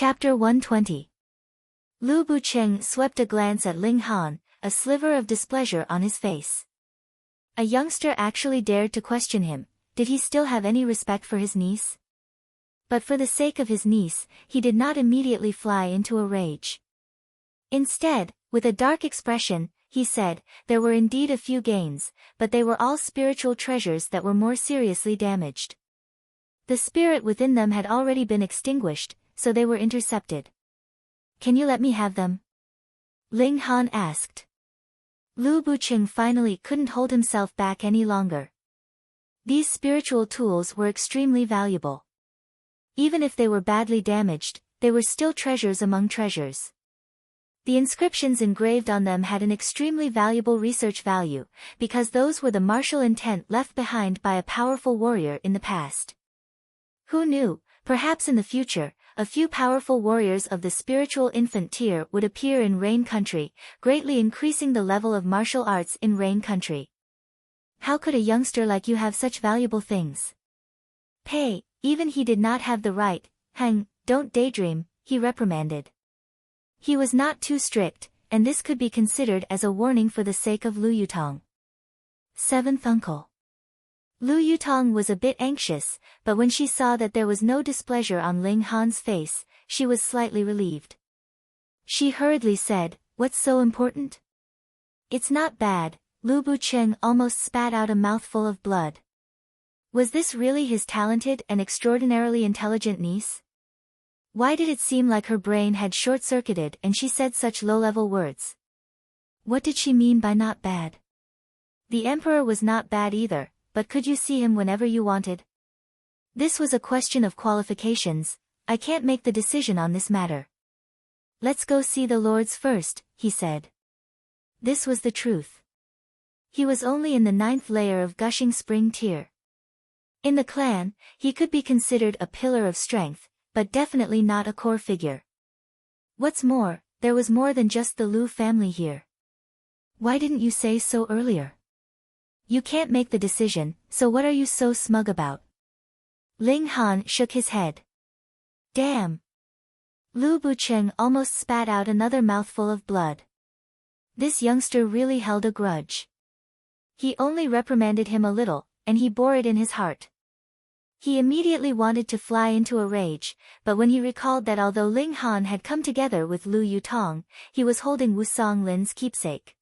Chapter 120. Lu Bucheng swept a glance at Ling Han, a sliver of displeasure on his face. A youngster actually dared to question him. Did he still have any respect for his niece? But for the sake of his niece, he did not immediately fly into a rage. Instead, with a dark expression, he said, there were indeed a few gains, but they were all spiritual treasures that were more seriously damaged. The spirit within them had already been extinguished, so they were intercepted. Can you let me have them? Ling Han asked. Lu Bucheng finally couldn't hold himself back any longer. These spiritual tools were extremely valuable. Even if they were badly damaged, they were still treasures among treasures. The inscriptions engraved on them had an extremely valuable research value, because those were the martial intent left behind by a powerful warrior in the past. Who knew, perhaps in the future, a few powerful warriors of the spiritual infant tier would appear in Rain Country, greatly increasing the level of martial arts in Rain Country. How could a youngster like you have such valuable things? Pei, even he did not have the right. Don't daydream, he reprimanded. He was not too strict, and this could be considered as a warning for the sake of Lu Yutong. Seventh uncle. Lu Yutong was a bit anxious, but when she saw that there was no displeasure on Ling Han's face, she was slightly relieved. She hurriedly said, "What's so important?" "It's not bad." Lu Bucheng almost spat out a mouthful of blood. Was this really his talented and extraordinarily intelligent niece? Why did it seem like her brain had short-circuited and she said such low-level words? What did she mean by not bad? The emperor was not bad either, but could you see him whenever you wanted? This was a question of qualifications. I can't make the decision on this matter. Let's go see the lords first, he said. This was the truth. He was only in the 9th layer of Gushing Spring tier. In the clan, he could be considered a pillar of strength, but definitely not a core figure. What's more, there was more than just the Lu family here. Why didn't you say so earlier? You can't make the decision, so what are you so smug about? Ling Han shook his head. Damn! Lu Bucheng almost spat out another mouthful of blood. This youngster really held a grudge. He only reprimanded him a little, and he bore it in his heart. He immediately wanted to fly into a rage, but when he recalled that although Ling Han had come together with Lu Yutong, he was holding Wusong Lin's keepsake.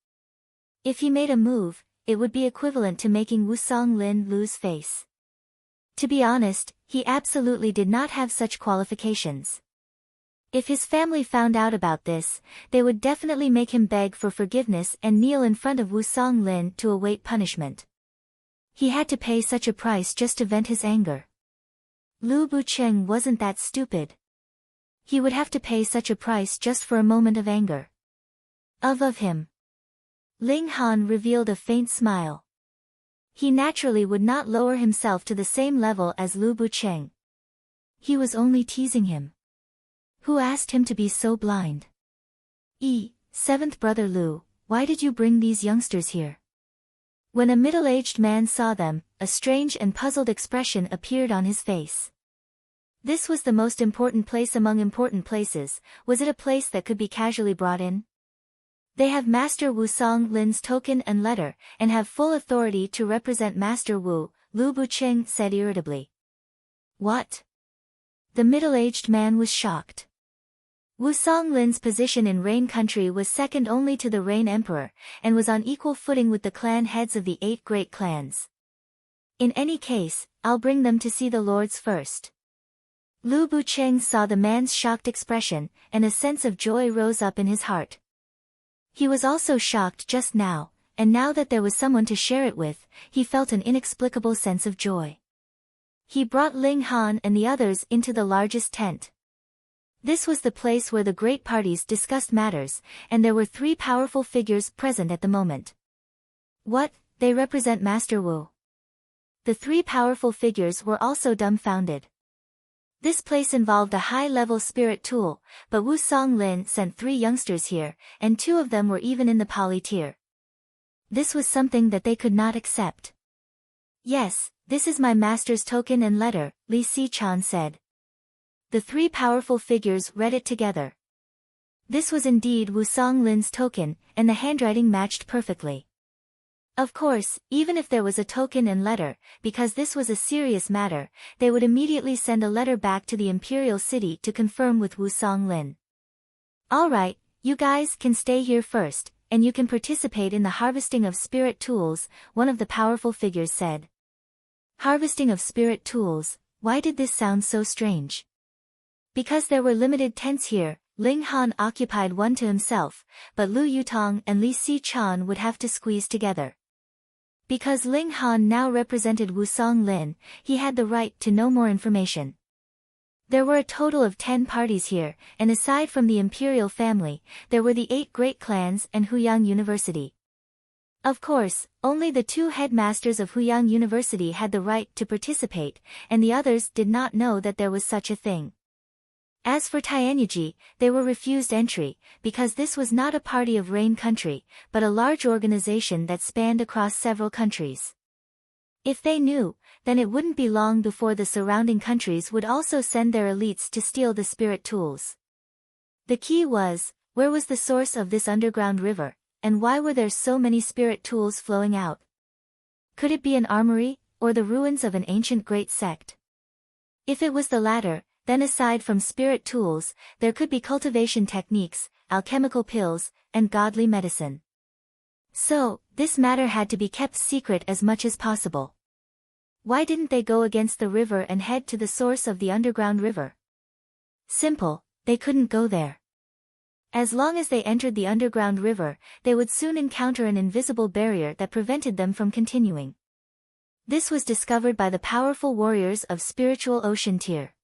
If he made a move, it would be equivalent to making Wusong Lin lose face. To be honest, he absolutely did not have such qualifications. If his family found out about this, they would definitely make him beg for forgiveness and kneel in front of Wusong Lin to await punishment. He had to pay such a price just to vent his anger. Lu Bucheng wasn't that stupid. He would have to pay such a price just for a moment of anger. Of him. Ling Han revealed a faint smile. He naturally would not lower himself to the same level as Lu Bucheng. He was only teasing him. Who asked him to be so blind? Seventh brother Lu, why did you bring these youngsters here? When a middle-aged man saw them, a strange and puzzled expression appeared on his face. This was the most important place among important places. Was it a place that could be casually brought in? They have Master Wusong Lin's token and letter, and have full authority to represent Master Wu, Lu Bucheng said irritably. What? The middle-aged man was shocked. Wusong Lin's position in Rain Country was second only to the Rain Emperor, and was on equal footing with the clan heads of the 8 great clans. In any case, I'll bring them to see the lords first. Lu Bucheng saw the man's shocked expression, and a sense of joy rose up in his heart. He was also shocked just now, and now that there was someone to share it with, he felt an inexplicable sense of joy. He brought Ling Han and the others into the largest tent. This was the place where the great parties discussed matters, and there were 3 powerful figures present at the moment. What, they represent Master Wu? The 3 powerful figures were also dumbfounded. This place involved a high-level spirit tool, but Wusong Lin sent 3 youngsters here, and 2 of them were even in the poly tier. This was something that they could not accept. Yes, this is my master's token and letter, Li Sichan said. The three powerful figures read it together. This was indeed Wu Songlin's token, and the handwriting matched perfectly. Of course, even if there was a token and letter, because this was a serious matter, they would immediately send a letter back to the imperial city to confirm with Wu Songlin. Alright, you guys can stay here first, and you can participate in the harvesting of spirit tools, one of the powerful figures said. Harvesting of spirit tools, why did this sound so strange? Because there were limited tents here, Ling Han occupied one to himself, but Lu Yutong and Li Si-chan would have to squeeze together. Because Ling Han now represented Wu Songlin, he had the right to know more information. There were a total of 10 parties here, and aside from the imperial family, there were the 8 great clans and Huyang University. Of course, only the 2 headmasters of Huyang University had the right to participate, and the others did not know that there was such a thing. As for Tianyiji, they were refused entry, because this was not a party of Rain country, but a large organization that spanned across several countries. If they knew, then it wouldn't be long before the surrounding countries would also send their elites to steal the spirit tools. The key was, where was the source of this underground river, and why were there so many spirit tools flowing out? Could it be an armory, or the ruins of an ancient great sect? If it was the latter, then aside from spirit tools, there could be cultivation techniques, alchemical pills, and godly medicine. So, this matter had to be kept secret as much as possible. Why didn't they go against the river and head to the source of the underground river? Simple, they couldn't go there. As long as they entered the underground river, they would soon encounter an invisible barrier that prevented them from continuing. This was discovered by the powerful warriors of spiritual ocean tier.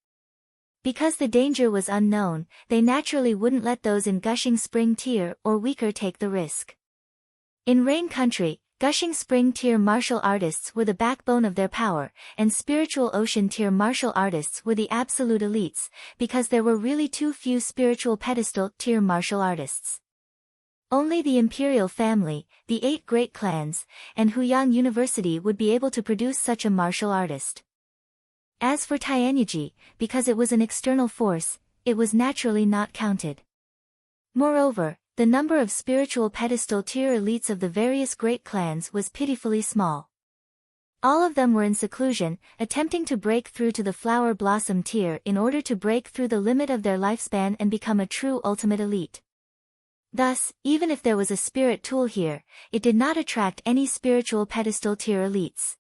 Because the danger was unknown, they naturally wouldn't let those in gushing spring tier or weaker take the risk. In Rain country, gushing spring tier martial artists were the backbone of their power, and spiritual ocean tier martial artists were the absolute elites, because there were really too few spiritual pedestal tier martial artists. Only the imperial family, the 8 great clans, and Huyang University would be able to produce such a martial artist. As for Tianyiji, because it was an external force, it was naturally not counted. Moreover, the number of spiritual pedestal tier elites of the various great clans was pitifully small. All of them were in seclusion, attempting to break through to the flower blossom tier in order to break through the limit of their lifespan and become a true ultimate elite. Thus, even if there was a spirit tool here, it did not attract any spiritual pedestal tier elites.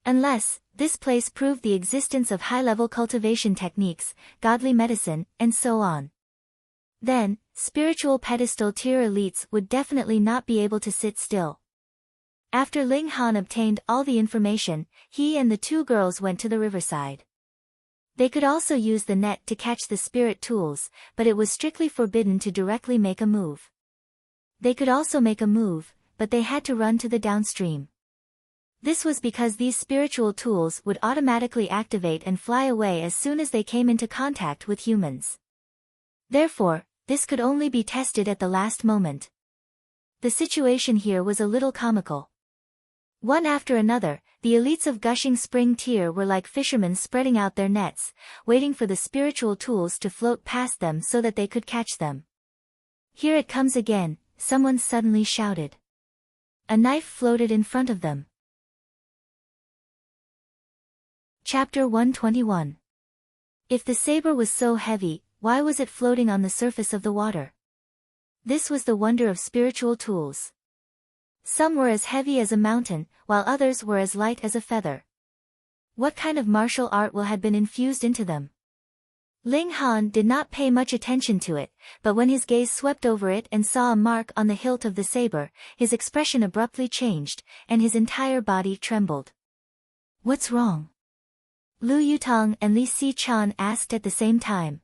Unless, this place proved the existence of high-level cultivation techniques, godly medicine, and so on. Then, spiritual pedestal tier elites would definitely not be able to sit still. After Ling Han obtained all the information, he and the 2 girls went to the riverside. They could also use the net to catch the spirit tools, but it was strictly forbidden to directly make a move. They could also make a move, but they had to run to the downstream. This was because these spiritual tools would automatically activate and fly away as soon as they came into contact with humans. Therefore, this could only be tested at the last moment. The situation here was a little comical. One after another, the elites of gushing spring tier were like fishermen spreading out their nets, waiting for the spiritual tools to float past them so that they could catch them. Here it comes again, someone suddenly shouted. A knife floated in front of them. Chapter 121. If the saber was so heavy, why was it floating on the surface of the water? This was the wonder of spiritual tools. Some were as heavy as a mountain, while others were as light as a feather. What kind of martial art will have been infused into them? Ling Han did not pay much attention to it, but when his gaze swept over it and saw a mark on the hilt of the saber, his expression abruptly changed, and his entire body trembled. What's wrong? Lu Yutong and Li Si-chan asked at the same time.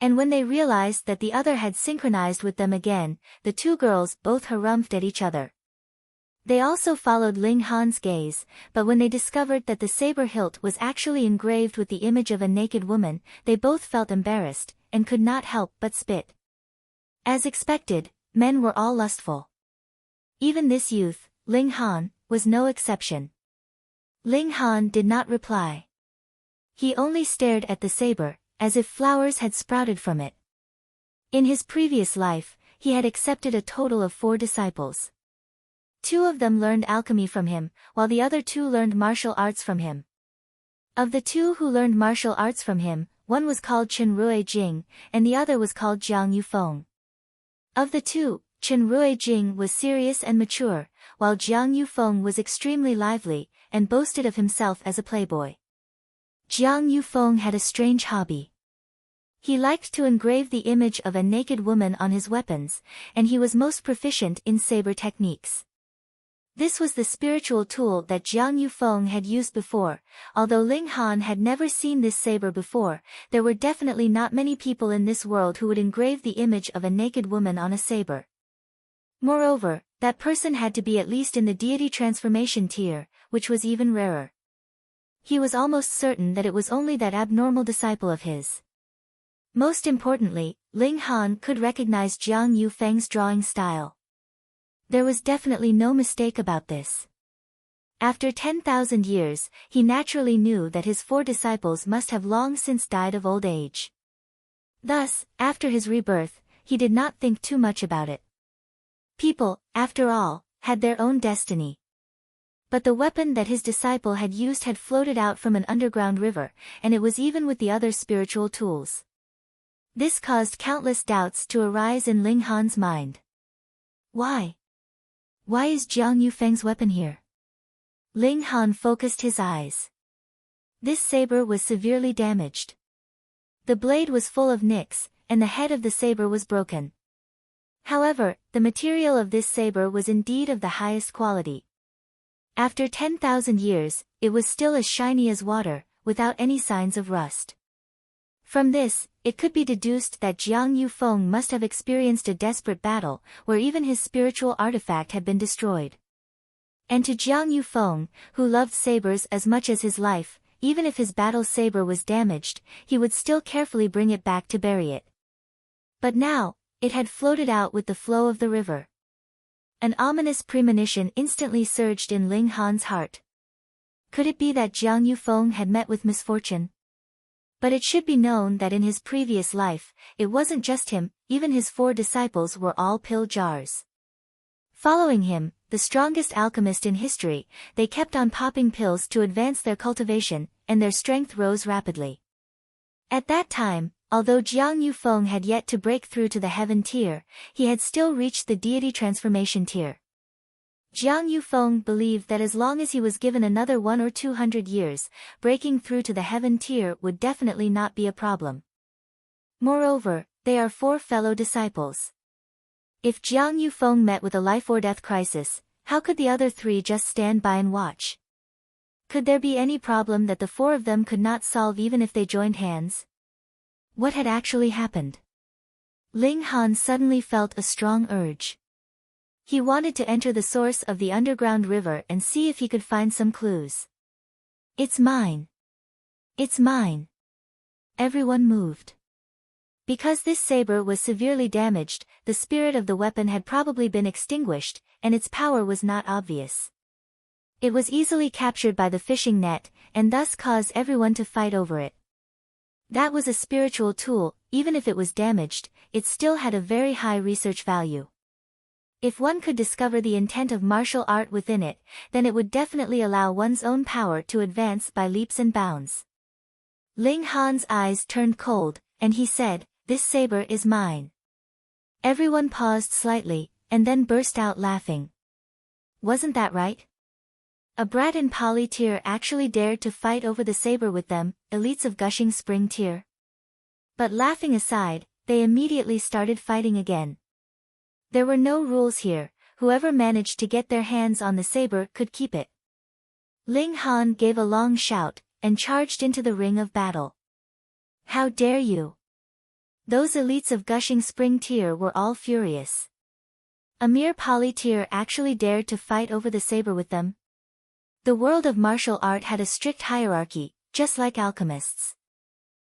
And when they realized that the other had synchronized with them again, the 2 girls both harumphed at each other. They also followed Ling Han's gaze, but when they discovered that the saber hilt was actually engraved with the image of a naked woman, they both felt embarrassed, and could not help but spit. As expected, men were all lustful. Even this youth, Ling Han, was no exception. Ling Han did not reply. He only stared at the saber, as if flowers had sprouted from it. In his previous life, he had accepted a total of 4 disciples. 2 of them learned alchemy from him, while the other 2 learned martial arts from him. Of the 2 who learned martial arts from him, one was called Chen Rui Jing, and the other was called Jiang Yufeng. Of the 2, Chen Rui Jing was serious and mature, while Jiang Yufeng was extremely lively, and boasted of himself as a playboy. Jiang Yufeng had a strange hobby. He liked to engrave the image of a naked woman on his weapons, and he was most proficient in saber techniques. This was the spiritual tool that Jiang Yufeng had used before. Although Ling Han had never seen this saber before, there were definitely not many people in this world who would engrave the image of a naked woman on a saber. Moreover, that person had to be at least in the deity transformation tier, which was even rarer. He was almost certain that it was only that abnormal disciple of his. Most importantly, Ling Han could recognize Jiang Yufeng's drawing style. There was definitely no mistake about this. After 10,000 years, he naturally knew that his 4 disciples must have long since died of old age. Thus, after his rebirth, he did not think too much about it. People, after all, had their own destiny. But the weapon that his disciple had used had floated out from an underground river, and it was even with the other spiritual tools. This caused countless doubts to arise in Ling Han's mind. Why? Why is Jiang Yufeng's weapon here? Ling Han focused his eyes. This saber was severely damaged. The blade was full of nicks, and the head of the saber was broken. However, the material of this saber was indeed of the highest quality. After 10,000 years, it was still as shiny as water, without any signs of rust. From this, it could be deduced that Jiang Yufeng must have experienced a desperate battle, where even his spiritual artifact had been destroyed. And to Jiang Yufeng, who loved sabers as much as his life, even if his battle saber was damaged, he would still carefully bring it back to bury it. But now, it had floated out with the flow of the river. An ominous premonition instantly surged in Ling Han's heart. Could it be that Jiang Yufeng had met with misfortune? But it should be known that in his previous life, it wasn't just him, even his 4 disciples were all pill jars. Following him, the strongest alchemist in history, they kept on popping pills to advance their cultivation, and their strength rose rapidly. At that time, although Jiang Yufeng had yet to break through to the heaven tier, he had still reached the deity transformation tier. Jiang Yufeng believed that as long as he was given another 100 or 200 years, breaking through to the heaven tier would definitely not be a problem. Moreover, they are 4 fellow disciples. If Jiang Yufeng met with a life-or-death crisis, how could the other 3 just stand by and watch? Could there be any problem that the 4 of them could not solve even if they joined hands? What had actually happened? Ling Han suddenly felt a strong urge. He wanted to enter the source of the underground river and see if he could find some clues. It's mine. It's mine. Everyone moved. Because this saber was severely damaged, the spirit of the weapon had probably been extinguished, and its power was not obvious. It was easily captured by the fishing net, and thus caused everyone to fight over it. That was a spiritual tool. Even if it was damaged, it still had a very high research value. If one could discover the intent of martial art within it, then it would definitely allow one's own power to advance by leaps and bounds. Ling Han's eyes turned cold, and he said, "This saber is mine." Everyone paused slightly, and then burst out laughing. Wasn't that right? A brat in Poly tier actually dared to fight over the saber with them, elites of Gushing Spring tier. But laughing aside, they immediately started fighting again. There were no rules here, whoever managed to get their hands on the saber could keep it. Ling Han gave a long shout, and charged into the ring of battle. How dare you! Those elites of Gushing Spring tier were all furious. A mere Poly tier actually dared to fight over the saber with them. The world of martial art had a strict hierarchy, just like alchemists.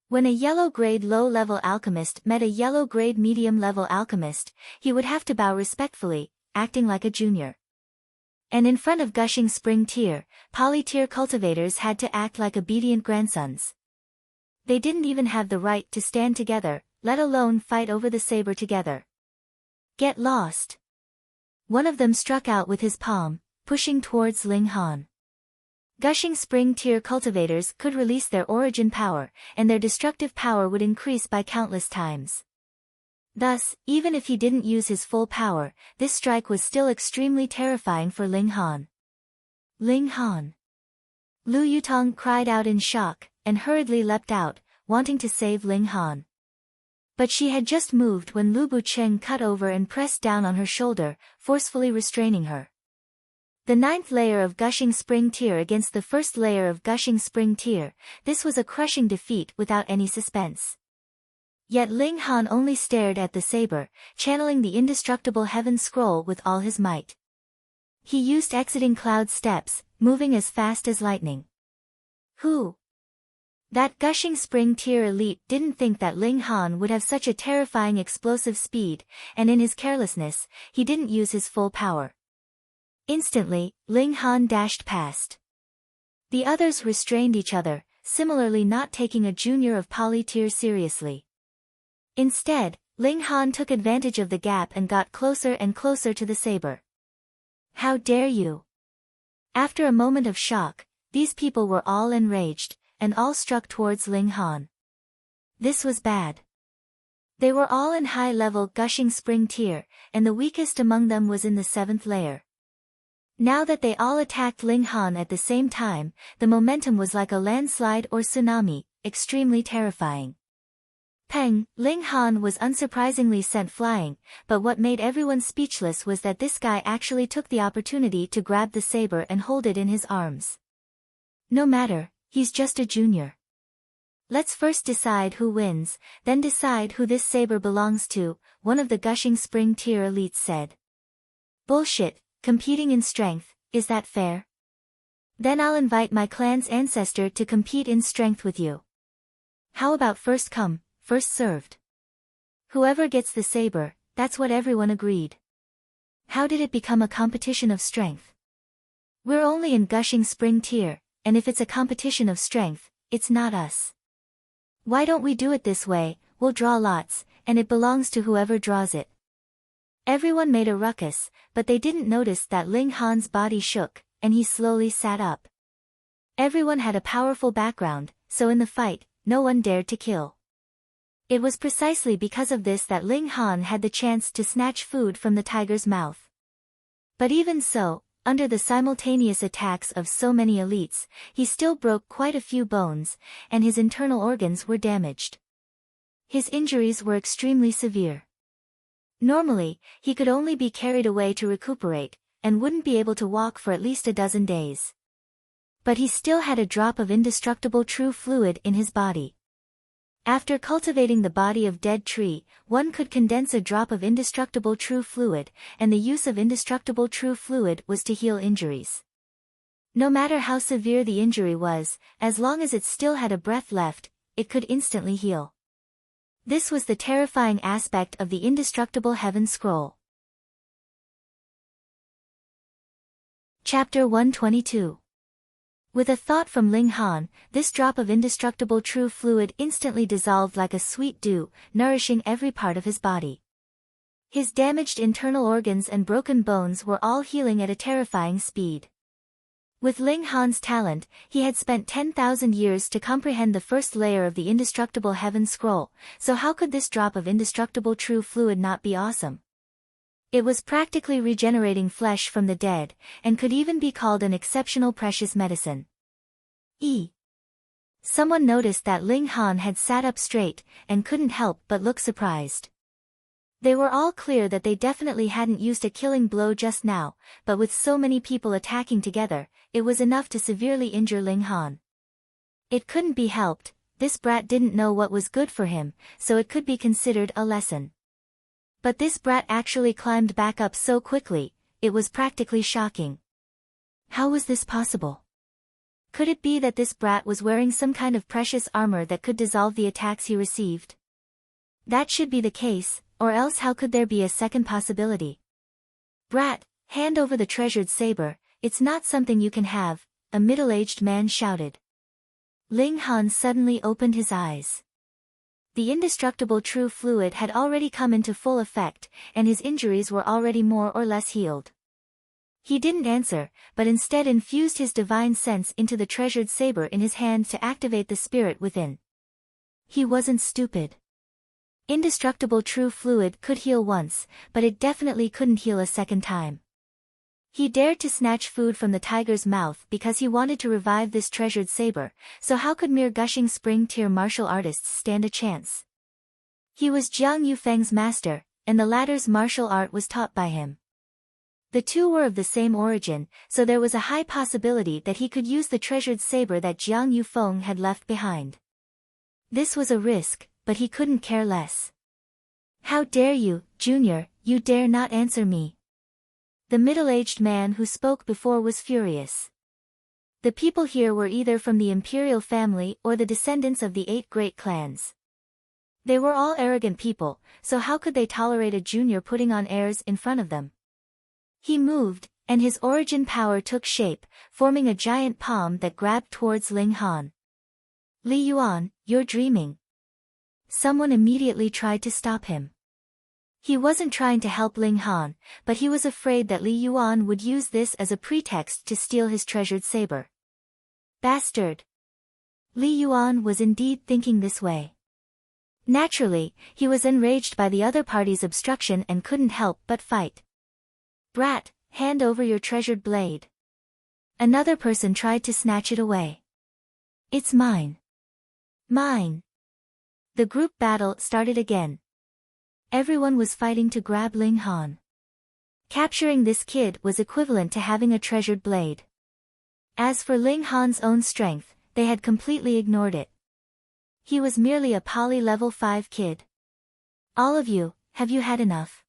When a yellow-grade low-level alchemist met a yellow-grade medium-level alchemist, he would have to bow respectfully, acting like a junior. And in front of Gushing Spring tier, Poly tier cultivators had to act like obedient grandsons. They didn't even have the right to stand together, let alone fight over the saber together. Get lost. One of them struck out with his palm, pushing towards Ling Han. Gushing spring tear cultivators could release their origin power, and their destructive power would increase by countless times. Thus, even if he didn't use his full power, this strike was still extremely terrifying for Ling Han. Ling Han! Lu Yutong cried out in shock, and hurriedly leapt out, wanting to save Ling Han. But she had just moved when Lu Bucheng cut over and pressed down on her shoulder, forcefully restraining her. The 9th layer of gushing spring tear against the 1st layer of gushing spring tear, this was a crushing defeat without any suspense. Yet Ling Han only stared at the saber, channeling the indestructible heaven scroll with all his might. He used exiting cloud steps, moving as fast as lightning. Who? That gushing spring tear elite didn't think that Ling Han would have such a terrifying explosive speed, and in his carelessness, he didn't use his full power. Instantly, Ling Han dashed past. The others restrained each other, similarly not taking a junior of Poly tier seriously. Instead, Ling Han took advantage of the gap and got closer and closer to the saber. How dare you! After a moment of shock, these people were all enraged, and all struck towards Ling Han. This was bad. They were all in high-level gushing spring tier, and the weakest among them was in the 7th layer. Now that they all attacked Ling Han at the same time, the momentum was like a landslide or tsunami, extremely terrifying. Peng, Ling Han was unsurprisingly sent flying, but what made everyone speechless was that this guy actually took the opportunity to grab the saber and hold it in his arms. No matter, he's just a junior. Let's first decide who wins, then decide who this saber belongs to, one of the gushing spring tier elites said. Bullshit. Competing in strength, is that fair? Then I'll invite my clan's ancestor to compete in strength with you. How about first come, first served? Whoever gets the saber, that's what everyone agreed. How did it become a competition of strength? We're only in gushing spring tier, and if it's a competition of strength, it's not us. Why don't we do it this way? We'll draw lots, and it belongs to whoever draws it. Everyone made a ruckus, but they didn't notice that Ling Han's body shook, and he slowly sat up. Everyone had a powerful background, so in the fight, no one dared to kill. It was precisely because of this that Ling Han had the chance to snatch food from the tiger's mouth. But even so, under the simultaneous attacks of so many elites, he still broke quite a few bones, and his internal organs were damaged. His injuries were extremely severe. Normally, he could only be carried away to recuperate, and wouldn't be able to walk for at least a dozen days. But he still had a drop of indestructible true fluid in his body. After cultivating the body of dead tree, one could condense a drop of indestructible true fluid, and the use of indestructible true fluid was to heal injuries. No matter how severe the injury was, as long as it still had a breath left, it could instantly heal. This was the terrifying aspect of the indestructible heaven scroll. Chapter 122. With a thought from Ling Han, this drop of indestructible true fluid instantly dissolved like a sweet dew, nourishing every part of his body. His damaged internal organs and broken bones were all healing at a terrifying speed. With Ling Han's talent, he had spent 10,000 years to comprehend the 1st layer of the indestructible heaven scroll, so how could this drop of indestructible true fluid not be awesome? It was practically regenerating flesh from the dead, and could even be called an exceptional precious medicine. Someone noticed that Ling Han had sat up straight, and couldn't help but look surprised. They were all clear that they definitely hadn't used a killing blow just now, but with so many people attacking together, it was enough to severely injure Ling Han. It couldn't be helped, this brat didn't know what was good for him, so it could be considered a lesson. But this brat actually climbed back up so quickly, it was practically shocking. How was this possible? Could it be that this brat was wearing some kind of precious armor that could dissolve the attacks he received? That should be the case, or else how could there be a second possibility? Brat, hand over the treasured saber, it's not something you can have, a middle-aged man shouted. Ling Han suddenly opened his eyes. The indestructible true fluid had already come into full effect, and his injuries were already more or less healed. He didn't answer, but instead infused his divine sense into the treasured saber in his hand to activate the spirit within. He wasn't stupid. Indestructible true fluid could heal once, but it definitely couldn't heal a second time. He dared to snatch food from the tiger's mouth because he wanted to revive this treasured saber, so how could mere gushing spring-tier martial artists stand a chance? He was Jiang Yufeng's master, and the latter's martial art was taught by him. The two were of the same origin, so there was a high possibility that he could use the treasured saber that Jiang Yufeng had left behind. This was a risk, but he couldn't care less. "How dare you, Junior, you dare not answer me." The middle-aged man who spoke before was furious. The people here were either from the imperial family or the descendants of the 8 great clans. They were all arrogant people, so how could they tolerate a junior putting on airs in front of them? He moved, and his origin power took shape, forming a giant palm that grabbed towards Ling Han. "Li Yuan, you're dreaming." Someone immediately tried to stop him. He wasn't trying to help Ling Han, but he was afraid that Li Yuan would use this as a pretext to steal his treasured saber. Bastard! Li Yuan was indeed thinking this way. Naturally, he was enraged by the other party's obstruction and couldn't help but fight. "Brat, hand over your treasured blade." Another person tried to snatch it away. "It's mine. Mine." The group battle started again. Everyone was fighting to grab Ling Han. Capturing this kid was equivalent to having a treasured blade. As for Ling Han's own strength, they had completely ignored it. He was merely a poly level 5 kid. "All of you, have you had enough?"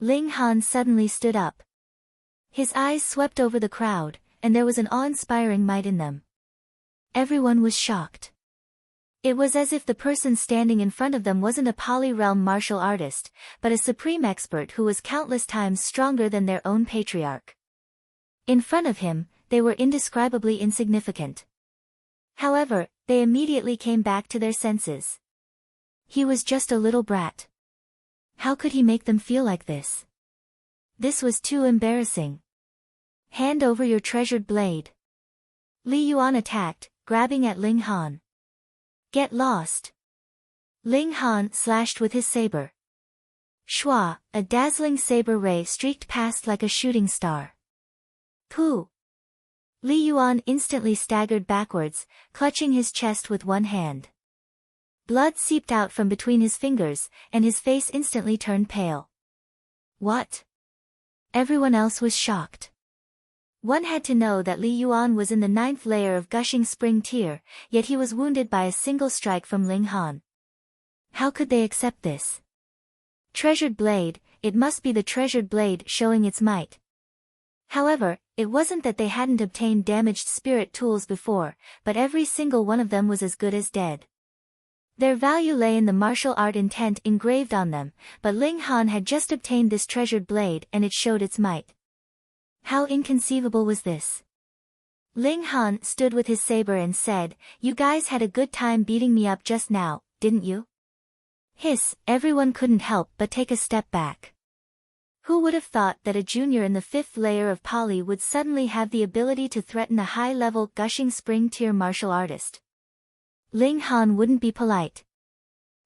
Ling Han suddenly stood up. His eyes swept over the crowd, and there was an awe-inspiring might in them. Everyone was shocked. It was as if the person standing in front of them wasn't a poly-realm martial artist, but a supreme expert who was countless times stronger than their own patriarch. In front of him, they were indescribably insignificant. However, they immediately came back to their senses. He was just a little brat. How could he make them feel like this? This was too embarrassing. "Hand over your treasured blade." Li Yuan attacked, grabbing at Ling Han. "Get lost." Ling Han slashed with his saber. Shua, a dazzling saber ray streaked past like a shooting star. Pooh! Li Yuan instantly staggered backwards, clutching his chest with one hand. Blood seeped out from between his fingers, and his face instantly turned pale. What? Everyone else was shocked. One had to know that Li Yuan was in the 9th layer of gushing spring tier, yet he was wounded by a single strike from Ling Han. How could they accept this? Treasured blade, it must be the treasured blade showing its might. However, it wasn't that they hadn't obtained damaged spirit tools before, but every single one of them was as good as dead. Their value lay in the martial art intent engraved on them, but Ling Han had just obtained this treasured blade and it showed its might. How inconceivable was this? Ling Han stood with his saber and said, "You guys had a good time beating me up just now, didn't you?" Hiss, everyone couldn't help but take a step back. Who would have thought that a junior in the 5th layer of Pali would suddenly have the ability to threaten a high-level gushing spring tier martial artist? Ling Han wouldn't be polite.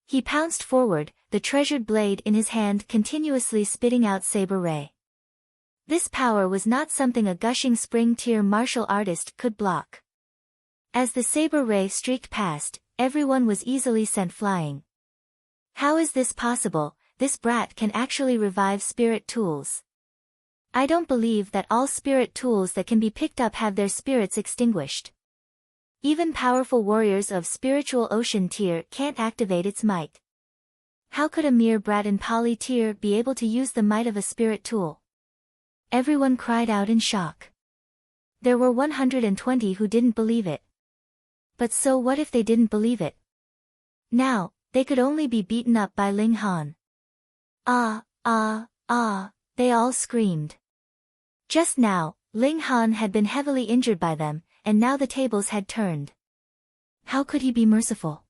He pounced forward, the treasured blade in his hand continuously spitting out saber ray. This power was not something a gushing spring tier martial artist could block. As the saber ray streaked past, everyone was easily sent flying. How is this possible? This brat can actually revive spirit tools. I don't believe that all spirit tools that can be picked up have their spirits extinguished. Even powerful warriors of spiritual ocean tier can't activate its might. How could a mere brat in Pali tier be able to use the might of a spirit tool? Everyone cried out in shock. There were 120 who didn't believe it. But so what if they didn't believe it? Now, they could only be beaten up by Ling Han. Ah, they all screamed. Just now, Ling Han had been heavily injured by them, and now the tables had turned. How could he be merciful?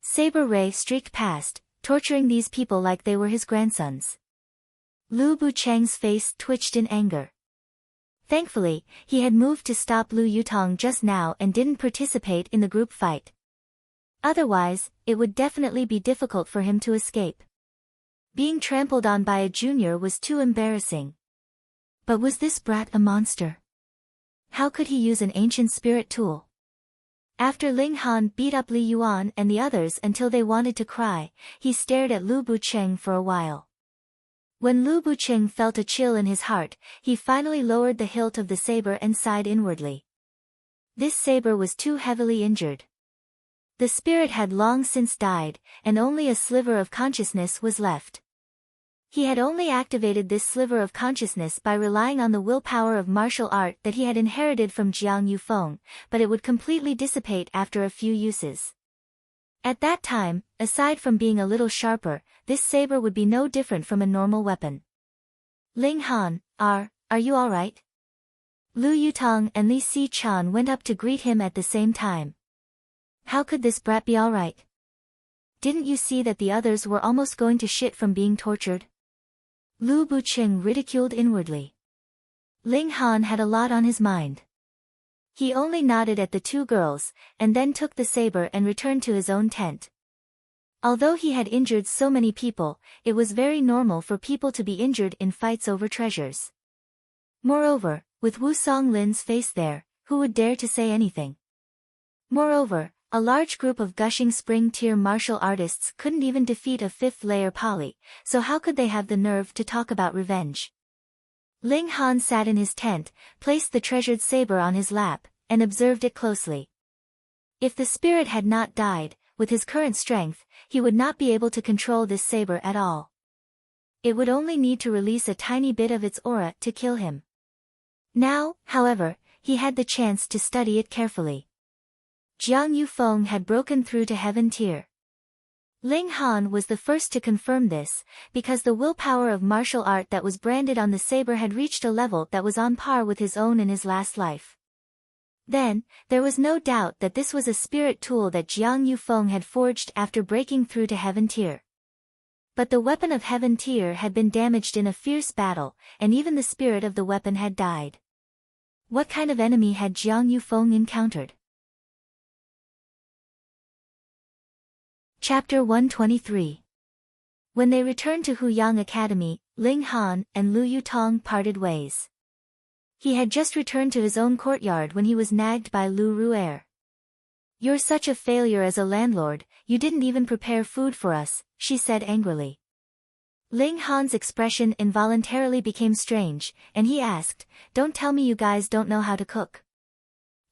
Saber ray streaked past, torturing these people like they were his grandsons. Lu Bucheng's face twitched in anger. Thankfully, he had moved to stop Lu Yutong just now and didn't participate in the group fight. Otherwise, it would definitely be difficult for him to escape. Being trampled on by a junior was too embarrassing. But was this brat a monster? How could he use an ancient spirit tool? After Ling Han beat up Li Yuan and the others until they wanted to cry, he stared at Lu Bucheng for a while. When Lu Bucheng felt a chill in his heart, he finally lowered the hilt of the saber and sighed inwardly. This saber was too heavily injured. The spirit had long since died, and only a sliver of consciousness was left. He had only activated this sliver of consciousness by relying on the willpower of martial art that he had inherited from Jiang Yufeng, but it would completely dissipate after a few uses. At that time, aside from being a little sharper, this saber would be no different from a normal weapon. Ling Han, are you alright? Lu Yutong and Li Si-chan went up to greet him at the same time. How could this brat be alright? Didn't you see that the others were almost going to shit from being tortured? Lu Bucheng ridiculed inwardly. Ling Han had a lot on his mind. He only nodded at the two girls, and then took the saber and returned to his own tent. Although he had injured so many people, it was very normal for people to be injured in fights over treasures. Moreover, with Wu Songlin's face there, who would dare to say anything? Moreover, a large group of gushing spring-tier martial artists couldn't even defeat a fifth-layer poly, so how could they have the nerve to talk about revenge? Ling Han sat in his tent, placed the treasured saber on his lap, and observed it closely. If the spirit had not died, with his current strength, he would not be able to control this saber at all. It would only need to release a tiny bit of its aura to kill him. Now, however, he had the chance to study it carefully. Jiang Yufeng had broken through to heaven tier. Ling Han was the first to confirm this, because the willpower of martial art that was branded on the saber had reached a level that was on par with his own in his last life. Then, there was no doubt that this was a spirit tool that Jiang Yufeng had forged after breaking through to heaven tier. But the weapon of heaven tier had been damaged in a fierce battle, and even the spirit of the weapon had died. What kind of enemy had Jiang Yufeng encountered? Chapter 123. When they returned to Huyang Academy, Ling Han and Lu Yutong parted ways. He had just returned to his own courtyard when he was nagged by Lu Ru'er. "You're such a failure as a landlord, you didn't even prepare food for us," she said angrily. Ling Han's expression involuntarily became strange, and he asked, "Don't tell me you guys don't know how to cook."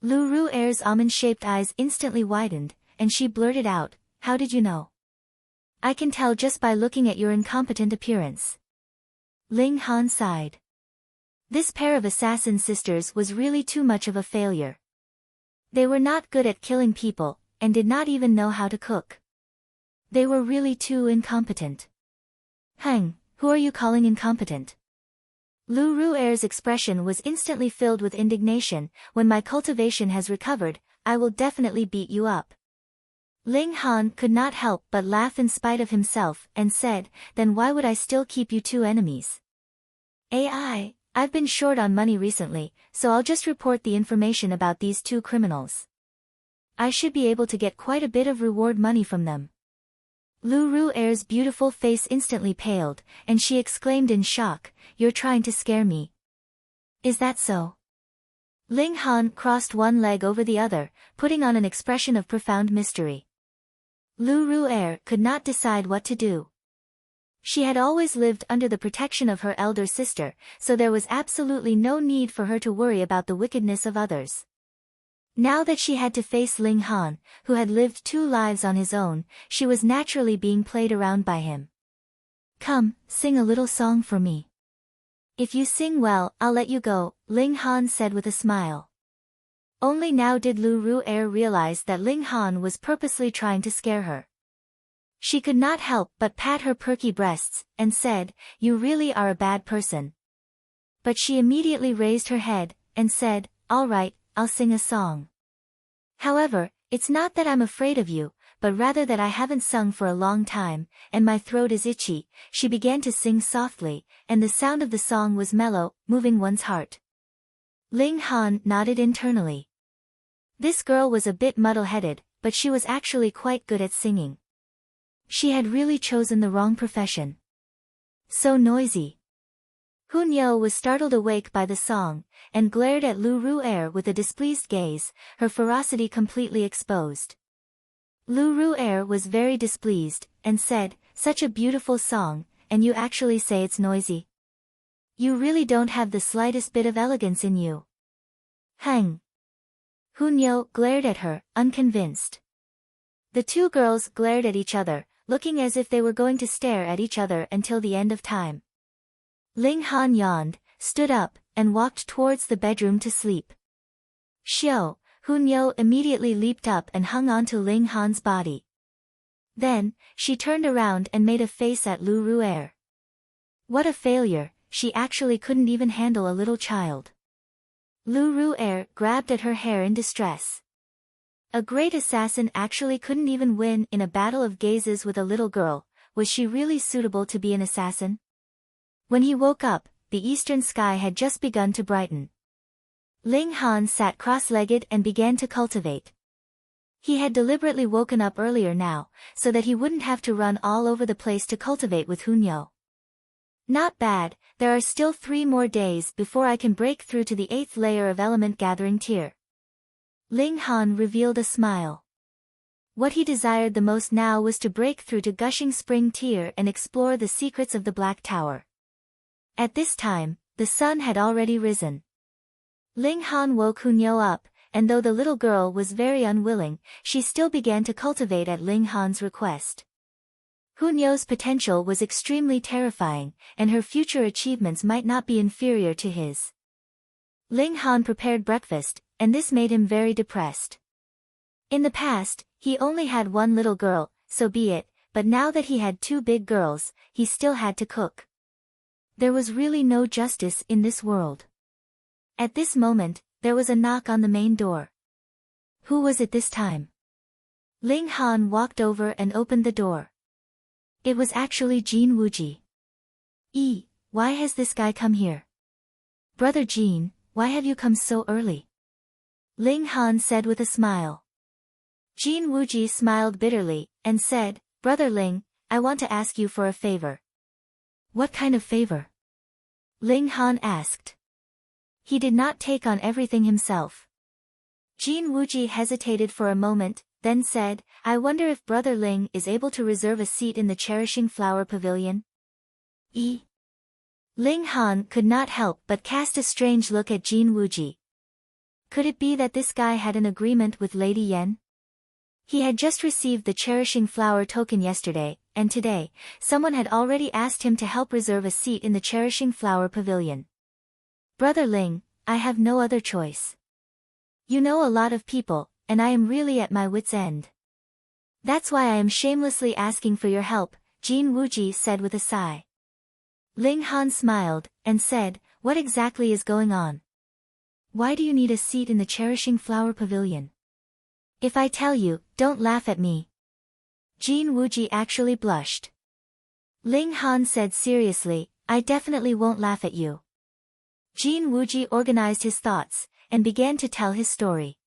Lu Ru'er's almond-shaped eyes instantly widened, and she blurted out, "How did you know?" "I can tell just by looking at your incompetent appearance." Ling Han sighed. This pair of assassin sisters was really too much of a failure. They were not good at killing people, and did not even know how to cook. They were really too incompetent. Who are you calling incompetent?" Lu Ru'er's expression was instantly filled with indignation. "When my cultivation has recovered, I will definitely beat you up." Ling Han could not help but laugh in spite of himself and said, "Then why would I still keep you two enemies?" I've been short on money recently, so I'll just report the information about these two criminals. I should be able to get quite a bit of reward money from them." Lu Ru'er's beautiful face instantly paled, and she exclaimed in shock, "You're trying to scare me. Is that so?" Ling Han crossed one leg over the other, putting on an expression of profound mystery. Lu Ru'er could not decide what to do. She had always lived under the protection of her elder sister, so there was absolutely no need for her to worry about the wickedness of others. Now that she had to face Ling Han, who had lived two lives on his own, she was naturally being played around by him. "Come, sing a little song for me. If you sing well, I'll let you go," Ling Han said with a smile. Only now did Lu Ru'er realize that Ling Han was purposely trying to scare her. She could not help but pat her perky breasts, and said, "You really are a bad person." But she immediately raised her head, and said, "All right, I'll sing a song." However, It's not that I'm afraid of you, but rather that I haven't sung for a long time, and my throat is itchy." She began to sing softly, and the sound of the song was mellow, moving one's heart. Ling Han nodded internally. This girl was a bit muddle-headed, but she was actually quite good at singing. She had really chosen the wrong profession. So noisy. Hun Yo was startled awake by the song, and glared at Lu Ru'er with a displeased gaze, her ferocity completely exposed. Lu Ru'er was very displeased, and said, "Such a beautiful song, and you actually say it's noisy? You really don't have the slightest bit of elegance in you." Hang. Hun Yo glared at her, unconvinced. The two girls glared at each other, looking as if they were going to stare at each other until the end of time. Ling Han yawned, stood up, and walked towards the bedroom to sleep. Xiao, Hun Yo immediately leaped up and hung onto Ling Han's body. Then, she turned around and made a face at Lu Ru'er. What a failure, she actually couldn't even handle a little child. Lu Ru'er grabbed at her hair in distress. A great assassin actually couldn't even win in a battle of gazes with a little girl. Was she really suitable to be an assassin? When he woke up, the eastern sky had just begun to brighten. Ling Han sat cross-legged and began to cultivate. He had deliberately woken up earlier now, so that he wouldn't have to run all over the place to cultivate with Hun Yo. Not bad, there are still 3 more days before I can break through to the 8th layer of element gathering tier. Ling Han revealed a smile. What he desired the most now was to break through to Gushing Spring tier and explore the secrets of the Black Tower. At this time, the sun had already risen. Ling Han woke Hun Yo up, and though the little girl was very unwilling, she still began to cultivate at Ling Han's request. Hun Yo's potential was extremely terrifying, and her future achievements might not be inferior to his. Ling Han prepared breakfast, and this made him very depressed. In the past, he only had one little girl, so be it, but now that he had 2 big girls, he still had to cook. There was really no justice in this world. At this moment, there was a knock on the main door. Who was it this time? Ling Han walked over and opened the door. It was actually Jin Wuji. Why has this guy come here? Brother Jin, why have you come so early? Ling Han said with a smile. Jin Wuji smiled bitterly, and said, "Brother Ling, I want to ask you for a favor." What kind of favor? Ling Han asked. He did not take on everything himself. Jin Wuji hesitated for a moment, then said, "I wonder if Brother Ling is able to reserve a seat in the Cherishing Flower Pavilion?" Ling Han could not help but cast a strange look at Jin Wuji. Could it be that this guy had an agreement with Lady Yen? He had just received the Cherishing Flower token yesterday, and today, someone had already asked him to help reserve a seat in the Cherishing Flower Pavilion. Brother Ling, I have no other choice. You know a lot of people, and I am really at my wit's end. That's why I am shamelessly asking for your help, Jin Wuji said with a sigh. Ling Han smiled, and said, "What exactly is going on? Why do you need a seat in the Cherishing Flower Pavilion? If I tell you, don't laugh at me." Jin Wuji actually blushed. Ling Han said seriously, "I definitely won't laugh at you." Jin Wuji organized his thoughts, and began to tell his story.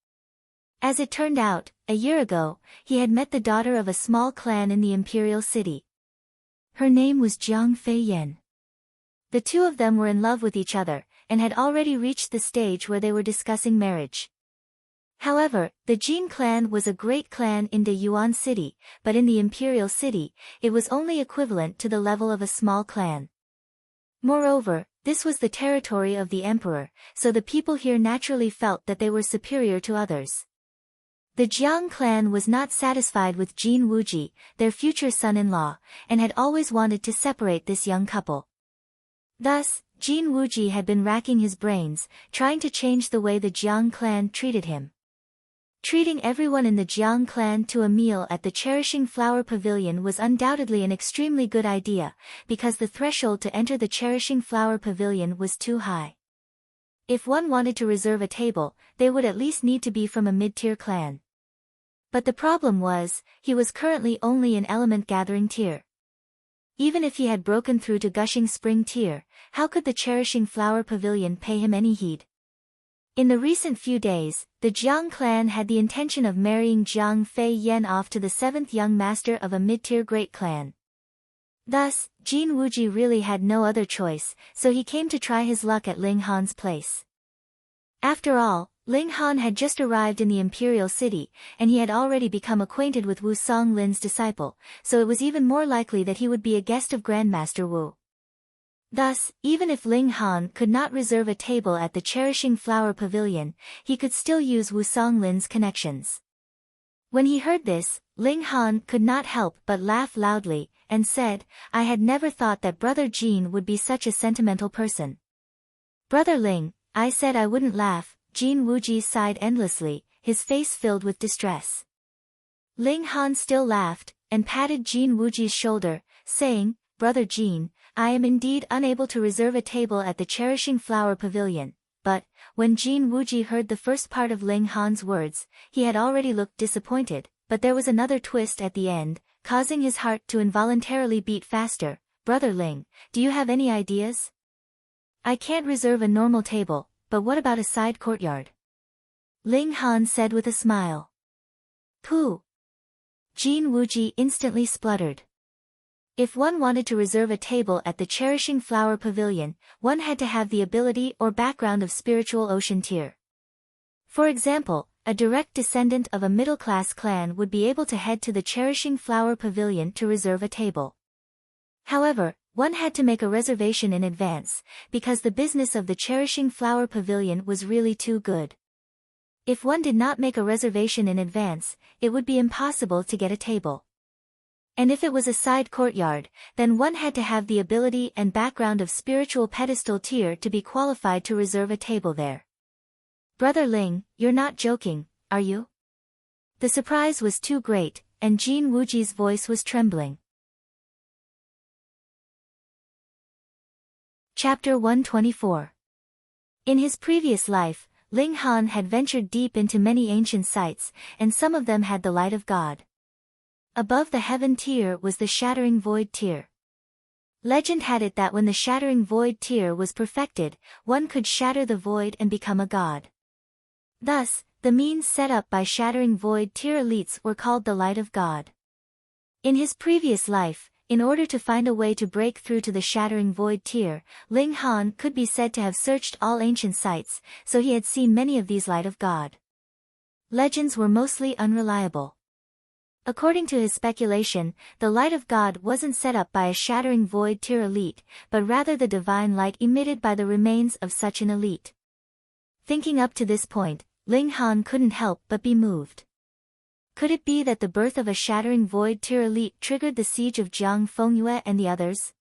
As it turned out, a year ago, he had met the daughter of a small clan in the imperial city. Her name was Jiang Fei Yen. The two of them were in love with each other, and had already reached the stage where they were discussing marriage. However, the Jin clan was a great clan in the Yuan city, but in the imperial city, it was only equivalent to the level of a small clan. Moreover, this was the territory of the emperor, so the people here naturally felt that they were superior to others. The Jiang clan was not satisfied with Jin Wuji, their future son-in-law, and had always wanted to separate this young couple. Thus, Jin Wuji had been racking his brains, trying to change the way the Jiang clan treated him. Treating everyone in the Jiang clan to a meal at the Cherishing Flower Pavilion was undoubtedly an extremely good idea, because the threshold to enter the Cherishing Flower Pavilion was too high. If one wanted to reserve a table, they would at least need to be from a mid-tier clan. But the problem was, he was currently only in element gathering tier. Even if he had broken through to gushing spring tier, how could the cherishing flower pavilion pay him any heed? In the recent few days, the Jiang clan had the intention of marrying Jiang Fei Yan off to the 7th young master of a mid-tier great clan. Thus, Jin Wuji really had no other choice, so he came to try his luck at Ling Han's place. After all, Ling Han had just arrived in the imperial city, and he had already become acquainted with Wu Songlin's disciple, so it was even more likely that he would be a guest of Grandmaster Wu. Thus, even if Ling Han could not reserve a table at the Cherishing Flower Pavilion, he could still use Wu Songlin's connections. When he heard this, Ling Han could not help but laugh loudly, and said, "I had never thought that Brother Jin would be such a sentimental person." "Brother Ling, I said I wouldn't laugh." Jin Wuji sighed endlessly, his face filled with distress. Ling Han still laughed, and patted Jin Wuji's shoulder, saying, "Brother Jin, I am indeed unable to reserve a table at the Cherishing Flower Pavilion." But, when Jin Wuji heard the first part of Ling Han's words, he had already looked disappointed, but there was another twist at the end, causing his heart to involuntarily beat faster. "Brother Ling, do you have any ideas? I can't reserve a normal table, but what about a side courtyard?" Ling Han said with a smile. "Pooh!" Jin Wuji instantly spluttered. If one wanted to reserve a table at the Cherishing Flower Pavilion, one had to have the ability or background of spiritual ocean tier. For example, a direct descendant of a middle-class clan would be able to head to the Cherishing Flower Pavilion to reserve a table. However, one had to make a reservation in advance, because the business of the Cherishing Flower Pavilion was really too good. If one did not make a reservation in advance, it would be impossible to get a table. And if it was a side courtyard, then one had to have the ability and background of spiritual pedestal tier to be qualified to reserve a table there. "Brother Ling, you're not joking, are you?" The surprise was too great, and Jin Wuji's voice was trembling. Chapter 124. In his previous life, Ling Han had ventured deep into many ancient sites, and some of them had the light of God. Above the heaven tier was the shattering void tier. Legend had it that when the shattering void tier was perfected, one could shatter the void and become a god. Thus, the means set up by shattering void tier elites were called the light of God. In his previous life, in order to find a way to break through to the shattering void tier, Ling Han could be said to have searched all ancient sites, so he had seen many of these light of God. Legends were mostly unreliable. According to his speculation, the light of God wasn't set up by a shattering void tier elite, but rather the divine light emitted by the remains of such an elite. Thinking up to this point, Ling Han couldn't help but be moved. Could it be that the birth of a shattering void tier elite triggered the siege of Jiang Fengyue and the others?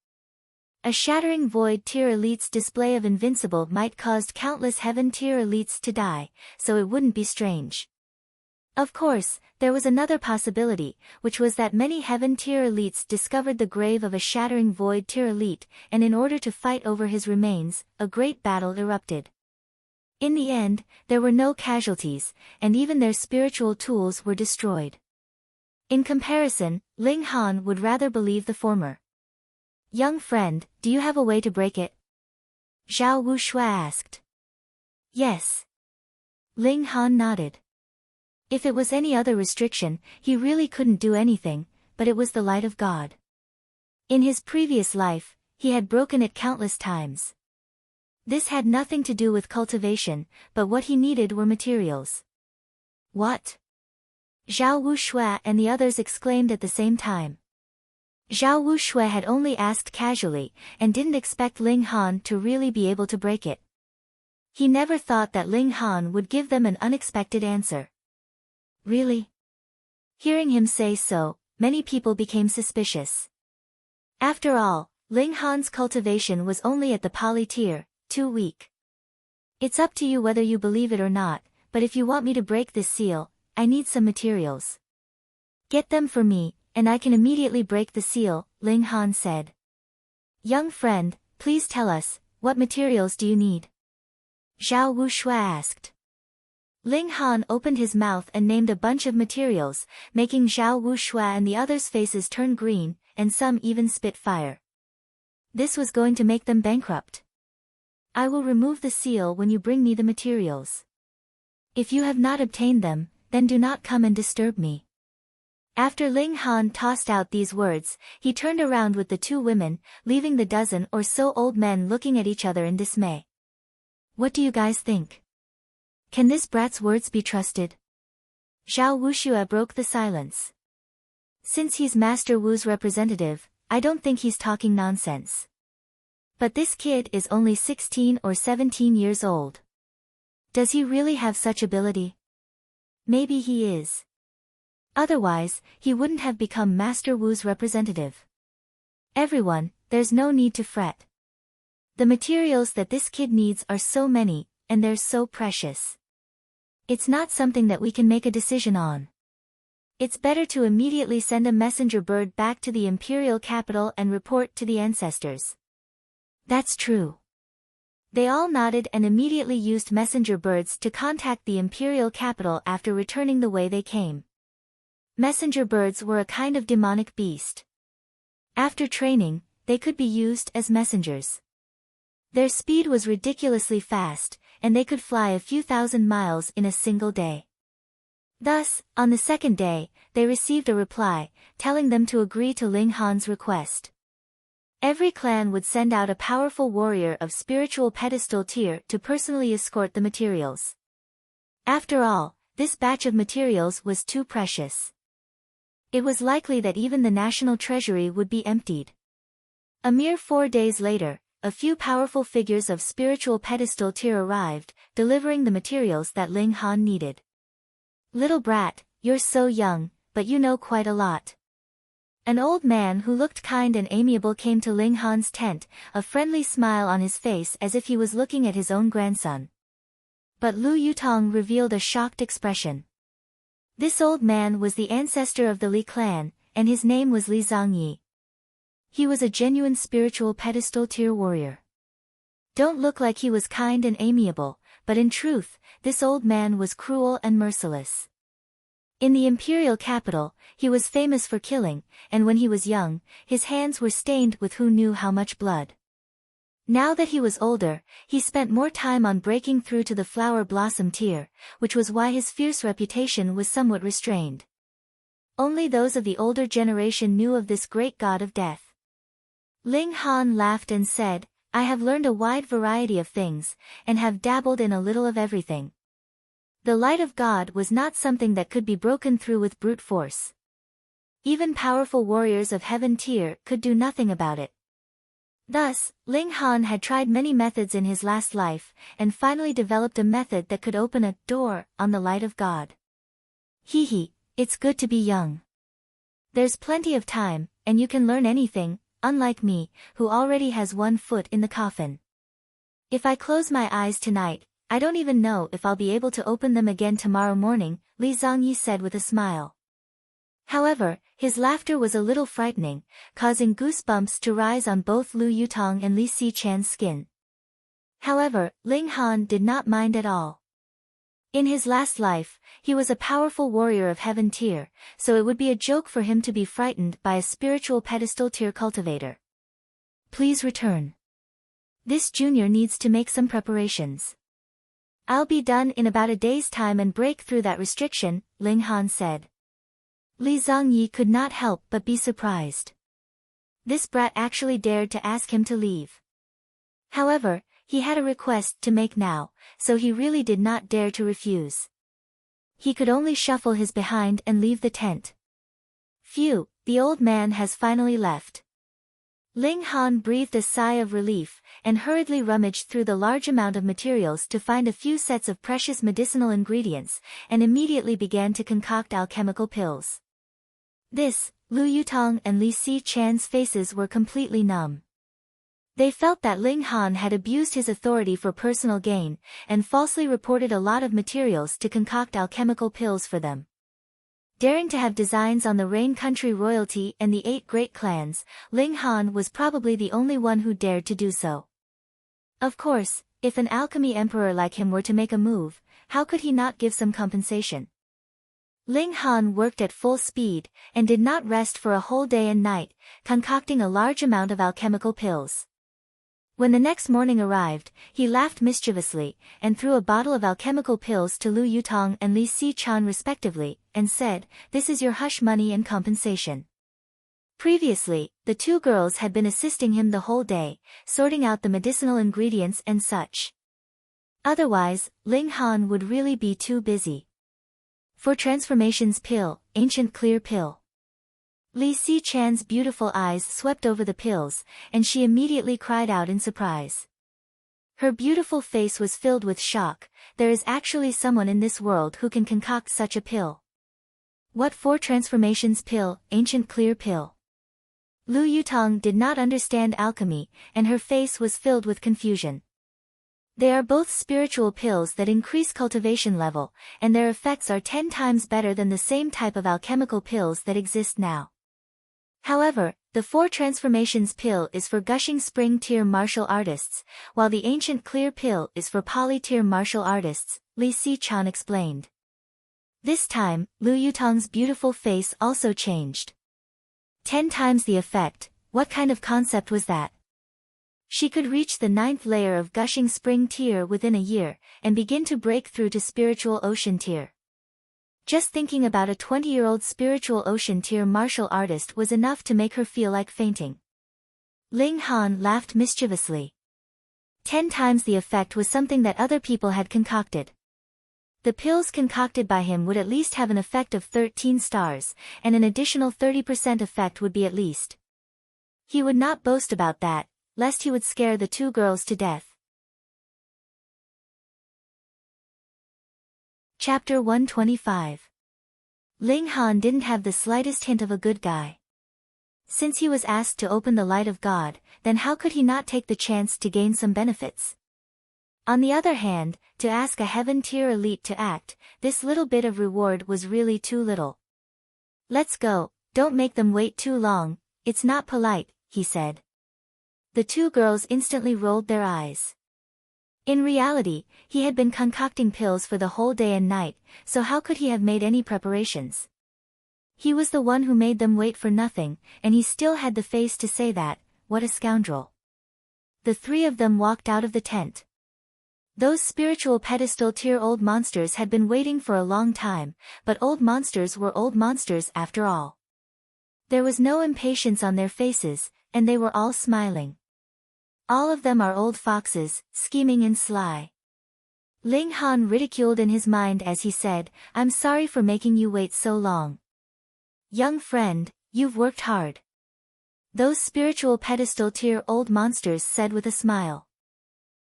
A shattering void tier elite's display of invincible might caused countless heaven tier elites to die, so it wouldn't be strange. Of course, there was another possibility, which was that many heaven tier elites discovered the grave of a shattering void tier elite, and in order to fight over his remains, a great battle erupted. In the end, there were no casualties, and even their spiritual tools were destroyed. In comparison, Ling Han would rather believe the former. "Young friend, do you have a way to break it?" Zhao Wuxue asked. "Yes." Ling Han nodded. If it was any other restriction, he really couldn't do anything, but it was the light of God. In his previous life, he had broken it countless times. This had nothing to do with cultivation, but what he needed were materials. "What?" Zhao Wuxue and the others exclaimed at the same time. Zhao Wuxue had only asked casually, and didn't expect Ling Han to really be able to break it. He never thought that Ling Han would give them an unexpected answer. Really? Hearing him say so, many people became suspicious. After all, Ling Han's cultivation was only at the poly tier, too weak. "It's up to you whether you believe it or not, but if you want me to break this seal, I need some materials. Get them for me, and I can immediately break the seal," Ling Han said. "Young friend, please tell us, what materials do you need?" Zhao Wuxue asked. Ling Han opened his mouth and named a bunch of materials, making Zhao Wushua and the others' faces turn green, and some even spit fire. This was going to make them bankrupt. I will remove the seal when you bring me the materials. If you have not obtained them, then do not come and disturb me. After Ling Han tossed out these words, he turned around with the two women, leaving the dozen or so old men looking at each other in dismay. What do you guys think? Can this brat's words be trusted? Zhao Wushua broke the silence. Since he's Master Wu's representative, I don't think he's talking nonsense. But this kid is only 16 or 17 years old. Does he really have such ability? Maybe he is. Otherwise, he wouldn't have become Master Wu's representative. Everyone, there's no need to fret. The materials that this kid needs are so many, and they're so precious. It's not something that we can make a decision on. It's better to immediately send a messenger bird back to the imperial capital and report to the ancestors. That's true. They all nodded and immediately used messenger birds to contact the imperial capital after returning the way they came. Messenger birds were a kind of demonic beast. After training, they could be used as messengers. Their speed was ridiculously fast, and they could fly a few thousand miles in a single day. Thus, on the second day, they received a reply, telling them to agree to Ling Han's request. Every clan would send out a powerful warrior of spiritual pedestal tier to personally escort the materials. After all, this batch of materials was too precious. It was likely that even the national treasury would be emptied. A mere 4 days later, a few powerful figures of spiritual pedestal tier arrived, delivering the materials that Ling Han needed. Little brat, you're so young, but you know quite a lot. An old man who looked kind and amiable came to Ling Han's tent, a friendly smile on his face as if he was looking at his own grandson. But Lu Yutong revealed a shocked expression. This old man was the ancestor of the Li clan, and his name was Li Zhongyi. He was a genuine spiritual pedestal tier warrior. Don't look like he was kind and amiable, but in truth, this old man was cruel and merciless. In the imperial capital, he was famous for killing, and when he was young, his hands were stained with who knew how much blood. Now that he was older, he spent more time on breaking through to the flower blossom tier, which was why his fierce reputation was somewhat restrained. Only those of the older generation knew of this great god of death. Ling Han laughed and said, I have learned a wide variety of things, and have dabbled in a little of everything. The light of God was not something that could be broken through with brute force. Even powerful warriors of heaven tier could do nothing about it. Thus, Ling Han had tried many methods in his last life, and finally developed a method that could open a door on the light of God. Hee, it's good to be young. There's plenty of time, and you can learn anything, unlike me, who already has 1 foot in the coffin. If I close my eyes tonight, I don't even know if I'll be able to open them again tomorrow morning, Li Zhongyi said with a smile. However, his laughter was a little frightening, causing goosebumps to rise on both Lu Yutong and Li Xichan's skin. However, Ling Han did not mind at all. In his last life, he was a powerful warrior of heaven tier, so it would be a joke for him to be frightened by a spiritual pedestal tier cultivator. Please return. This junior needs to make some preparations. I'll be done in about a day's time and break through that restriction, Ling Han said. Li Zhongyi could not help but be surprised. This brat actually dared to ask him to leave. However, he had a request to make now, so he really did not dare to refuse. He could only shuffle his behind and leave the tent. Phew, the old man has finally left. Ling Han breathed a sigh of relief, and hurriedly rummaged through the large amount of materials to find a few sets of precious medicinal ingredients, and immediately began to concoct alchemical pills. This, Lu Yutong and Li Xichan's faces were completely numb. They felt that Ling Han had abused his authority for personal gain, and falsely reported a lot of materials to concoct alchemical pills for them. Daring to have designs on the Rain Country royalty and the 8 great clans, Ling Han was probably the only one who dared to do so. Of course, If an alchemy emperor like him were to make a move, how could he not give some compensation? Ling Han worked at full speed, and did not rest for a whole day and night, concocting a large amount of alchemical pills. When the next morning arrived, he laughed mischievously, and threw a bottle of alchemical pills to Lu Yutong and Li Si-chan respectively, and said, "This is your hush money and compensation." Previously, the two girls had been assisting him the whole day, sorting out the medicinal ingredients and such. Otherwise, Ling Han would really be too busy. For transformations pill, ancient clear pill. Li Si-chan's beautiful eyes swept over the pills, and she immediately cried out in surprise. Her beautiful face was filled with shock. There is actually someone in this world who can concoct such a pill. What for transformations pill, ancient clear pill? Lu Yutong did not understand alchemy, and her face was filled with confusion. They are both spiritual pills that increase cultivation level, and their effects are 10 times better than the same type of alchemical pills that exist now. However, the 4 transformations pill is for gushing spring tier martial artists, while the ancient clear pill is for poly tier martial artists, Li Si-chan explained. This time, Lu Yutong's beautiful face also changed. 10 times the effect, what kind of concept was that? She could reach the 9th layer of gushing spring tier within a year, and begin to break through to spiritual ocean tier. Just thinking about a 20-year-old spiritual ocean tier martial artist was enough to make her feel like fainting. Ling Han laughed mischievously. 10 times the effect was something that other people had concocted. The pills concocted by him would at least have an effect of 13 stars, and an additional 30% effect would be at least. He would not boast about that, lest he would scare the two girls to death. Chapter 125. Ling Han didn't have the slightest hint of a good guy. Since he was asked to open the light of God, then how could he not take the chance to gain some benefits? On the other hand, to ask a heaven-tier elite to act, this little bit of reward was really too little. "Let's go, don't make them wait too long, it's not polite," he said. The two girls instantly rolled their eyes. In reality, he had been concocting pills for the whole day and night, so how could he have made any preparations? He was the one who made them wait for nothing, and he still had the face to say that. What a scoundrel. The 3 of them walked out of the tent. Those spiritual pedestal tier old monsters had been waiting for a long time, but old monsters were old monsters after all. There was no impatience on their faces, and they were all smiling. All of them are old foxes, scheming and sly. Ling Han ridiculed in his mind as he said, "I'm sorry for making you wait so long. Young friend, you've worked hard." Those spiritual pedestal tier old monsters said with a smile.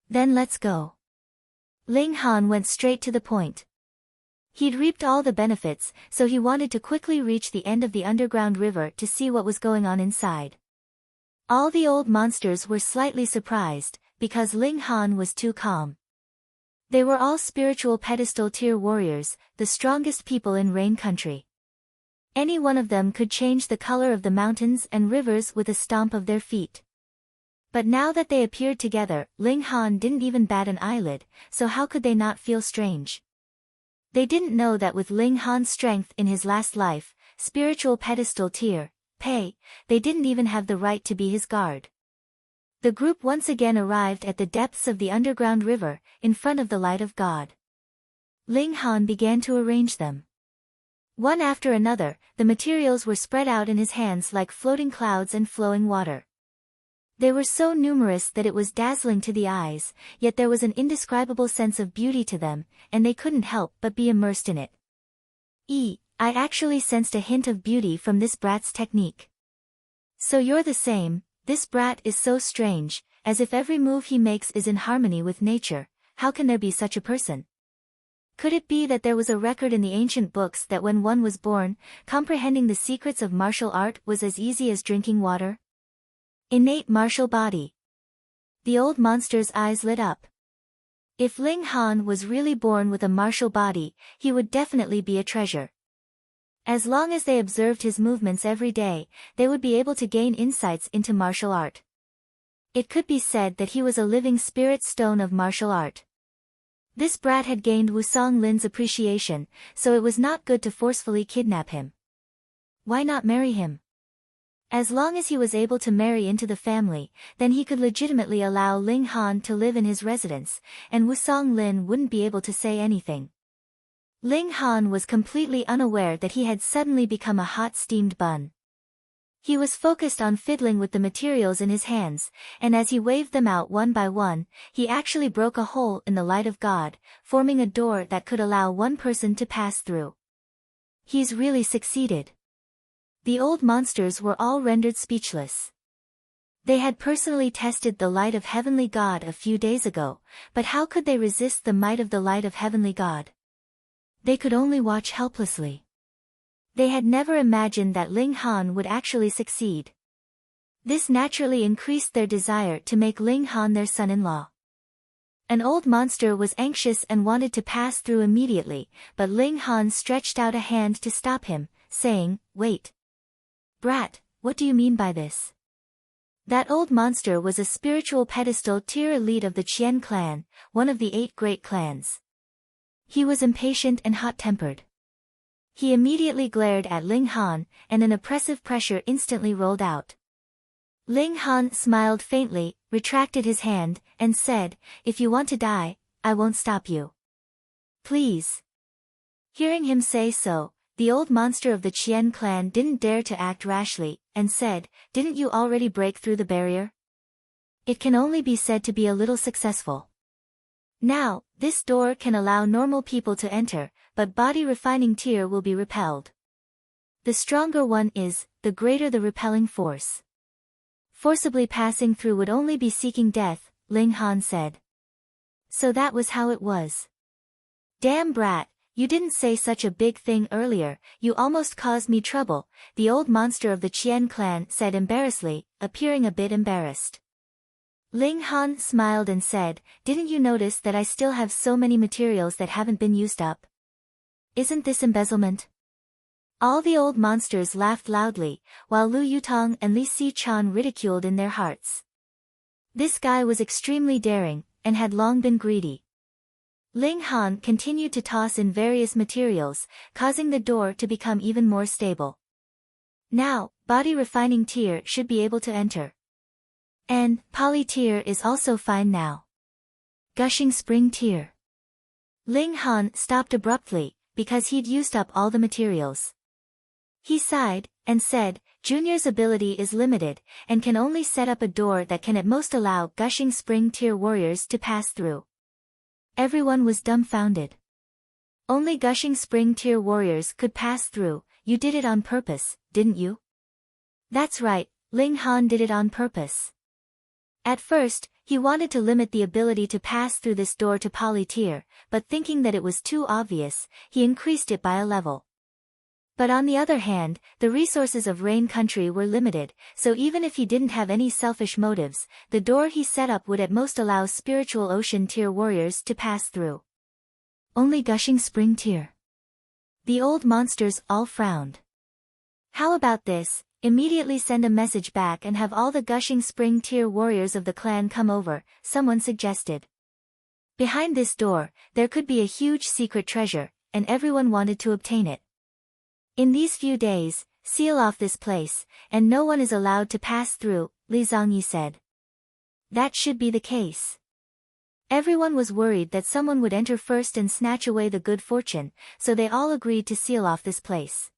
"Then let's go." Ling Han went straight to the point. He'd reaped all the benefits, so he wanted to quickly reach the end of the underground river to see what was going on inside. All the old monsters were slightly surprised, because Ling Han was too calm. They were all spiritual pedestal tier warriors, the strongest people in Rain Country. Any one of them could change the color of the mountains and rivers with a stomp of their feet. But now that they appeared together, Ling Han didn't even bat an eyelid, so how could they not feel strange? They didn't know that with Ling Han's strength in his last life, spiritual pedestal tier, they didn't even have the right to be his guard. The group once again arrived at the depths of the underground river, in front of the light of God. Ling Han began to arrange them. One after another, the materials were spread out in his hands like floating clouds and flowing water. They were so numerous that it was dazzling to the eyes, yet there was an indescribable sense of beauty to them, and they couldn't help but be immersed in it. I actually sensed a hint of beauty from this brat's technique. So you're the same. This brat is so strange, as if every move he makes is in harmony with nature. How can there be such a person? Could it be that there was a record in the ancient books that when one was born, comprehending the secrets of martial art was as easy as drinking water? Innate martial body. The old monster's eyes lit up. If Ling Han was really born with a martial body, he would definitely be a treasure. As long as they observed his movements every day, they would be able to gain insights into martial art. It could be said that he was a living spirit stone of martial art. This brat had gained Wusong Lin's appreciation, so it was not good to forcefully kidnap him. Why not marry him? As long as he was able to marry into the family, then he could legitimately allow Ling Han to live in his residence, and Wusong Lin wouldn't be able to say anything. Ling Han was completely unaware that he had suddenly become a hot steamed bun. He was focused on fiddling with the materials in his hands, and as he waved them out one by one, he actually broke a hole in the light of God, forming a door that could allow one person to pass through. He's really succeeded. The old monsters were all rendered speechless. They had personally tested the light of Heavenly God a few days ago, but how could they resist the might of the light of Heavenly God? They could only watch helplessly. They had never imagined that Ling Han would actually succeed. This naturally increased their desire to make Ling Han their son-in-law. An old monster was anxious and wanted to pass through immediately, but Ling Han stretched out a hand to stop him, saying, "Wait. Brat, what do you mean by this?" That old monster was a spiritual pedestal tier elite of the Qian clan, one of the 8 great clans. He was impatient and hot-tempered. He immediately glared at Ling Han, and an oppressive pressure instantly rolled out. Ling Han smiled faintly, retracted his hand, and said, "If you want to die, I won't stop you. Please." Hearing him say so, the old monster of the Qian clan didn't dare to act rashly, and said, "Didn't you already break through the barrier? It can only be said to be a little successful. Now, this door can allow normal people to enter, but body refining tier will be repelled. The stronger one is, the greater the repelling force. Forcibly passing through would only be seeking death," Ling Han said. So that was how it was. "Damn brat, you didn't say such a big thing earlier, you almost caused me trouble," the old monster of the Qian clan said embarrassedly, appearing a bit embarrassed. Ling Han smiled and said, "Didn't you notice that I still have so many materials that haven't been used up? Isn't this embezzlement?" All the old monsters laughed loudly, while Lu Yutong and Li Si-chan ridiculed in their hearts. This guy was extremely daring, and had long been greedy. Ling Han continued to toss in various materials, causing the door to become even more stable. Now, body refining tier should be able to enter. And, poly tier is also fine now. Gushing spring tier. Ling Han stopped abruptly, because he'd used up all the materials. He sighed, and said, "Junior's ability is limited, and can only set up a door that can at most allow gushing spring tier warriors to pass through." Everyone was dumbfounded. Only gushing spring tier warriors could pass through. "You did it on purpose, didn't you?" "That's right, Ling Han did it on purpose." At first, he wanted to limit the ability to pass through this door to poly tier, but thinking that it was too obvious, he increased it by a level. But on the other hand, the resources of Rain Country were limited, so even if he didn't have any selfish motives, the door he set up would at most allow spiritual ocean tier warriors to pass through. Only gushing spring tier. The old monsters all frowned. "How about this? Immediately send a message back and have all the gushing spring tier warriors of the clan come over," someone suggested. Behind this door, there could be a huge secret treasure, and everyone wanted to obtain it. "In these few days, seal off this place, and no one is allowed to pass through," Li Zongyi said. That should be the case. Everyone was worried that someone would enter first and snatch away the good fortune, so they all agreed to seal off this place.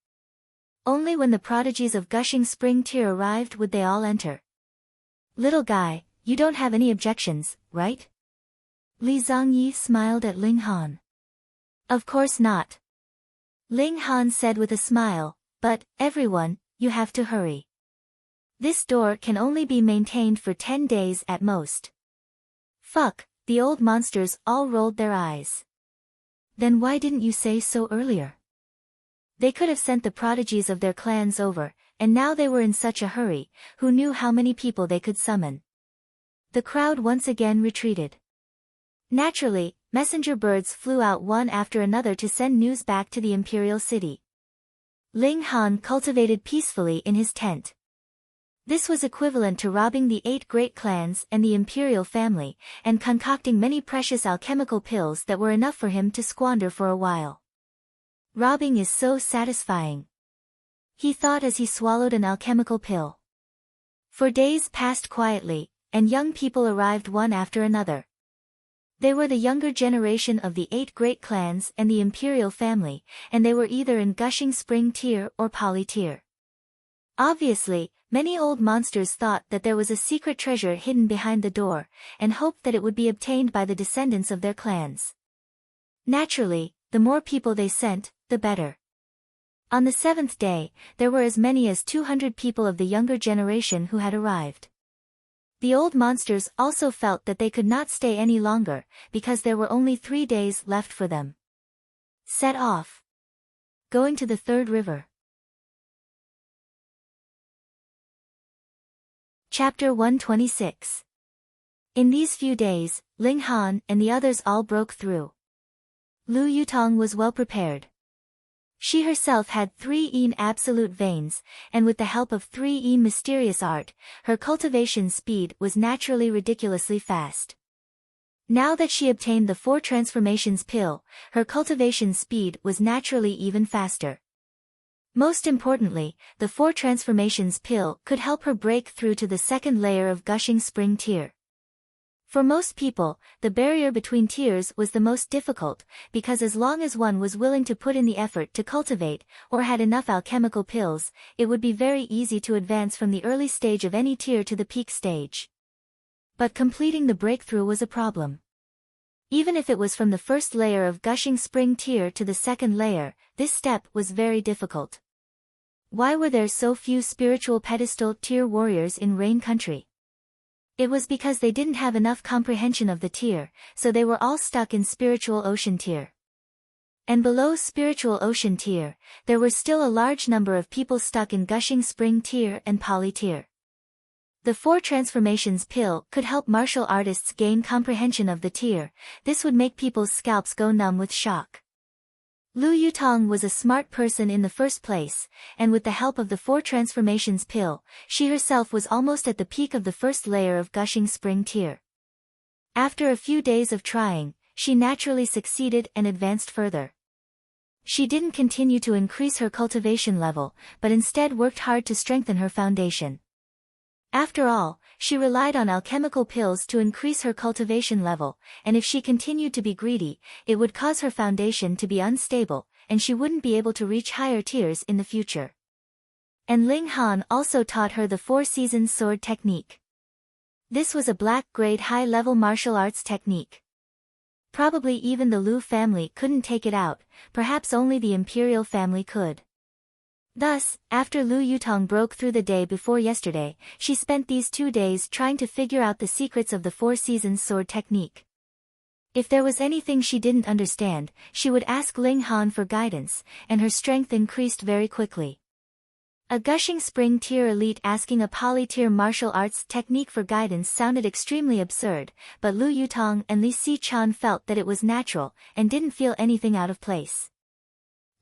Only when the prodigies of gushing spring tier arrived would they all enter. "Little guy, you don't have any objections, right?" Li Zongyi smiled at Ling Han. "Of course not." Ling Han said with a smile, "But, everyone, you have to hurry. This door can only be maintained for 10 days at most." "Fuck," the old monsters all rolled their eyes. "Then why didn't you say so earlier?" They could have sent the prodigies of their clans over, and now they were in such a hurry, who knew how many people they could summon. The crowd once again retreated. Naturally, messenger birds flew out one after another to send news back to the imperial city. Ling Han cultivated peacefully in his tent. This was equivalent to robbing the 8 great clans and the imperial family, and concocting many precious alchemical pills that were enough for him to squander for a while. Robbing is so satisfying, he thought as he swallowed an alchemical pill. For days passed quietly, and young people arrived one after another. They were the younger generation of the 8 great clans and the imperial family, and they were either in Gushing Spring tier or Poly tier. Obviously, many old monsters thought that there was a secret treasure hidden behind the door, and hoped that it would be obtained by the descendants of their clans. Naturally, the more people they sent, the better. On the 7th day, there were as many as 200 people of the younger generation who had arrived. The old monsters also felt that they could not stay any longer, because there were only 3 days left for them. Set off. Going to the 3rd river. Chapter 126. In these few days, Ling Han and the others all broke through. Lu Yutong was well prepared. She herself had 3 absolute veins, and with the help of 3 mysterious art, her cultivation speed was naturally ridiculously fast. Now that she obtained the 4 transformations pill, her cultivation speed was naturally even faster. Most importantly, the 4 transformations pill could help her break through to the 2nd layer of Gushing Spring tier. For most people, the barrier between tiers was the most difficult, because as long as one was willing to put in the effort to cultivate, or had enough alchemical pills, it would be very easy to advance from the early stage of any tier to the peak stage. But completing the breakthrough was a problem. Even if it was from the 1st layer of Gushing Spring tier to the 2nd layer, this step was very difficult. Why were there so few spiritual pedestal tier warriors in Rain Country? It was because they didn't have enough comprehension of the tier, so they were all stuck in Spiritual Ocean tier. And below Spiritual Ocean tier, there were still a large number of people stuck in Gushing Spring tier and Poly tier. The 4 transformations pill could help martial artists gain comprehension of the tier. This would make people's scalps go numb with shock. Lu Yutong was a smart person in the first place, and with the help of the 4 transformations pill, she herself was almost at the peak of the 1st layer of Gushing Spring tier. After a few days of trying, she naturally succeeded and advanced further. She didn't continue to increase her cultivation level, but instead worked hard to strengthen her foundation. After all, she relied on alchemical pills to increase her cultivation level, and if she continued to be greedy, it would cause her foundation to be unstable, and she wouldn't be able to reach higher tiers in the future. And Ling Han also taught her the 4 seasons sword technique. This was a black-grade high-level martial arts technique. Probably even the Lu family couldn't take it out, perhaps only the imperial family could. Thus, after Lu Yutong broke through the day before yesterday, she spent these 2 days trying to figure out the secrets of the 4 seasons sword technique. If there was anything she didn't understand, she would ask Ling Han for guidance, and her strength increased very quickly. A Gushing Spring tier elite asking a Poly tier martial arts technique for guidance sounded extremely absurd, but Lu Yutong and Li Si-chan felt that it was natural, and didn't feel anything out of place.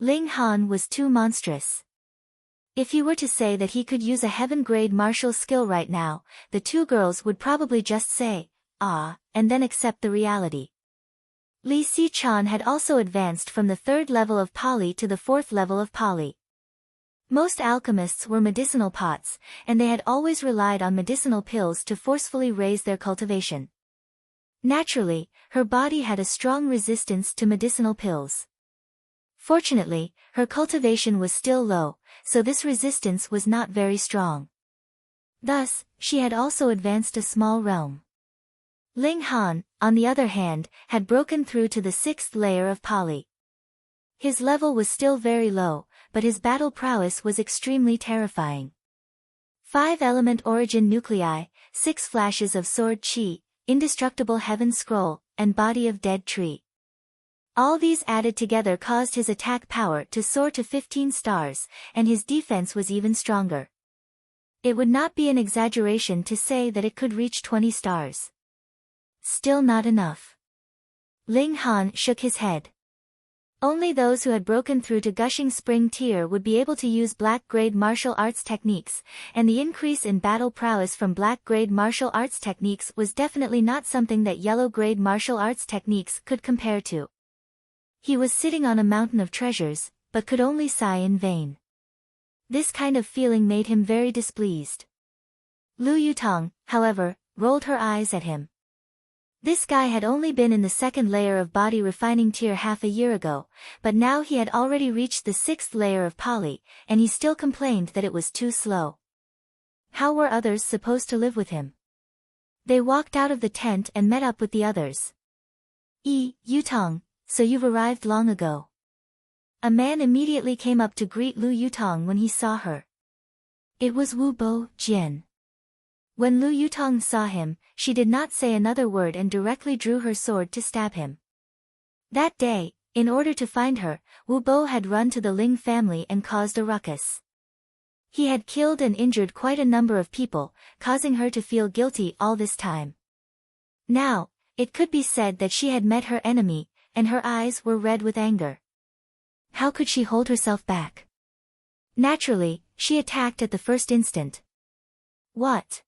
Ling Han was too monstrous. If he were to say that he could use a heaven-grade martial skill right now, the 2 girls would probably just say, "Ah," and then accept the reality. Li Si-chan had also advanced from the 3rd level of Poly to the 4th level of Poly. Most alchemists were medicinal pots, and they had always relied on medicinal pills to forcefully raise their cultivation. Naturally, her body had a strong resistance to medicinal pills. Fortunately, her cultivation was still low, so this resistance was not very strong. Thus, she had also advanced a small realm. Ling Han, on the other hand, had broken through to the 6th layer of Poly. His level was still very low, but his battle prowess was extremely terrifying. 5 element origin nuclei, 6 flashes of sword chi, indestructible heaven scroll, and body of dead tree. All these added together caused his attack power to soar to 15 stars, and his defense was even stronger. It would not be an exaggeration to say that it could reach 20 stars. Still not enough. Ling Han shook his head. Only those who had broken through to Gushing Spring Tier would be able to use black-grade martial arts techniques, and the increase in battle prowess from black-grade martial arts techniques was definitely not something that yellow-grade martial arts techniques could compare to. He was sitting on a mountain of treasures, but could only sigh in vain. This kind of feeling made him very displeased. Lu Yutong, however, rolled her eyes at him. This guy had only been in the second layer of body refining tier half a year ago, but now he had already reached the 6th layer of poly, and he still complained that it was too slow. How were others supposed to live with him? They walked out of the tent and met up with the others. Yutong, so you've arrived long ago. A man immediately came up to greet Lu Yutong when he saw her. It was Wu Bo Jian. When Lu Yutong saw him, she did not say another word and directly drew her sword to stab him. That day, in order to find her, Wu Bo had run to the Ling family and caused a ruckus. He had killed and injured quite a number of people, causing her to feel guilty all this time. Now, it could be said that she had met her enemy, and her eyes were red with anger. How could she hold herself back? Naturally, she attacked at the first instant. What?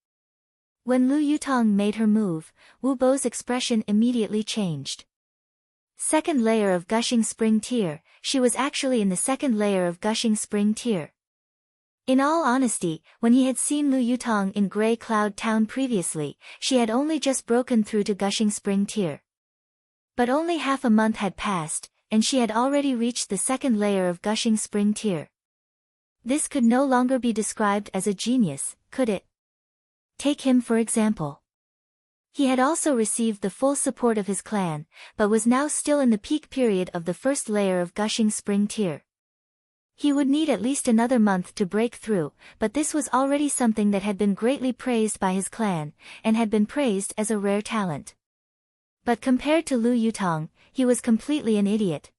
When Lu Yutong made her move, Wu Bo's expression immediately changed. Second layer of Gushing Spring Tier, she was actually in the second layer of Gushing Spring Tier. In all honesty, when he had seen Lu Yutong in Grey Cloud Town previously, she had only just broken through to Gushing Spring Tier. But only half a month had passed, and she had already reached the second layer of Gushing Spring Tier. This could no longer be described as a genius, could it? Take him for example. He had also received the full support of his clan, but was now still in the peak period of the first layer of Gushing Spring Tier. He would need at least another month to break through, but this was already something that had been greatly praised by his clan, and had been praised as a rare talent. But compared to Lu Yutong, he was completely an idiot.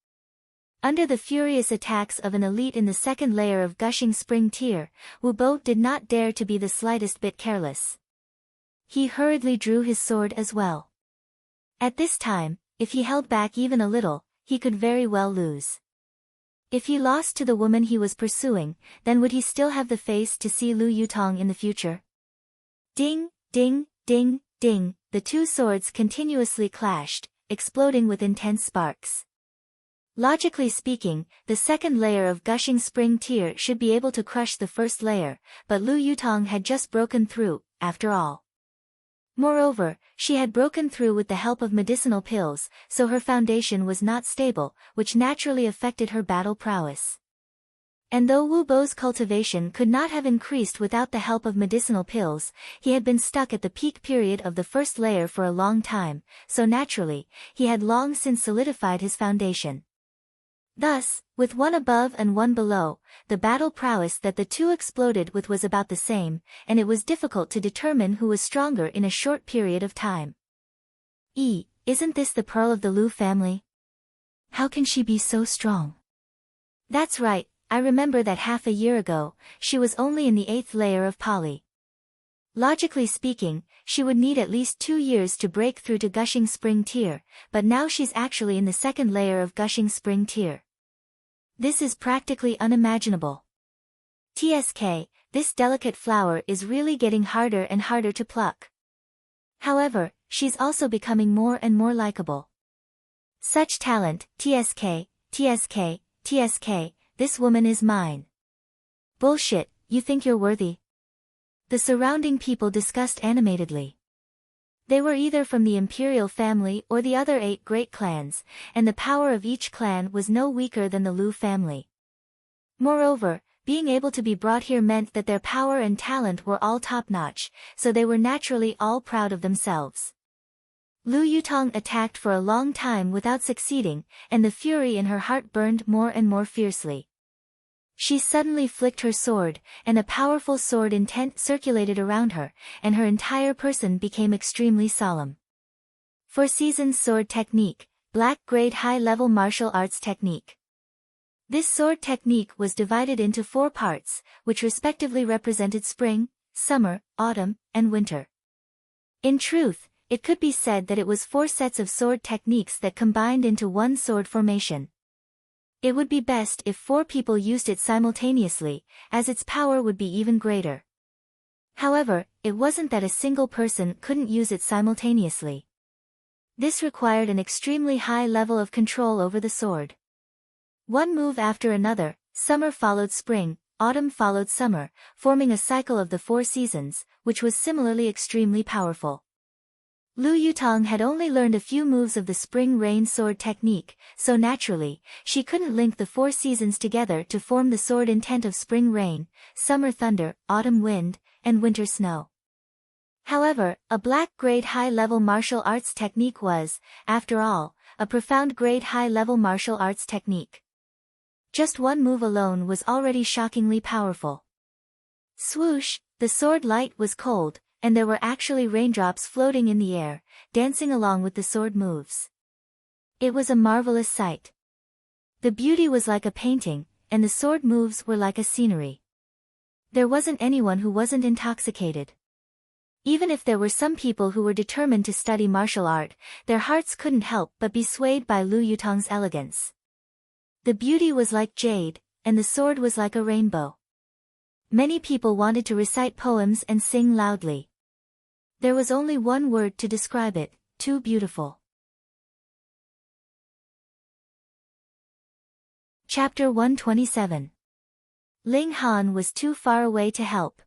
Under the furious attacks of an elite in the second layer of Gushing Spring Tier, Wu Bo did not dare to be the slightest bit careless. He hurriedly drew his sword as well. At this time, if he held back even a little, he could very well lose. If he lost to the woman he was pursuing, then would he still have the face to see Lu Yutong in the future? Ding, ding, ding, ding, the two swords continuously clashed, exploding with intense sparks. Logically speaking, the second layer of Gushing Spring Tier should be able to crush the first layer, but Lu Yutong had just broken through, after all. Moreover, she had broken through with the help of medicinal pills, so her foundation was not stable, which naturally affected her battle prowess. And though Wu Bo's cultivation could not have increased without the help of medicinal pills, he had been stuck at the peak period of the first layer for a long time, so naturally, he had long since solidified his foundation. Thus, with one above and one below, the battle prowess that the two exploded with was about the same, and it was difficult to determine who was stronger in a short period of time. Isn't this the pearl of the Lu family? How can she be so strong? That's right, I remember that half a year ago, she was only in the 8th layer of poly. Logically speaking, she would need at least 2 years to break through to Gushing Spring Tier, but now she's actually in the second layer of Gushing Spring Tier. This is practically unimaginable. TSK, this delicate flower is really getting harder and harder to pluck. However, she's also becoming more and more likable. Such talent, TSK, TSK, TSK, this woman is mine. Bullshit, you think you're worthy? The surrounding people discussed animatedly. They were either from the imperial family or the other 8 great clans, and the power of each clan was no weaker than the Lu family. Moreover, being able to be brought here meant that their power and talent were all top-notch, so they were naturally all proud of themselves. Lu Yutong attacked for a long time without succeeding, and the fury in her heart burned more and more fiercely. She suddenly flicked her sword, and a powerful sword intent circulated around her, and her entire person became extremely solemn. For Season's Sword Technique, Black Grade High-Level Martial Arts Technique. This sword technique was divided into 4 parts, which respectively represented spring, summer, autumn, and winter. In truth, it could be said that it was 4 sets of sword techniques that combined into one sword formation. It would be best if 4 people used it simultaneously, as its power would be even greater. However, it wasn't that a single person couldn't use it simultaneously. This required an extremely high level of control over the sword. One move after another, summer followed spring, autumn followed summer, forming a cycle of the 4 seasons, which was similarly extremely powerful. Lu Yutong had only learned a few moves of the spring rain sword technique, so naturally, she couldn't link the 4 seasons together to form the sword intent of spring rain, summer thunder, autumn wind, and winter snow. However, a black grade high-level martial arts technique was, after all, a profound grade high-level martial arts technique. Just one move alone was already shockingly powerful. Swoosh, the sword light was cold, and there were actually raindrops floating in the air, dancing along with the sword moves. It was a marvelous sight. The beauty was like a painting, and the sword moves were like a scenery. There wasn't anyone who wasn't intoxicated. Even if there were some people who were determined to study martial art, their hearts couldn't help but be swayed by Lu Yutong's elegance. The beauty was like jade, and the sword was like a rainbow. Many people wanted to recite poems and sing loudly. There was only one word to describe it: too beautiful. Chapter 127. Ling Han was too far away to help.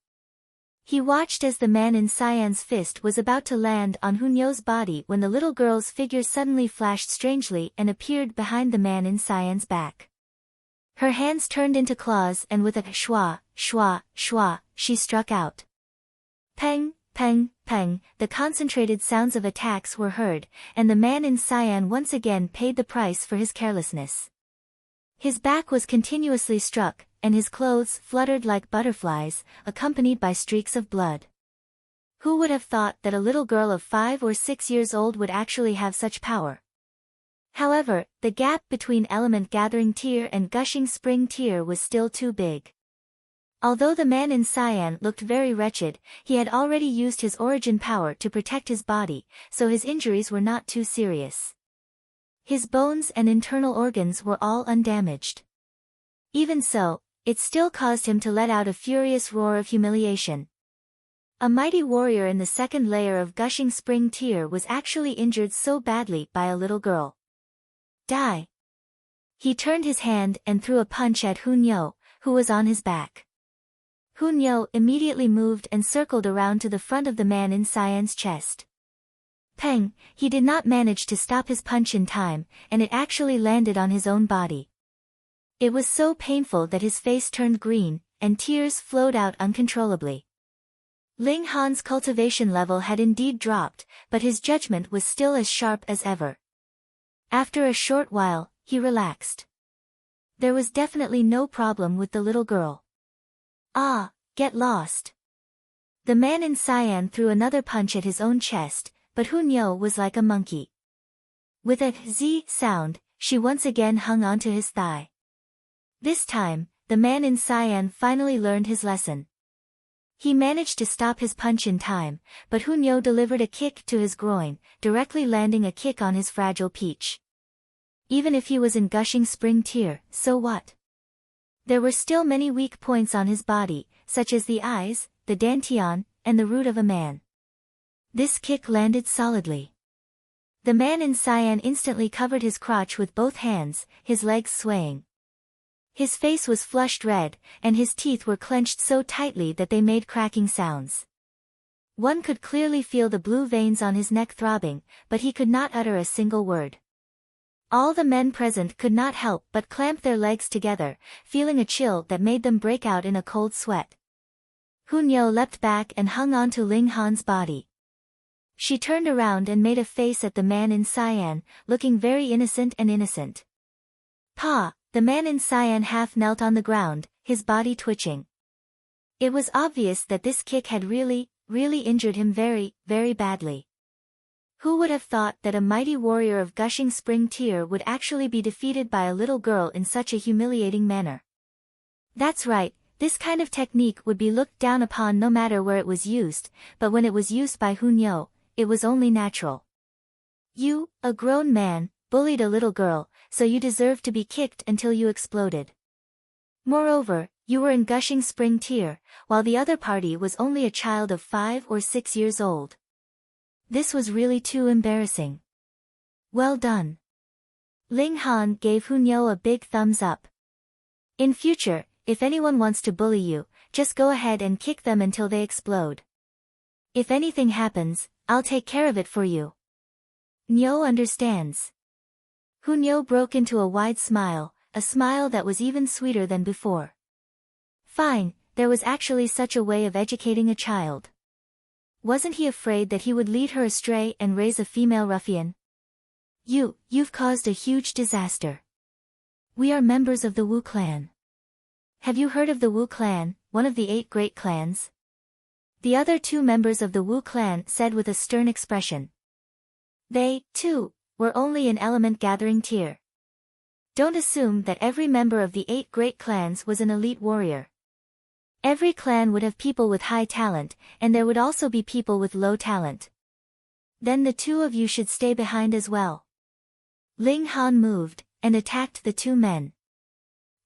He watched as the man in Cyan's fist was about to land on Hunyo's body when the little girl's figure suddenly flashed strangely and appeared behind the man in Cyan's back. Her hands turned into claws and with a shwa, shwa, shwa, she struck out. Peng, peng, peng, the concentrated sounds of attacks were heard, and the man in Cyan once again paid the price for his carelessness. His back was continuously struck, and his clothes fluttered like butterflies, accompanied by streaks of blood. Who would have thought that a little girl of 5 or 6 years old would actually have such power? However, the gap between element gathering tier and gushing spring tier was still too big. Although the man in Cyan looked very wretched, he had already used his origin power to protect his body, so his injuries were not too serious. His bones and internal organs were all undamaged. Even so, it still caused him to let out a furious roar of humiliation. A mighty warrior in the second layer of gushing spring tier was actually injured so badly by a little girl. Die! He turned his hand and threw a punch at Hunyo, who was on his back. Hunyo immediately moved and circled around to the front of the man in Cyan's chest. Peng, he did not manage to stop his punch in time, and it actually landed on his own body. It was so painful that his face turned green, and tears flowed out uncontrollably. Ling Han's cultivation level had indeed dropped, but his judgment was still as sharp as ever. After a short while, he relaxed. There was definitely no problem with the little girl. Ah, get lost. The man in Cyan threw another punch at his own chest, but Hunyo was like a monkey. With a z sound, she once again hung onto his thigh. This time, the man in Cyan finally learned his lesson. He managed to stop his punch in time, but Hunyo delivered a kick to his groin, directly landing a kick on his fragile peach. Even if he was in gushing spring tier, so what? There were still many weak points on his body, such as the eyes, the dantian, and the root of a man. This kick landed solidly. The man in Cyan instantly covered his crotch with both hands, his legs swaying. His face was flushed red, and his teeth were clenched so tightly that they made cracking sounds. One could clearly feel the blue veins on his neck throbbing, but he could not utter a single word. All the men present could not help but clamp their legs together, feeling a chill that made them break out in a cold sweat. Hunyo leapt back and hung on to Ling Han's body. She turned around and made a face at the man in Cyan, looking very innocent and innocent. Pa! The man in Cyan half knelt on the ground, his body twitching. It was obvious that this kick had really injured him very, very badly. Who would have thought that a mighty warrior of gushing spring tier would actually be defeated by a little girl in such a humiliating manner? That's right, this kind of technique would be looked down upon no matter where it was used, but when it was used by Hunyo, it was only natural. You, a grown man, bullied a little girl, so you deserved to be kicked until you exploded. Moreover, you were in gushing spring tear, while the other party was only a child of 5 or 6 years old. This was really too embarrassing. Well done. Ling Han gave Hunyou a big thumbs up. In future, if anyone wants to bully you, just go ahead and kick them until they explode. If anything happens, I'll take care of it for you. Nyo understands. Hunyou broke into a wide smile, a smile that was even sweeter than before. Fine, there was actually such a way of educating a child. Wasn't he afraid that he would lead her astray and raise a female ruffian? You've caused a huge disaster. We are members of the Wu clan. Have you heard of the Wu clan, one of the 8 great clans? The other 2 members of the Wu clan said with a stern expression. They, too, were only in element gathering tier. Don't assume that every member of the 8 great clans was an elite warrior. Every clan would have people with high talent, and there would also be people with low talent. Then the 2 of you should stay behind as well. Ling Han moved, and attacked the 2 men.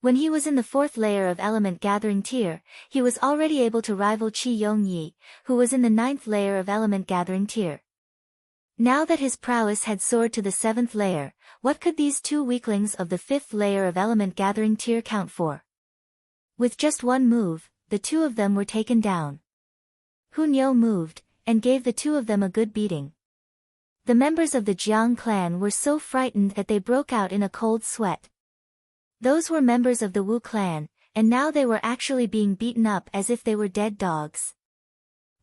When he was in the 4th layer of element gathering tier, he was already able to rival Qi Yongyi, who was in the 9th layer of element gathering tier. Now that his prowess had soared to the 7th layer, what could these 2 weaklings of the 5th layer of element gathering tier count for? With just one move, the 2 of them were taken down. Hunyou moved, and gave the 2 of them a good beating. The members of the Jiang clan were so frightened that they broke out in a cold sweat. Those were members of the Wu clan, and now they were actually being beaten up as if they were dead dogs.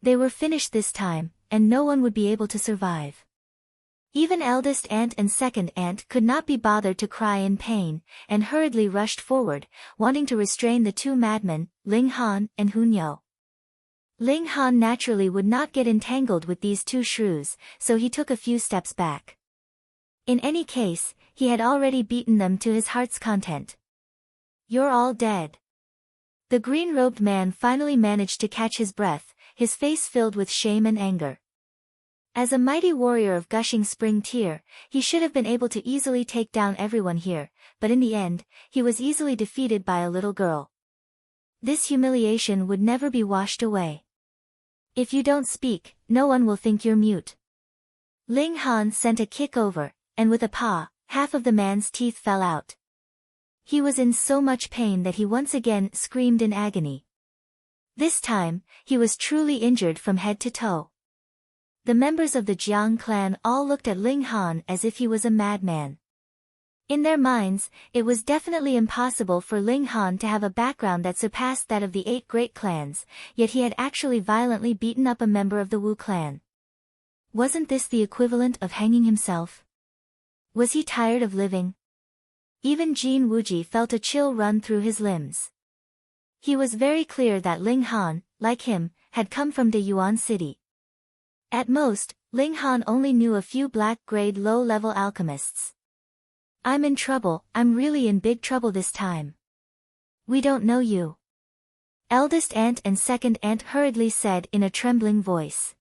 They were finished this time, and no one would be able to survive. Even eldest aunt and second aunt could not be bothered to cry in pain, and hurriedly rushed forward, wanting to restrain the 2 madmen, Ling Han and Hunyou. Ling Han naturally would not get entangled with these 2 shrews, so he took a few steps back. In any case, he had already beaten them to his heart's content. You're all dead. The green-robed man finally managed to catch his breath, his face filled with shame and anger. As a mighty warrior of gushing spring tear, he should have been able to easily take down everyone here, but in the end, he was easily defeated by a little girl. This humiliation would never be washed away. If you don't speak, no one will think you're mute. Ling Han sent a kick over, and with a paw, half of the man's teeth fell out. He was in so much pain that he once again screamed in agony. This time, he was truly injured from head to toe. The members of the Jiang clan all looked at Ling Han as if he was a madman. In their minds, it was definitely impossible for Ling Han to have a background that surpassed that of the 8 great clans, yet he had actually violently beaten up a member of the Wu clan. Wasn't this the equivalent of hanging himself? Was he tired of living? Even Jin Wuji felt a chill run through his limbs. He was very clear that Ling Han, like him, had come from De Yuan City. At most, Ling Han only knew a few black-grade low-level alchemists. I'm in trouble, I'm really in big trouble this time. We don't know you. Eldest aunt and second aunt hurriedly said in a trembling voice.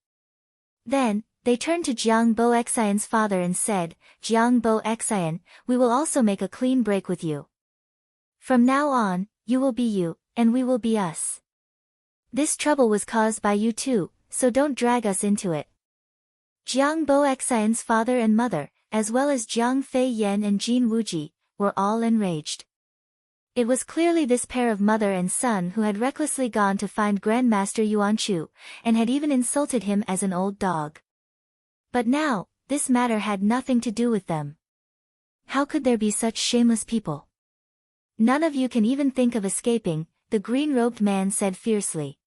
Then, they turned to Jiang Bo Xian's father and said, Jiang Bo Xian, we will also make a clean break with you. From now on, you will be you, and we will be us. This trouble was caused by you too, so don't drag us into it. Jiang Bo Xian's father and mother, as well as Jiang Fei Yan and Jin Wuji, were all enraged. It was clearly this pair of mother and son who had recklessly gone to find Grandmaster Yuan Chu, and had even insulted him as an old dog. But now, this matter had nothing to do with them. How could there be such shameless people? None of you can even think of escaping, the green-robed man said fiercely.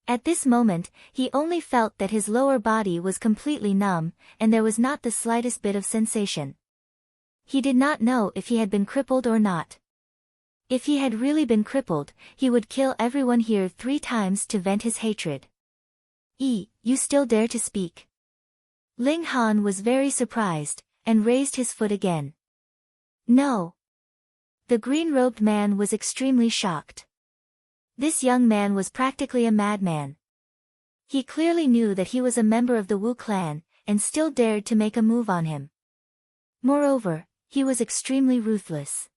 At this moment, he only felt that his lower body was completely numb, and there was not the slightest bit of sensation. He did not know if he had been crippled or not. If he had really been crippled, he would kill everyone here 3 times to vent his hatred. You still dare to speak? Ling Han was very surprised, and raised his foot again. No. The green-robed man was extremely shocked. This young man was practically a madman. He clearly knew that he was a member of the Wu clan, and still dared to make a move on him. Moreover, He was extremely ruthless.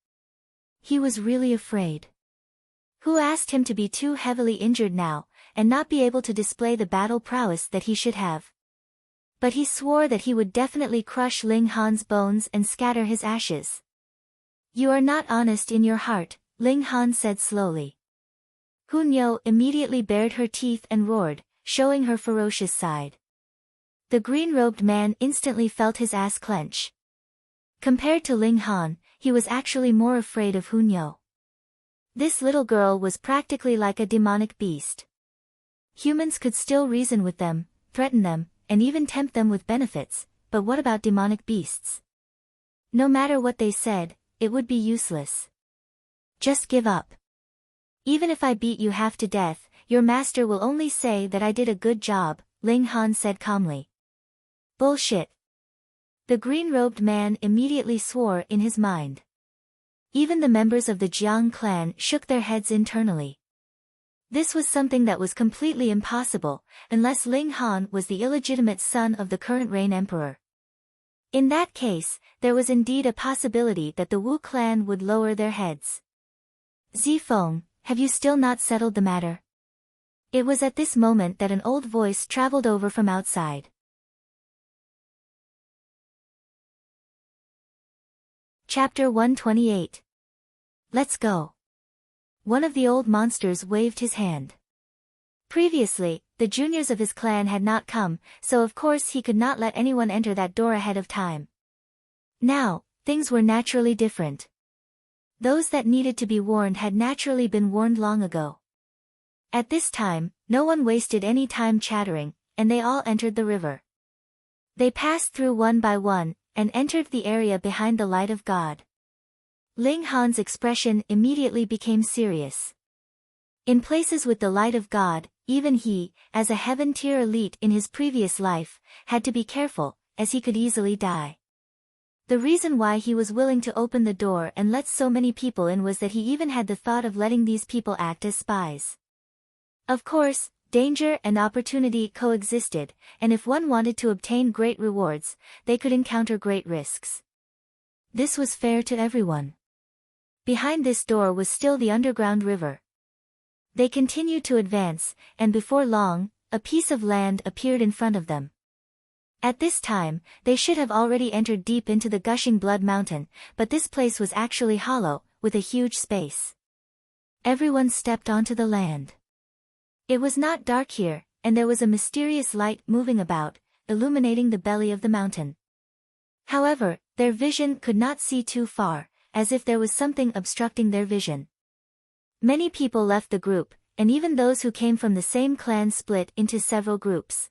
He was really afraid. Who asked him to be too heavily injured now, and not be able to display the battle prowess that he should have? But he swore that he would definitely crush Ling Han's bones and scatter his ashes. You are not honest in your heart, Ling Han said slowly. Hunyo immediately bared her teeth and roared, showing her ferocious side. The green-robed man instantly felt his ass clench. Compared to Ling Han, he was actually more afraid of Hunyo. This little girl was practically like a demonic beast. Humans could still reason with them, threaten them, and even tempt them with benefits, but what about demonic beasts? No matter what they said, it would be useless. Just give up. Even if I beat you half to death, your master will only say that I did a good job, Ling Han said calmly. Bullshit. The green-robed man immediately swore in his mind. Even the members of the Jiang clan shook their heads internally. This was something that was completely impossible, unless Ling Han was the illegitimate son of the current reign emperor. In that case, there was indeed a possibility that the Wu clan would lower their heads. Zifeng, have you still not settled the matter? It was at this moment that an old voice traveled over from outside. Chapter 128. Let's go. One of the old monsters waved his hand. Previously, the juniors of his clan had not come, so of course he could not let anyone enter that door ahead of time. Now, things were naturally different. Those that needed to be warned had naturally been warned long ago. At this time, no one wasted any time chattering, and they all entered the river. They passed through one by one, and entered the area behind the light of God. Ling Han's expression immediately became serious. In places with the light of God, even he, as a heaven-tier elite in his previous life, had to be careful, as he could easily die. The reason why he was willing to open the door and let so many people in was that he even had the thought of letting these people act as spies. Of course, danger and opportunity coexisted, and if one wanted to obtain great rewards, they could encounter great risks. This was fair to everyone. Behind this door was still the underground river. They continued to advance, and before long, a piece of land appeared in front of them. At this time, they should have already entered deep into the gushing blood mountain, but this place was actually hollow, with a huge space. Everyone stepped onto the land. It was not dark here, and there was a mysterious light moving about, illuminating the belly of the mountain. However, their vision could not see too far, as if there was something obstructing their vision. Many people left the group, and even those who came from the same clan split into several groups.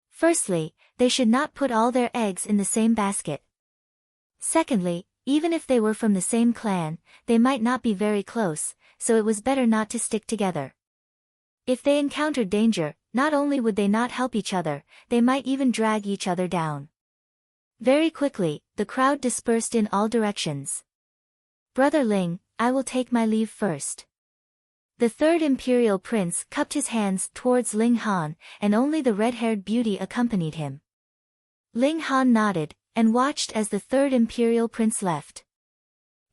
Firstly, they should not put all their eggs in the same basket. Secondly, even if they were from the same clan, they might not be very close, so it was better not to stick together. If they encountered danger, not only would they not help each other, they might even drag each other down. Very quickly, the crowd dispersed in all directions. Brother Ling, I will take my leave first. The third imperial prince cupped his hands towards Ling Han, and only the red-haired beauty accompanied him. Ling Han nodded, and watched as the third imperial prince left.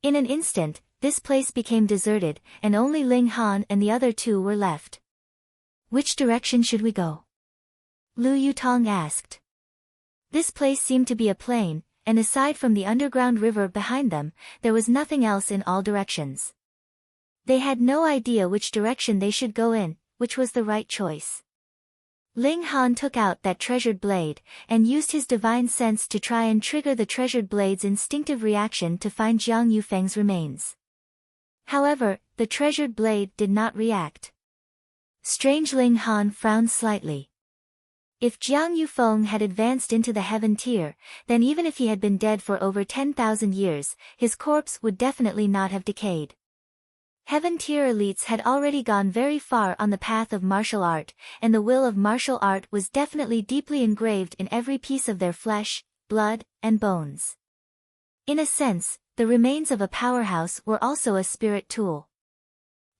In an instant, this place became deserted, and only Ling Han and the other two were left. Which direction should we go? Lu Yutong asked. This place seemed to be a plain, and aside from the underground river behind them, there was nothing else in all directions. They had no idea which direction they should go in, which was the right choice. Ling Han took out that treasured blade, and used his divine sense to try and trigger the treasured blade's instinctive reaction to find Jiang Yufeng's remains. However, the treasured blade did not react. Strange. Ling Han frowned slightly. If Jiang Yufeng had advanced into the heaven tier, then even if he had been dead for over 10,000 years, his corpse would definitely not have decayed. Heaven tier elites had already gone very far on the path of martial art, and the will of martial art was definitely deeply engraved in every piece of their flesh, blood, and bones. In a sense, the remains of a powerhouse were also a spirit tool.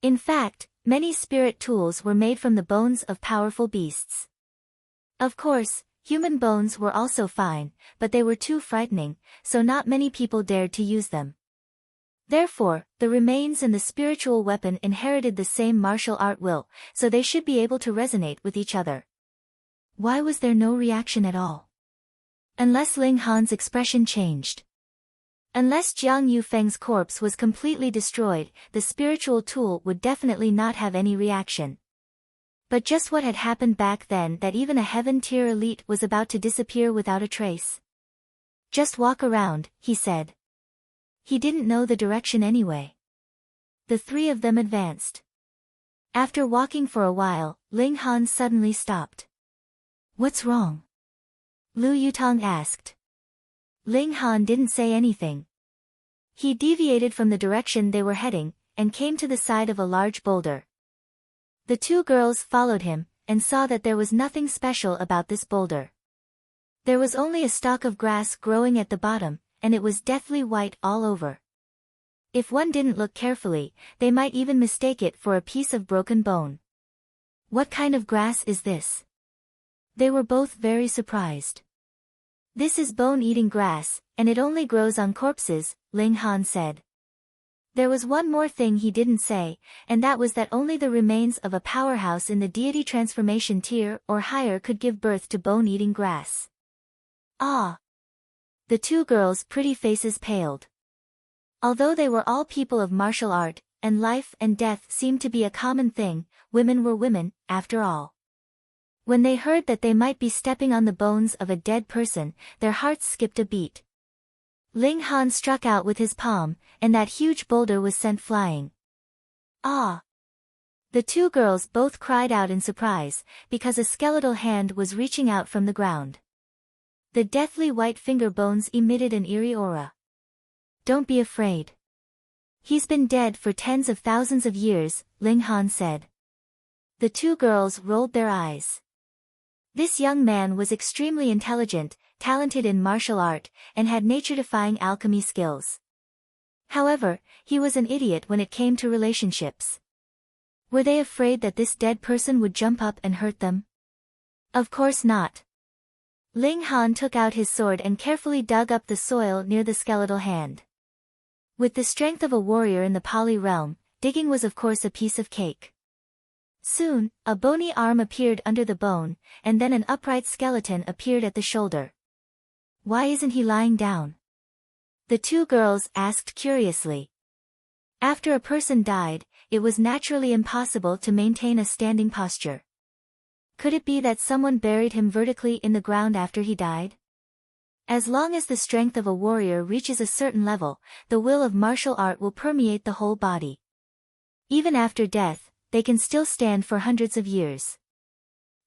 In fact, many spirit tools were made from the bones of powerful beasts. Of course, Human bones were also fine, but they were too frightening, so not many people dared to use them. Therefore, the remains and the spiritual weapon inherited the same martial art will, so they should be able to resonate with each other. Why was there no reaction at all? Unless Ling Han's expression changed. Unless Jiang Yufeng's corpse was completely destroyed, the spiritual tool would definitely not have any reaction. But just what had happened back then that even a heaven-tier elite was about to disappear without a trace? Just walk around, he said. He didn't know the direction anyway. The three of them advanced. After walking for a while, Ling Han suddenly stopped. What's wrong? Lu Yutong asked. Ling Han didn't say anything. He deviated from the direction they were heading, and came to the side of a large boulder. The two girls followed him, and saw that there was nothing special about this boulder. There was only a stalk of grass growing at the bottom, and it was deathly white all over. If one didn't look carefully, they might even mistake it for a piece of broken bone. What kind of grass is this? They were both very surprised. This is bone-eating grass, and it only grows on corpses, Ling Han said. There was one more thing he didn't say, and that was that only the remains of a powerhouse in the deity transformation tier or higher could give birth to bone-eating grass. Ah! The two girls' pretty faces paled. Although they were all people of martial art, and life and death seemed to be a common thing, women were women, after all. When they heard that they might be stepping on the bones of a dead person, their hearts skipped a beat. Ling Han struck out with his palm, and that huge boulder was sent flying. Ah! The two girls both cried out in surprise, because a skeletal hand was reaching out from the ground. The deathly white finger bones emitted an eerie aura. Don't be afraid. He's been dead for tens of thousands of years, Ling Han said. The two girls rolled their eyes. This young man was extremely intelligent, talented in martial art, and had nature-defying alchemy skills. However, he was an idiot when it came to relationships. Were they afraid that this dead person would jump up and hurt them? Of course not. Ling Han took out his sword and carefully dug up the soil near the skeletal hand. With the strength of a warrior in the Pali realm, digging was of course a piece of cake. Soon, a bony arm appeared under the bone, and then an upright skeleton appeared at the shoulder. Why isn't he lying down? The two girls asked curiously. After a person died, it was naturally impossible to maintain a standing posture. Could it be that someone buried him vertically in the ground after he died? As long as the strength of a warrior reaches a certain level, the will of martial art will permeate the whole body. Even after death, they can still stand for hundreds of years.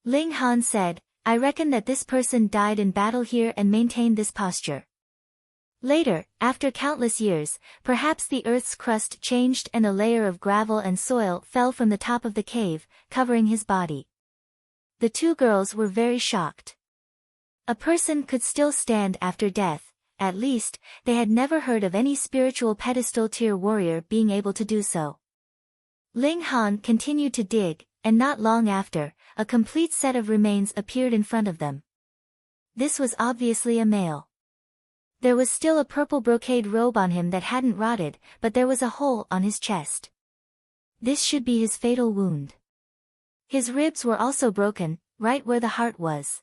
Ling Han said, I reckon that this person died in battle here and maintained this posture. Later, after countless years, perhaps the earth's crust changed and a layer of gravel and soil fell from the top of the cave, covering his body. The two girls were very shocked. A person could still stand after death, at least, they had never heard of any spiritual pedestal tier warrior being able to do so. Ling Han continued to dig, and not long after, a complete set of remains appeared in front of them. This was obviously a male. There was still a purple brocade robe on him that hadn't rotted, but there was a hole on his chest. This should be his fatal wound. His ribs were also broken, right where the heart was.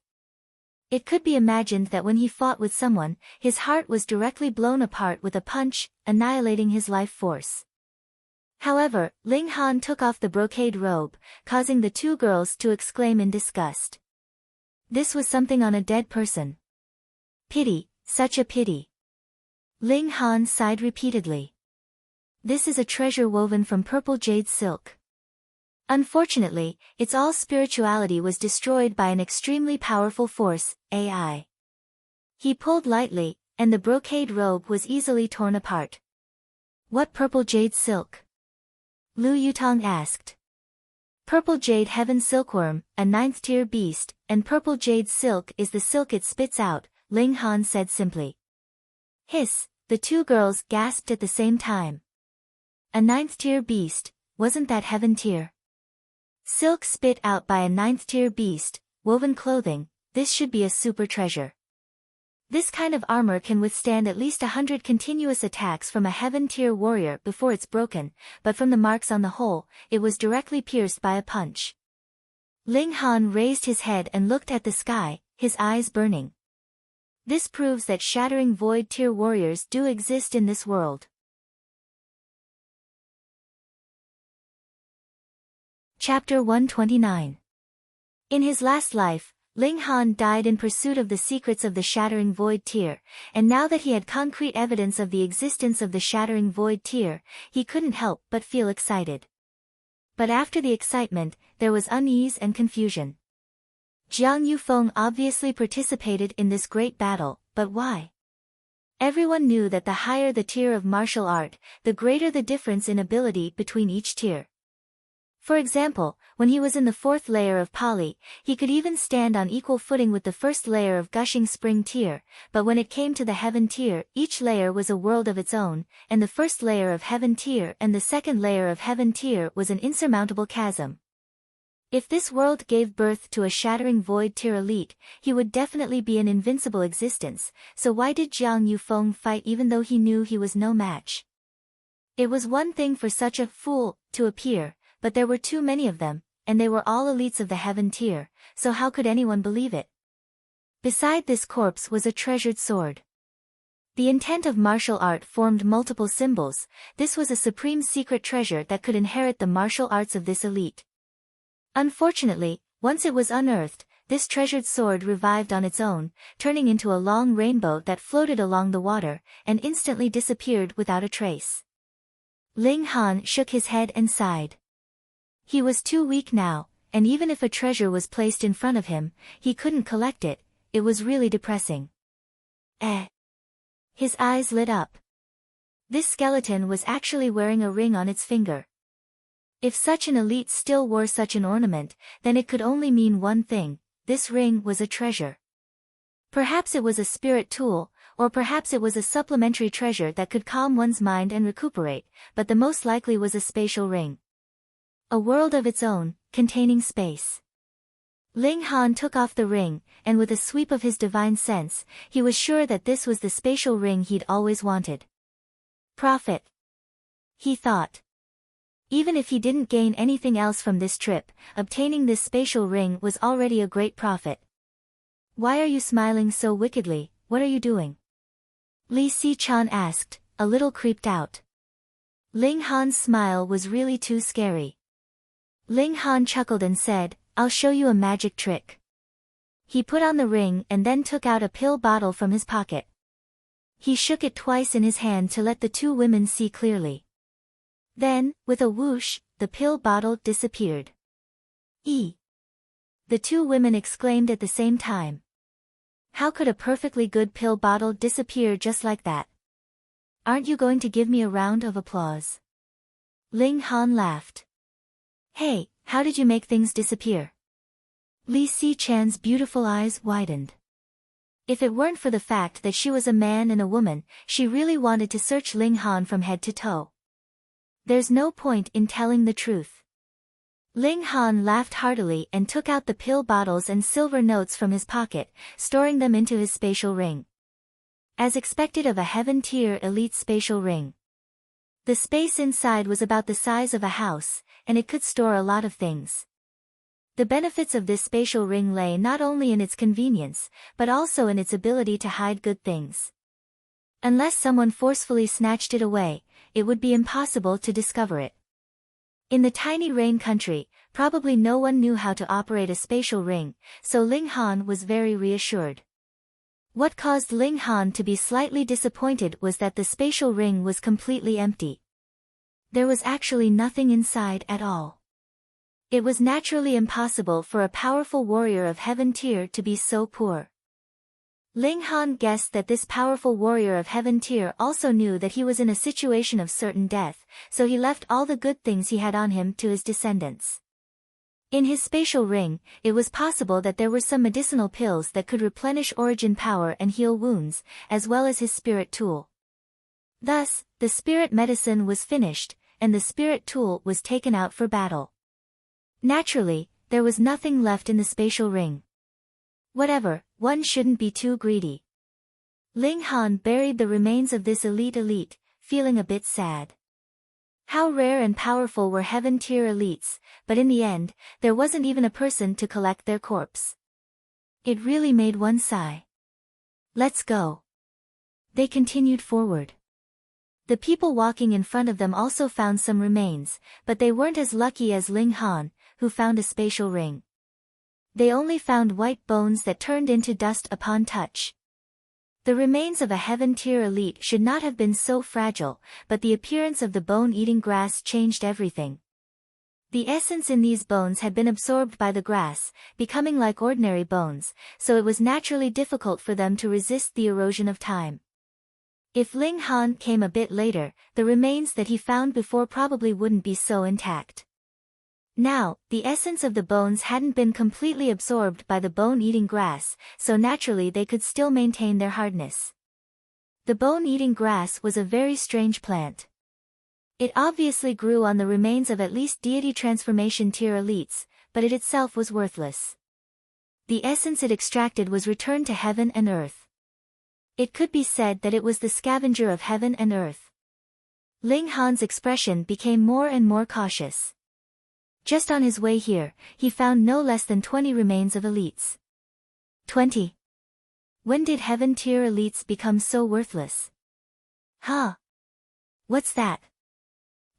It could be imagined that when he fought with someone, his heart was directly blown apart with a punch, annihilating his life force. However, Ling Han took off the brocade robe, causing the two girls to exclaim in disgust. This was something on a dead person. Pity, such a pity. Ling Han sighed repeatedly. This is a treasure woven from purple jade silk. Unfortunately, its all spirituality was destroyed by an extremely powerful force, AI. He pulled lightly, and the brocade robe was easily torn apart. What purple jade silk? Lu Yutong asked. Purple jade heaven silkworm, a 9th-tier beast, and purple jade silk is the silk it spits out, Ling Han said simply. Hiss, the two girls gasped at the same time. A 9th-tier beast, wasn't that heaven tier? Silk spit out by a 9th-tier beast, woven clothing, this should be a super treasure. This kind of armor can withstand at least 100 continuous attacks from a heaven-tier warrior before it's broken, but from the marks on the hole, it was directly pierced by a punch. Ling Han raised his head and looked at the sky, his eyes burning. This proves that shattering void-tier warriors do exist in this world. Chapter 129. In his last life, Ling Han died in pursuit of the secrets of the Shattering Void Tier, and now that he had concrete evidence of the existence of the Shattering Void Tier, he couldn't help but feel excited. But after the excitement, there was unease and confusion. Jiang Yufeng obviously participated in this great battle, but why? Everyone knew that the higher the tier of martial art, the greater the difference in ability between each tier. For example, when he was in the 4th layer of Pali, he could even stand on equal footing with the 1st layer of Gushing Spring tier, but when it came to the Heaven tier, each layer was a world of its own, and the 1st layer of Heaven tier and the 2nd layer of Heaven tier was an insurmountable chasm. If this world gave birth to a Shattering Void tier elite, he would definitely be an invincible existence, so why did Jiang Yufeng fight even though he knew he was no match? It was one thing for such a fool to appear, but there were too many of them, and they were all elites of the Heaven tier, so how could anyone believe it? Beside this corpse was a treasured sword. The intent of martial art formed multiple symbols. This was a supreme secret treasure that could inherit the martial arts of this elite. Unfortunately, once it was unearthed, this treasured sword revived on its own, turning into a long rainbow that floated along the water, and instantly disappeared without a trace. Ling Han shook his head and sighed. He was too weak now, and even if a treasure was placed in front of him, he couldn't collect it. It was really depressing. His eyes lit up. This skeleton was actually wearing a ring on its finger. If such an elite still wore such an ornament, then it could only mean one thing: this ring was a treasure. Perhaps it was a spirit tool, or perhaps it was a supplementary treasure that could calm one's mind and recuperate, but the most likely was a spatial ring. A world of its own, containing space. Ling Han took off the ring, and with a sweep of his divine sense, he was sure that this was the spatial ring he'd always wanted. Profit, he thought. Even if he didn't gain anything else from this trip, obtaining this spatial ring was already a great profit. Why are you smiling so wickedly? What are you doing? Li Si-chan asked, a little creeped out. Ling Han's smile was really too scary. Ling Han chuckled and said, I'll show you a magic trick. He put on the ring and then took out a pill bottle from his pocket. He shook it twice in his hand to let the two women see clearly. Then, with a whoosh, the pill bottle disappeared. The two women exclaimed at the same time. How could a perfectly good pill bottle disappear just like that? Aren't you going to give me a round of applause? Ling Han laughed. Hey, how did you make things disappear? Li Si-chan's beautiful eyes widened. If it weren't for the fact that she was a man and a woman, she really wanted to search Ling Han from head to toe. There's no point in telling the truth. Ling Han laughed heartily and took out the pill bottles and silver notes from his pocket, storing them into his spatial ring. As expected of a Heaven-tier elite spatial ring. The space inside was about the size of a house, and it could store a lot of things. The benefits of this spatial ring lay not only in its convenience, but also in its ability to hide good things. Unless someone forcefully snatched it away, it would be impossible to discover it. In the tiny rain country, probably no one knew how to operate a spatial ring, so Ling Han was very reassured. What caused Ling Han to be slightly disappointed was that the spatial ring was completely empty. There was actually nothing inside at all. It was naturally impossible for a powerful warrior of Heaven tier to be so poor. Ling Han guessed that this powerful warrior of Heaven tier also knew that he was in a situation of certain death, so he left all the good things he had on him to his descendants. In his spatial ring, it was possible that there were some medicinal pills that could replenish origin power and heal wounds, as well as his spirit tool. Thus, the spirit medicine was finished, and the spirit tool was taken out for battle. Naturally, there was nothing left in the spatial ring. Whatever, one shouldn't be too greedy. Ling Han buried the remains of this elite, feeling a bit sad. How rare and powerful were heaven-tier elites, but in the end, there wasn't even a person to collect their corpse. It really made one sigh. Let's go. They continued forward. The people walking in front of them also found some remains, but they weren't as lucky as Ling Han, who found a spatial ring. They only found white bones that turned into dust upon touch. The remains of a heaven-tier elite should not have been so fragile, but the appearance of the bone-eating grass changed everything. The essence in these bones had been absorbed by the grass, becoming like ordinary bones, so it was naturally difficult for them to resist the erosion of time. If Ling Han came a bit later, the remains that he found before probably wouldn't be so intact. Now, the essence of the bones hadn't been completely absorbed by the bone-eating grass, so naturally they could still maintain their hardness. The bone-eating grass was a very strange plant. It obviously grew on the remains of at least deity transformation tier elites, but it itself was worthless. The essence it extracted was returned to heaven and earth. It could be said that it was the scavenger of heaven and earth. Ling Han's expression became more and more cautious. Just on his way here, he found no less than 20 remains of elites. 20. When did heaven-tier elites become so worthless? Huh? What's that?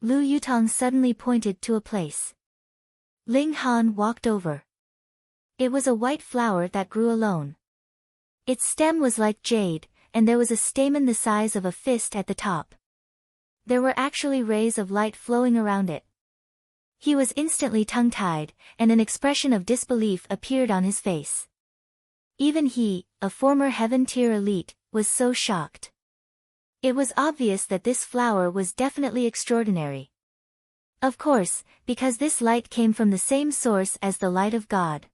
Lu Yutong suddenly pointed to a place. Ling Han walked over. It was a white flower that grew alone. Its stem was like jade, and there was a stamen the size of a fist at the top. There were actually rays of light flowing around it. He was instantly tongue-tied, and an expression of disbelief appeared on his face. Even he, a former heaven-tier elite, was so shocked. It was obvious that this flower was definitely extraordinary. Of course, because this light came from the same source as the light of God.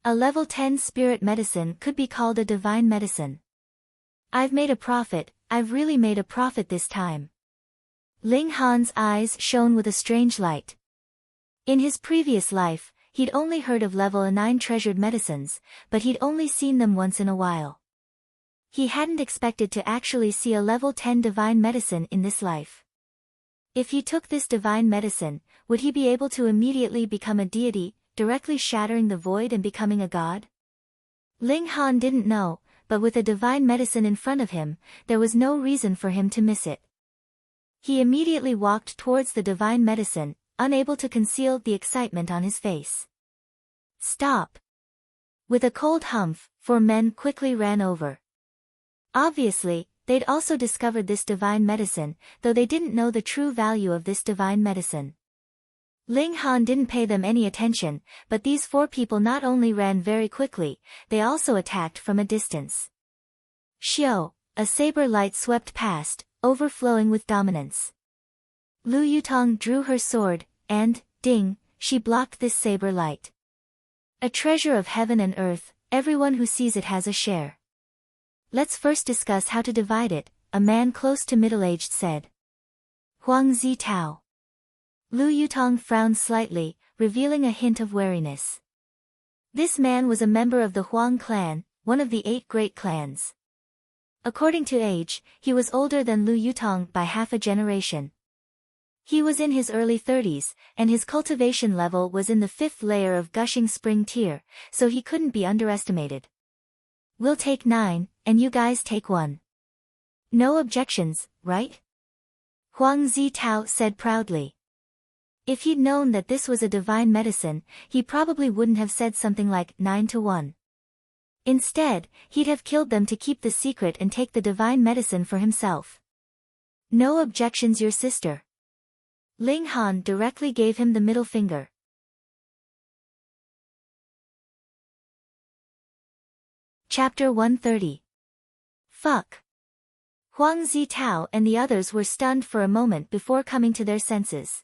A level 10 spirit medicine could be called a divine medicine. I've made a profit, I've really made a profit this time. Ling Han's eyes shone with a strange light. In his previous life, he'd only heard of level 9 treasured medicines, but he'd only seen them once in a while. He hadn't expected to actually see a level 10 divine medicine in this life. If he took this divine medicine, would he be able to immediately become a deity, directly shattering the void and becoming a god? Ling Han didn't know, but with a divine medicine in front of him, there was no reason for him to miss it. He immediately walked towards the divine medicine, unable to conceal the excitement on his face. Stop! With a cold humph, 4 men quickly ran over. Obviously, they'd also discovered this divine medicine, though they didn't know the true value of this divine medicine. Ling Han didn't pay them any attention, but these 4 people not only ran very quickly, they also attacked from a distance. Xiao, a saber light swept past, overflowing with dominance. Lu Yutong drew her sword, and, ding, she blocked this saber light. A treasure of heaven and earth, everyone who sees it has a share. Let's first discuss how to divide it, a man close to middle-aged said. Huang Zitao. Lu Yutong frowned slightly, revealing a hint of wariness. This man was a member of the Huang clan, one of the 8 great clans. According to age, he was older than Lu Yutong by half a generation. He was in his early 30s, and his cultivation level was in the 5th layer of gushing spring tier, so he couldn't be underestimated. We'll take 9, and you guys take 1. No objections, right? Huang Zitao said proudly. If he'd known that this was a divine medicine, he probably wouldn't have said something like 9-1. Instead, he'd have killed them to keep the secret and take the divine medicine for himself. No objections, your sister. Ling Han directly gave him the middle finger. Chapter 130. Fuck. Huang Zitao and the others were stunned for a moment before coming to their senses.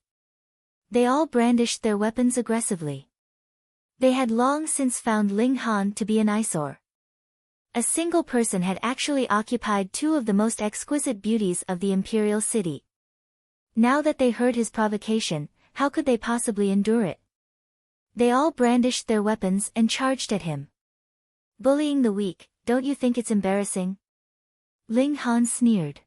They all brandished their weapons aggressively. They had long since found Ling Han to be an eyesore. A single person had actually occupied 2 of the most exquisite beauties of the imperial city. Now that they heard his provocation, how could they possibly endure it? They all brandished their weapons and charged at him. bullying the weak, don't you think it's embarrassing? Ling Han sneered.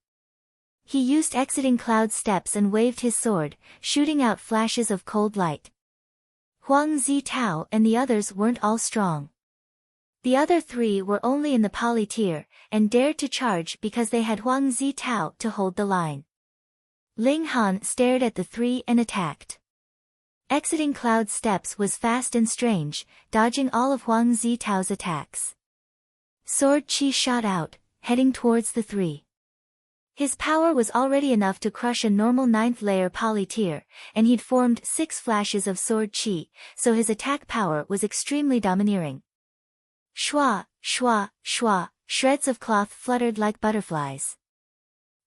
He used exiting cloud steps and waved his sword, shooting out flashes of cold light. Huang Zitao and the others weren't all strong. The other three were only in the poly tier, and dared to charge because they had Huang Zitao to hold the line. Ling Han stared at the three and attacked. Exiting cloud steps was fast and strange, dodging all of Huang Zitao's attacks. Sword chi shot out, heading towards the three. His power was already enough to crush a normal 9th layer poly tier, and he'd formed 6 flashes of sword chi, so his attack power was extremely domineering. Shwa, shwa, shwa, shreds of cloth fluttered like butterflies.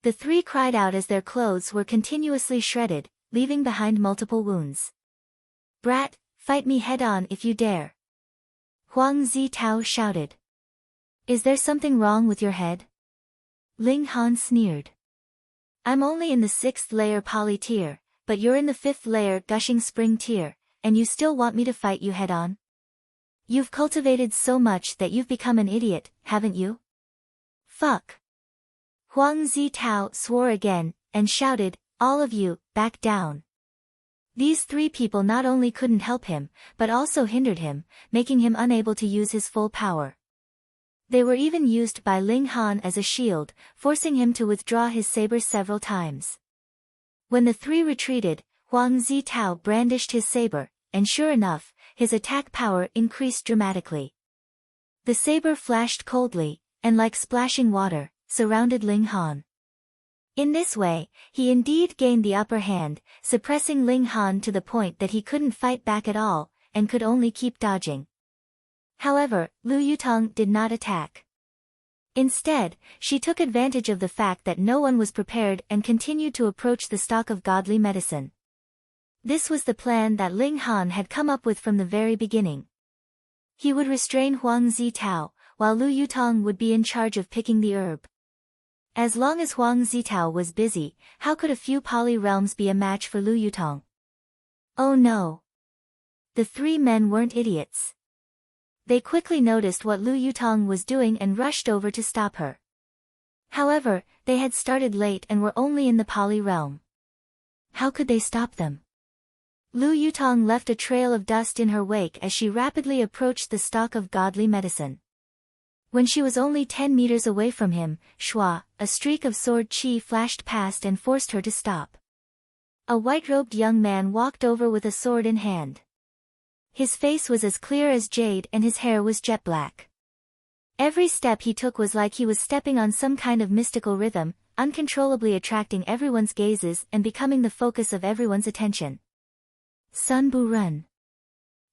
The three cried out as their clothes were continuously shredded, leaving behind multiple wounds. Brat, fight me head-on if you dare. Huang Zitao shouted. Is there something wrong with your head? Ling Han sneered. I'm only in the 6th layer poly tier, but you're in the 5th layer gushing spring tier, and you still want me to fight you head-on? You've cultivated so much that you've become an idiot, haven't you? Fuck. Huang Zitao swore again, and shouted, all of you, back down. These three people not only couldn't help him, but also hindered him, making him unable to use his full power. They were even used by Ling Han as a shield, forcing him to withdraw his saber several times. When the three retreated, Huang Zitao brandished his saber, and sure enough, his attack power increased dramatically. The saber flashed coldly, and like splashing water, surrounded Ling Han. In this way, he indeed gained the upper hand, suppressing Ling Han to the point that he couldn't fight back at all, and could only keep dodging. However, Lu Yutong did not attack. Instead, she took advantage of the fact that no one was prepared and continued to approach the stock of godly medicine. This was the plan that Ling Han had come up with from the very beginning. He would restrain Huang Zitao, while Lu Yutong would be in charge of picking the herb. As long as Huang Zitao was busy, how could a few poly realms be a match for Lu Yutong? Oh no! The three men weren't idiots. They quickly noticed what Lu Yutong was doing and rushed over to stop her. However, they had started late and were only in the poly realm. How could they stop them? Lu Yutong left a trail of dust in her wake as she rapidly approached the stock of godly medicine. When she was only 10 meters away from him, shwa, a streak of sword chi flashed past and forced her to stop. A white-robed young man walked over with a sword in hand. His face was as clear as jade and his hair was jet black. Every step he took was like he was stepping on some kind of mystical rhythm, uncontrollably attracting everyone's gazes and becoming the focus of everyone's attention. Sun Bu Ren.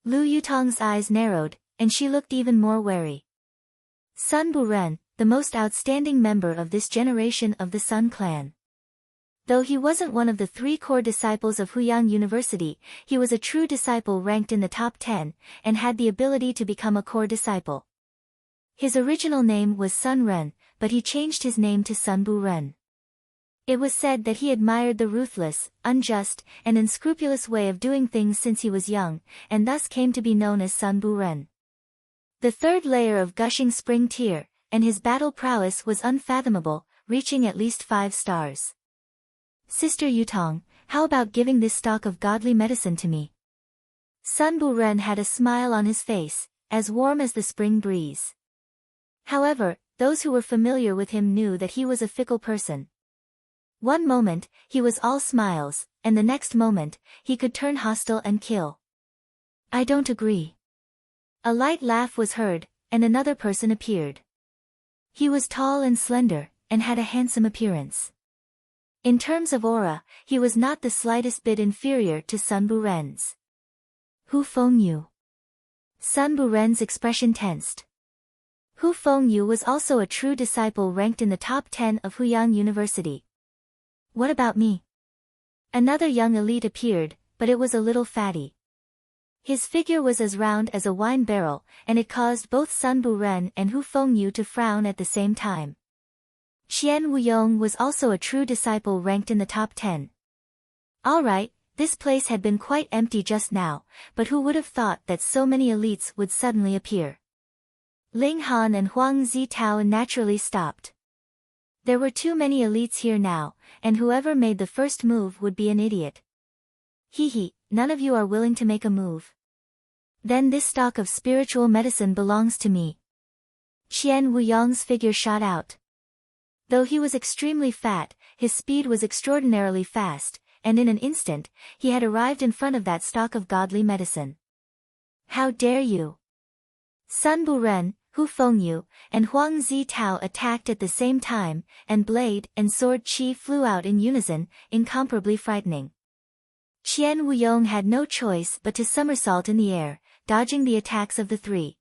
Lu Yutong's eyes narrowed, and she looked even more wary. Sun Bu Ren, the most outstanding member of this generation of the Sun clan. Though he wasn't one of the 3 core disciples of Huyang University, he was a true disciple ranked in the top 10, and had the ability to become a core disciple. His original name was Sun Ren, but he changed his name to Sun Bu Ren. It was said that he admired the ruthless, unjust, and unscrupulous way of doing things since he was young, and thus came to be known as Sun Bu Ren. The 3rd layer of gushing spring tier, and his battle prowess was unfathomable, reaching at least 5 stars. Sister Yutong, how about giving this stock of godly medicine to me? Sun Bu Ren had a smile on his face, as warm as the spring breeze. However, those who were familiar with him knew that he was a fickle person. One moment, he was all smiles, and the next moment, he could turn hostile and kill. I don't agree. A light laugh was heard, and another person appeared. He was tall and slender, and had a handsome appearance. In terms of aura, he was not the slightest bit inferior to Sun Bu Ren's. Hu Fengyu. Sun Bu Ren's expression tensed. Hu Fengyu was also a true disciple ranked in the top 10 of Huyang University. What about me? Another young elite appeared, but it was a little fatty. His figure was as round as a wine barrel, and it caused both Sun Bu Ren and Hu Fengyu to frown at the same time. Qian Wuyong was also a true disciple ranked in the top 10. Alright, this place had been quite empty just now, but who would have thought that so many elites would suddenly appear? Ling Han and Huang Zitao naturally stopped. There were too many elites here now, and whoever made the first move would be an idiot. Hee, none of you are willing to make a move. Then this stock of spiritual medicine belongs to me. Qian Wuyong's figure shot out. Though he was extremely fat, his speed was extraordinarily fast, and in an instant, he had arrived in front of that stock of godly medicine. How dare you! Sun Buren, Hu Fengyu, and Huang Zitao attacked at the same time, and blade and sword chi flew out in unison, incomparably frightening. Qian Wuyong had no choice but to somersault in the air, dodging the attacks of the three.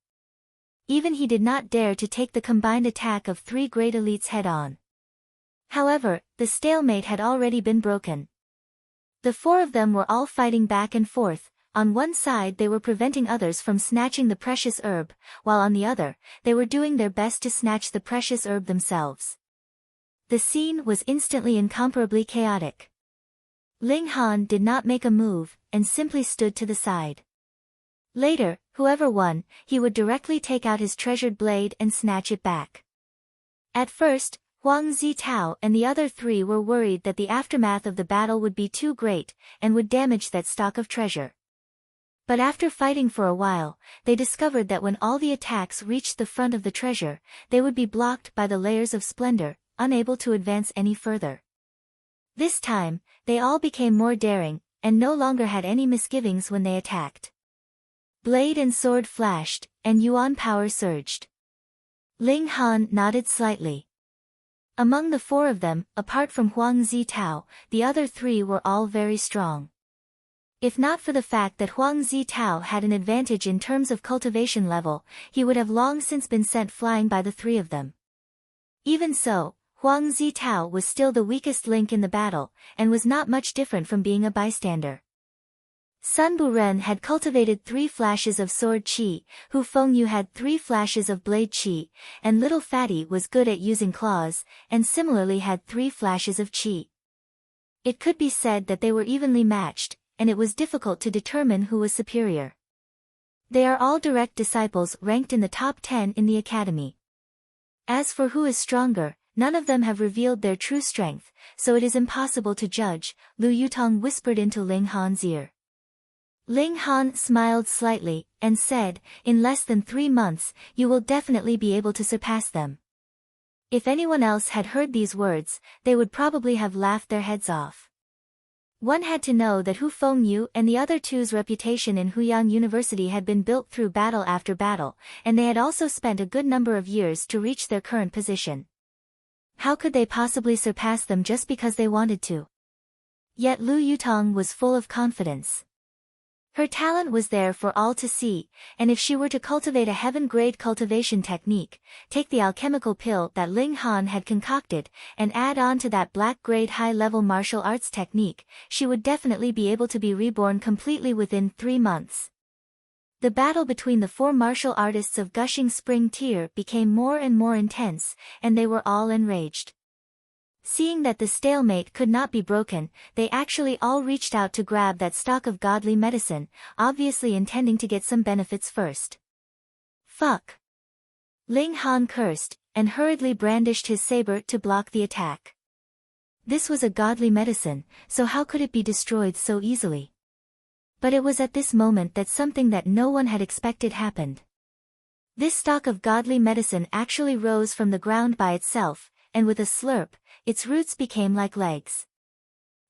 Even he did not dare to take the combined attack of three great elites head-on. However, the stalemate had already been broken. The four of them were all fighting back and forth. On one side they were preventing others from snatching the precious herb, while on the other, they were doing their best to snatch the precious herb themselves. The scene was instantly incomparably chaotic. Ling Han did not make a move, and simply stood to the side. Later, whoever won, he would directly take out his treasured blade and snatch it back. At first, Huang Zitao and the other three were worried that the aftermath of the battle would be too great, and would damage that stock of treasure. But after fighting for a while, they discovered that when all the attacks reached the front of the treasure, they would be blocked by the layers of splendor, unable to advance any further. This time, they all became more daring, and no longer had any misgivings when they attacked. Blade and sword flashed, and yuan power surged. Ling Han nodded slightly. Among the four of them, apart from Huang Zitao, the other three were all very strong. If not for the fact that Huang Zitao had an advantage in terms of cultivation level, he would have long since been sent flying by the three of them. Even so, Huang Zitao was still the weakest link in the battle, and was not much different from being a bystander. Sun Buren had cultivated 3 flashes of sword chi, Hu Fengyu had 3 flashes of blade chi, and Little Fatty was good at using claws, and similarly had 3 flashes of chi. It could be said that they were evenly matched, and it was difficult to determine who was superior. They are all direct disciples ranked in the top 10 in the academy. As for who is stronger, none of them have revealed their true strength, so it is impossible to judge, Lu Yutong whispered into Ling Han's ear. Ling Han smiled slightly, and said, in less than 3 months, you will definitely be able to surpass them. If anyone else had heard these words, they would probably have laughed their heads off. One had to know that Hu Fengyu and the other two's reputation in Huyang University had been built through battle after battle, and they had also spent a good number of years to reach their current position. How could they possibly surpass them just because they wanted to? Yet Lu Yutong was full of confidence. Her talent was there for all to see, and if she were to cultivate a heaven-grade cultivation technique, take the alchemical pill that Ling Han had concocted, and add on to that black-grade high-level martial arts technique, she would definitely be able to be reborn completely within 3 months. The battle between the 4 martial artists of Gushing Spring Tier became more and more intense, and they were all enraged. Seeing that the stalemate could not be broken, they actually all reached out to grab that stock of godly medicine, obviously intending to get some benefits first. Fuck! Ling Han cursed, and hurriedly brandished his saber to block the attack. This was a godly medicine, so how could it be destroyed so easily? But it was at this moment that something that no one had expected happened. This stock of godly medicine actually rose from the ground by itself, and with a slurp, its roots became like legs.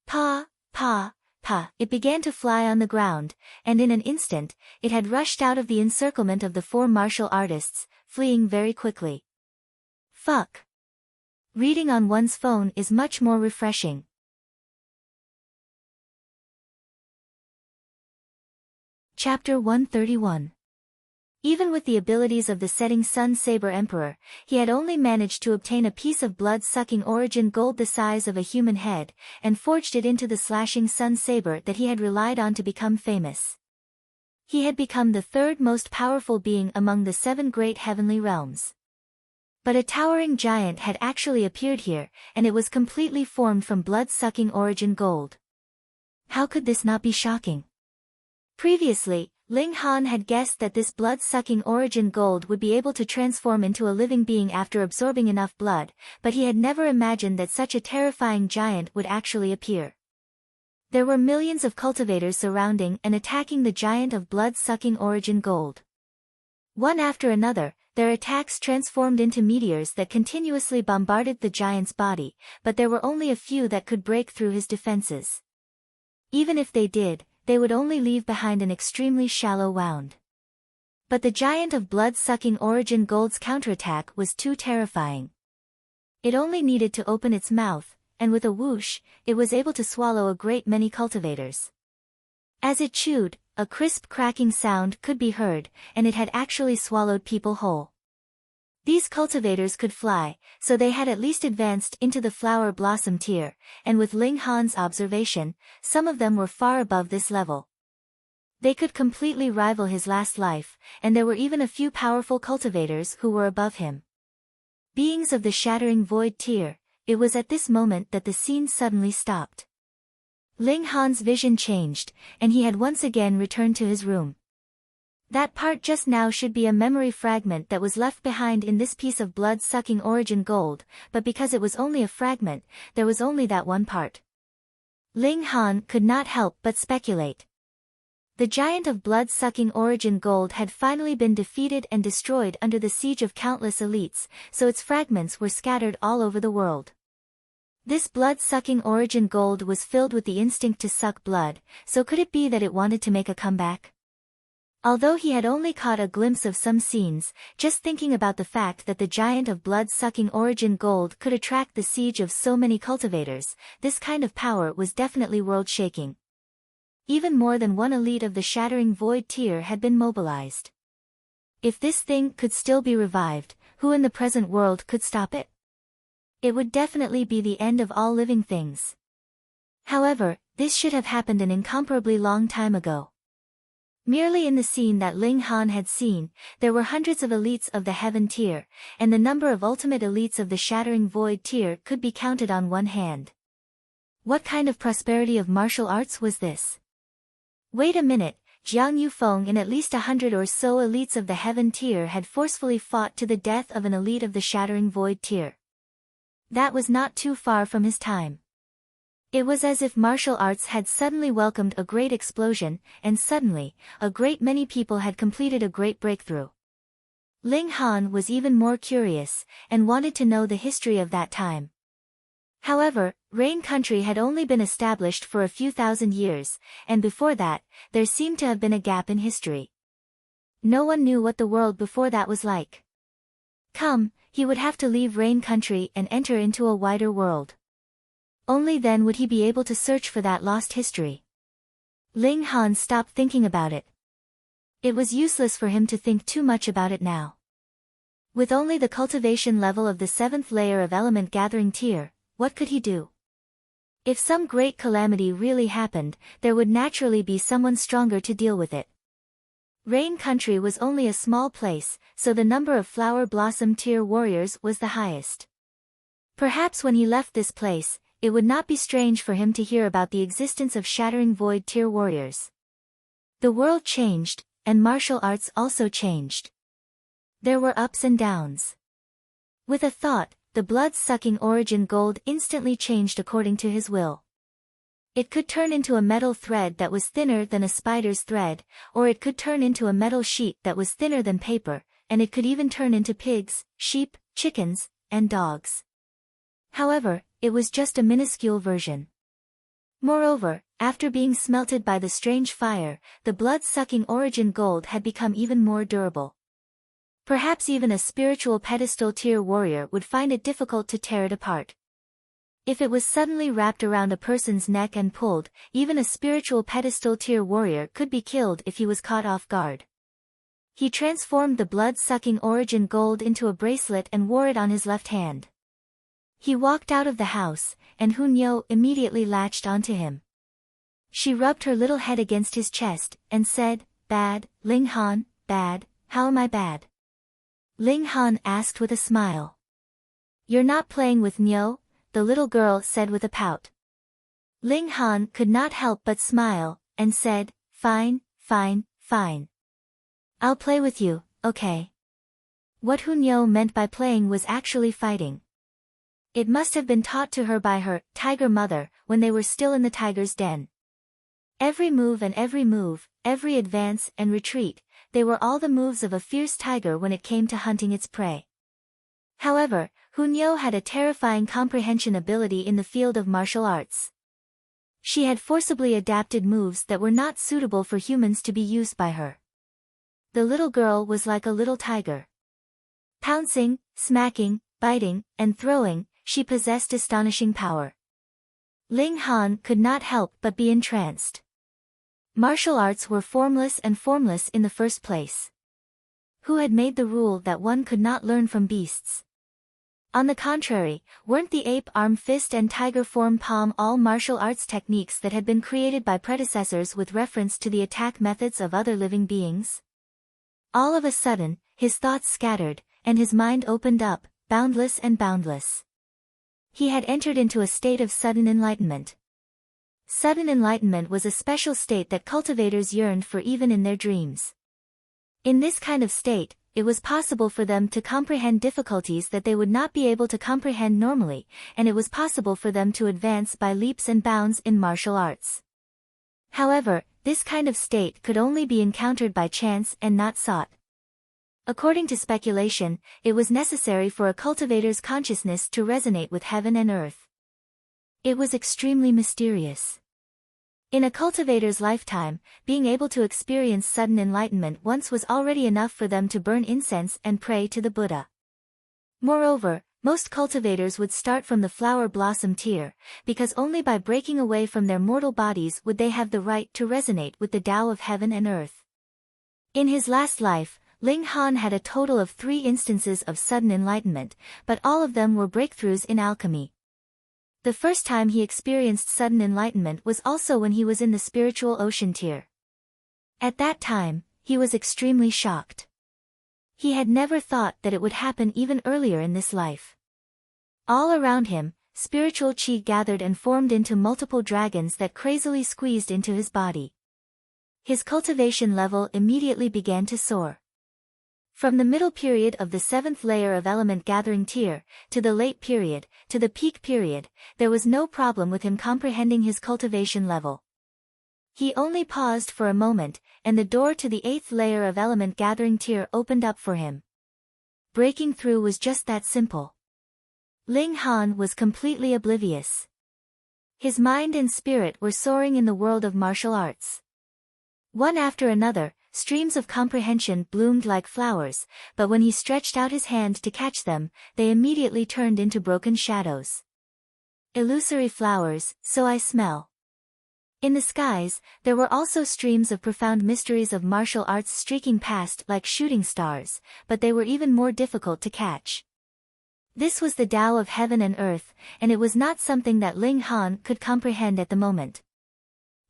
Pa, pa, pa, it began to fly on the ground, and in an instant, it had rushed out of the encirclement of the 4 martial artists, fleeing very quickly. Fuck. Reading on one's phone is much more refreshing. Chapter 131. Even with the abilities of the setting Sun Saber Emperor, he had only managed to obtain a piece of blood-sucking origin gold the size of a human head, and forged it into the slashing Sun Saber that he had relied on to become famous. He had become the 3rd most powerful being among the 7 great heavenly realms. But a towering giant had actually appeared here, and it was completely formed from blood-sucking origin gold. How could this not be shocking? Previously, Ling Han had guessed that this blood-sucking origin gold would be able to transform into a living being after absorbing enough blood, but he had never imagined that such a terrifying giant would actually appear. There were millions of cultivators surrounding and attacking the giant of blood-sucking origin gold. One after another, their attacks transformed into meteors that continuously bombarded the giant's body, but there were only a few that could break through his defenses. Even if they did, they would only leave behind an extremely shallow wound. But the giant of blood-sucking origin gold's counterattack was too terrifying. It only needed to open its mouth, and with a whoosh, it was able to swallow a great many cultivators. As it chewed, a crisp cracking sound could be heard, and it had actually swallowed people whole. These cultivators could fly, so they had at least advanced into the flower blossom tier, and with Ling Han's observation, some of them were far above this level. They could completely rival his last life, and there were even a few powerful cultivators who were above him. Beings of the shattering void tier, it was at this moment that the scene suddenly stopped. Ling Han's vision changed, and he had once again returned to his room. That part just now should be a memory fragment that was left behind in this piece of blood-sucking origin gold, but because it was only a fragment, there was only that one part. Ling Han could not help but speculate. The giant of blood-sucking origin gold had finally been defeated and destroyed under the siege of countless elites, so its fragments were scattered all over the world. This blood-sucking origin gold was filled with the instinct to suck blood, so could it be that it wanted to make a comeback? Although he had only caught a glimpse of some scenes, just thinking about the fact that the giant of blood-sucking origin gold could attract the siege of so many cultivators, this kind of power was definitely world-shaking. Even more than one elite of the shattering void tier had been mobilized. If this thing could still be revived, who in the present world could stop it? It would definitely be the end of all living things. However, this should have happened an incomparably long time ago. Merely in the scene that Ling Han had seen, there were hundreds of elites of the heaven tier, and the number of ultimate elites of the shattering void tier could be counted on one hand. What kind of prosperity of martial arts was this? Wait a minute, Jiang Yufeng and at least 100 or so elites of the heaven tier had forcefully fought to the death of an elite of the shattering void tier. That was not too far from his time. It was as if martial arts had suddenly welcomed a great explosion, and suddenly, a great many people had completed a great breakthrough. Ling Han was even more curious, and wanted to know the history of that time. However, Rain Country had only been established for a few thousand years, and before that, there seemed to have been a gap in history. No one knew what the world before that was like. Come, he would have to leave Rain Country and enter into a wider world. Only then would he be able to search for that lost history. Ling Han stopped thinking about it. It was useless for him to think too much about it now. With only the cultivation level of the 7th layer of element gathering tier, what could he do? If some great calamity really happened, there would naturally be someone stronger to deal with it. Rain Country was only a small place, so the number of flower blossom tier warriors was the highest. Perhaps when he left this place, it would not be strange for him to hear about the existence of shattering void tier warriors. The world changed, and martial arts also changed. There were ups and downs. With a thought, the blood-sucking origin gold instantly changed according to his will. It could turn into a metal thread that was thinner than a spider's thread, or it could turn into a metal sheet that was thinner than paper, and it could even turn into pigs, sheep, chickens, and dogs. However, it was just a minuscule version. Moreover, after being smelted by the strange fire, the blood-sucking origin gold had become even more durable. Perhaps even a spiritual pedestal tier warrior would find it difficult to tear it apart. If it was suddenly wrapped around a person's neck and pulled, even a spiritual pedestal tier warrior could be killed if he was caught off guard. He transformed the blood-sucking origin gold into a bracelet and wore it on his left hand. He walked out of the house, and Hunyou immediately latched onto him. She rubbed her little head against his chest, and said, "Bad, Ling Han, bad, how am I bad?" Ling Han asked with a smile. "You're not playing with Niu?" the little girl said with a pout. Ling Han could not help but smile, and said, "Fine, fine, fine. I'll play with you, okay? What Hunyo meant by playing was actually fighting. It must have been taught to her by her tiger mother when they were still in the tiger's den. Every move, every advance and retreat, they were all the moves of a fierce tiger when it came to hunting its prey. However, Hunyo had a terrifying comprehension ability in the field of martial arts. She had forcibly adapted moves that were not suitable for humans to be used by her. The little girl was like a little tiger. Pouncing, smacking, biting, and throwing, she possessed astonishing power. Ling Han could not help but be entranced. Martial arts were formless in the first place. Who had made the rule that one could not learn from beasts? On the contrary, weren't the ape arm fist and tiger form palm all martial arts techniques that had been created by predecessors with reference to the attack methods of other living beings? All of a sudden, his thoughts scattered, and his mind opened up, boundless and boundless. He had entered into a state of sudden enlightenment. Sudden enlightenment was a special state that cultivators yearned for even in their dreams. In this kind of state, it was possible for them to comprehend difficulties that they would not be able to comprehend normally, and it was possible for them to advance by leaps and bounds in martial arts. However, this kind of state could only be encountered by chance and not sought. According to speculation, it was necessary for a cultivator's consciousness to resonate with heaven and earth. It was extremely mysterious. In a cultivator's lifetime, being able to experience sudden enlightenment once was already enough for them to burn incense and pray to the Buddha. Moreover, most cultivators would start from the flower blossom tier, because only by breaking away from their mortal bodies would they have the right to resonate with the Tao of heaven and earth. In his last life, Ling Han had a total of 3 instances of sudden enlightenment, but all of them were breakthroughs in alchemy. The first time he experienced sudden enlightenment was also when he was in the spiritual ocean tier. At that time, he was extremely shocked. He had never thought that it would happen even earlier in this life. All around him, spiritual chi gathered and formed into multiple dragons that crazily squeezed into his body. His cultivation level immediately began to soar. From the middle period of the 7th layer of element gathering tier, to the late period, to the peak period, there was no problem with him comprehending his cultivation level. He only paused for a moment, and the door to the 8th layer of element gathering tier opened up for him. Breaking through was just that simple. Ling Han was completely oblivious. His mind and spirit were soaring in the world of martial arts. One after another, streams of comprehension bloomed like flowers, but when he stretched out his hand to catch them, they immediately turned into broken shadows. Illusory flowers, so I smell. In the skies, there were also streams of profound mysteries of martial arts streaking past like shooting stars, but they were even more difficult to catch. This was the Tao of heaven and earth, and it was not something that Ling Han could comprehend at the moment.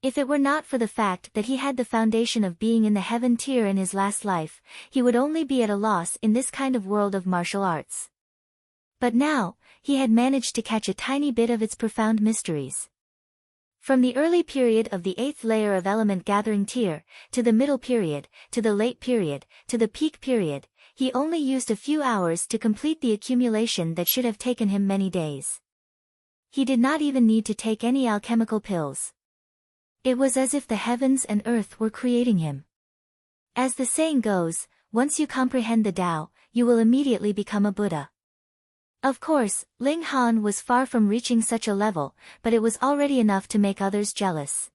If it were not for the fact that he had the foundation of being in the heaven tier in his last life, he would only be at a loss in this kind of world of martial arts. But now, he had managed to catch a tiny bit of its profound mysteries. From the early period of the 8th layer of element gathering tier, to the middle period, to the late period, to the peak period, he only used a few hours to complete the accumulation that should have taken him many days. He did not even need to take any alchemical pills. It was as if the heavens and earth were creating him. As the saying goes, once you comprehend the Tao, you will immediately become a Buddha. Of course, Ling Han was far from reaching such a level, but it was already enough to make others jealous.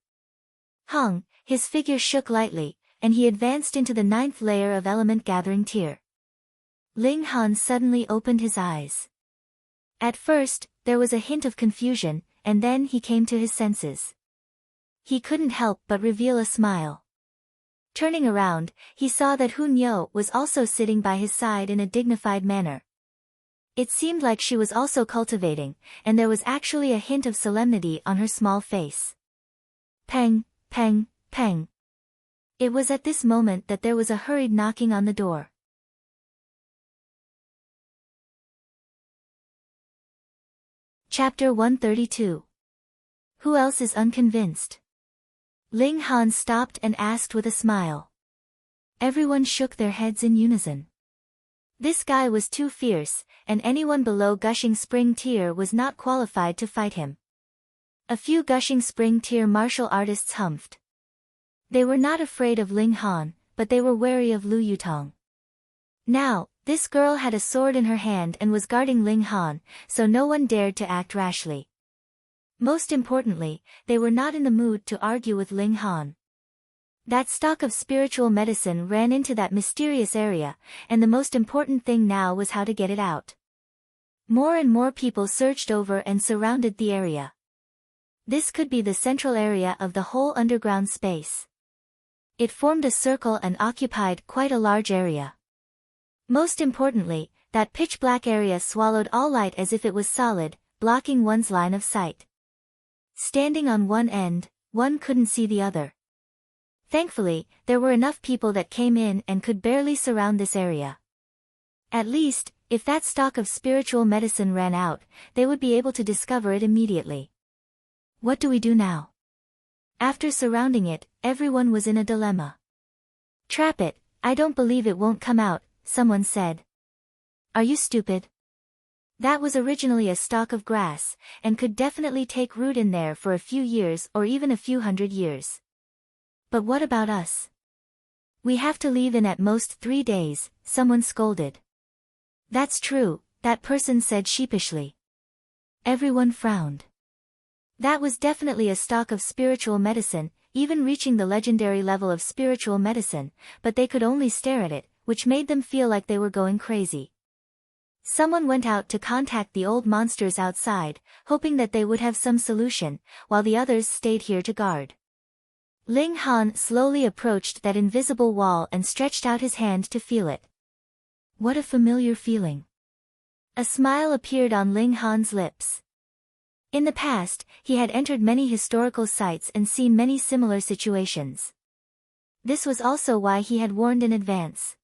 Hung, his figure shook lightly, and he advanced into the 9th layer of element gathering tier. Ling Han suddenly opened his eyes. At first, there was a hint of confusion, and then he came to his senses. He couldn't help but reveal a smile. Turning around, he saw that Hunyo was also sitting by his side in a dignified manner. It seemed like she was also cultivating, and there was actually a hint of solemnity on her small face. Peng, peng, peng. It was at this moment that there was a hurried knocking on the door. Chapter 132. Who else is unconvinced? Ling Han stopped and asked with a smile. Everyone shook their heads in unison. This guy was too fierce, and anyone below gushing spring tier was not qualified to fight him. A few gushing spring tier martial artists humphed. They were not afraid of Ling Han, but they were wary of Lu Yutong. Now, this girl had a sword in her hand and was guarding Ling Han, so no one dared to act rashly. Most importantly, they were not in the mood to argue with Ling Han. That stock of spiritual medicine ran into that mysterious area, and the most important thing now was how to get it out. More and more people surged over and surrounded the area. This could be the central area of the whole underground space. It formed a circle and occupied quite a large area. Most importantly, that pitch-black area swallowed all light as if it was solid, blocking one's line of sight. Standing on one end, one couldn't see the other. Thankfully, there were enough people that came in and could barely surround this area. At least, if that stock of spiritual medicine ran out, they would be able to discover it immediately. What do we do now? After surrounding it, everyone was in a dilemma. Trap it, I don't believe it won't come out, someone said. Are you stupid? That was originally a stalk of grass, and could definitely take root in there for a few years or even a few hundred years. But what about us? We have to leave in at most 3 days, someone scolded. That's true, that person said sheepishly. Everyone frowned. That was definitely a stock of spiritual medicine, even reaching the legendary level of spiritual medicine, but they could only stare at it, which made them feel like they were going crazy. Someone went out to contact the old monsters outside, hoping that they would have some solution, while the others stayed here to guard. Ling Han slowly approached that invisible wall and stretched out his hand to feel it. What a familiar feeling. A smile appeared on Ling Han's lips. In the past, he had entered many historical sites and seen many similar situations. This was also why he had warned in advance.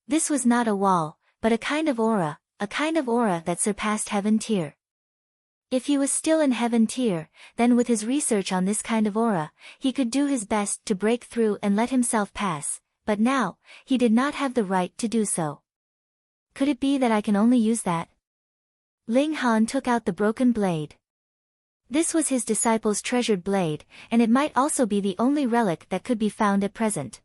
This was not a wall, but a kind of aura that surpassed heaven tier. If he was still in heaven tier, then with his research on this kind of aura, he could do his best to break through and let himself pass, but now, he did not have the right to do so. Could it be that I can only use that? Ling Han took out the broken blade. This was his disciple's treasured blade, and it might also be the only relic that could be found at present.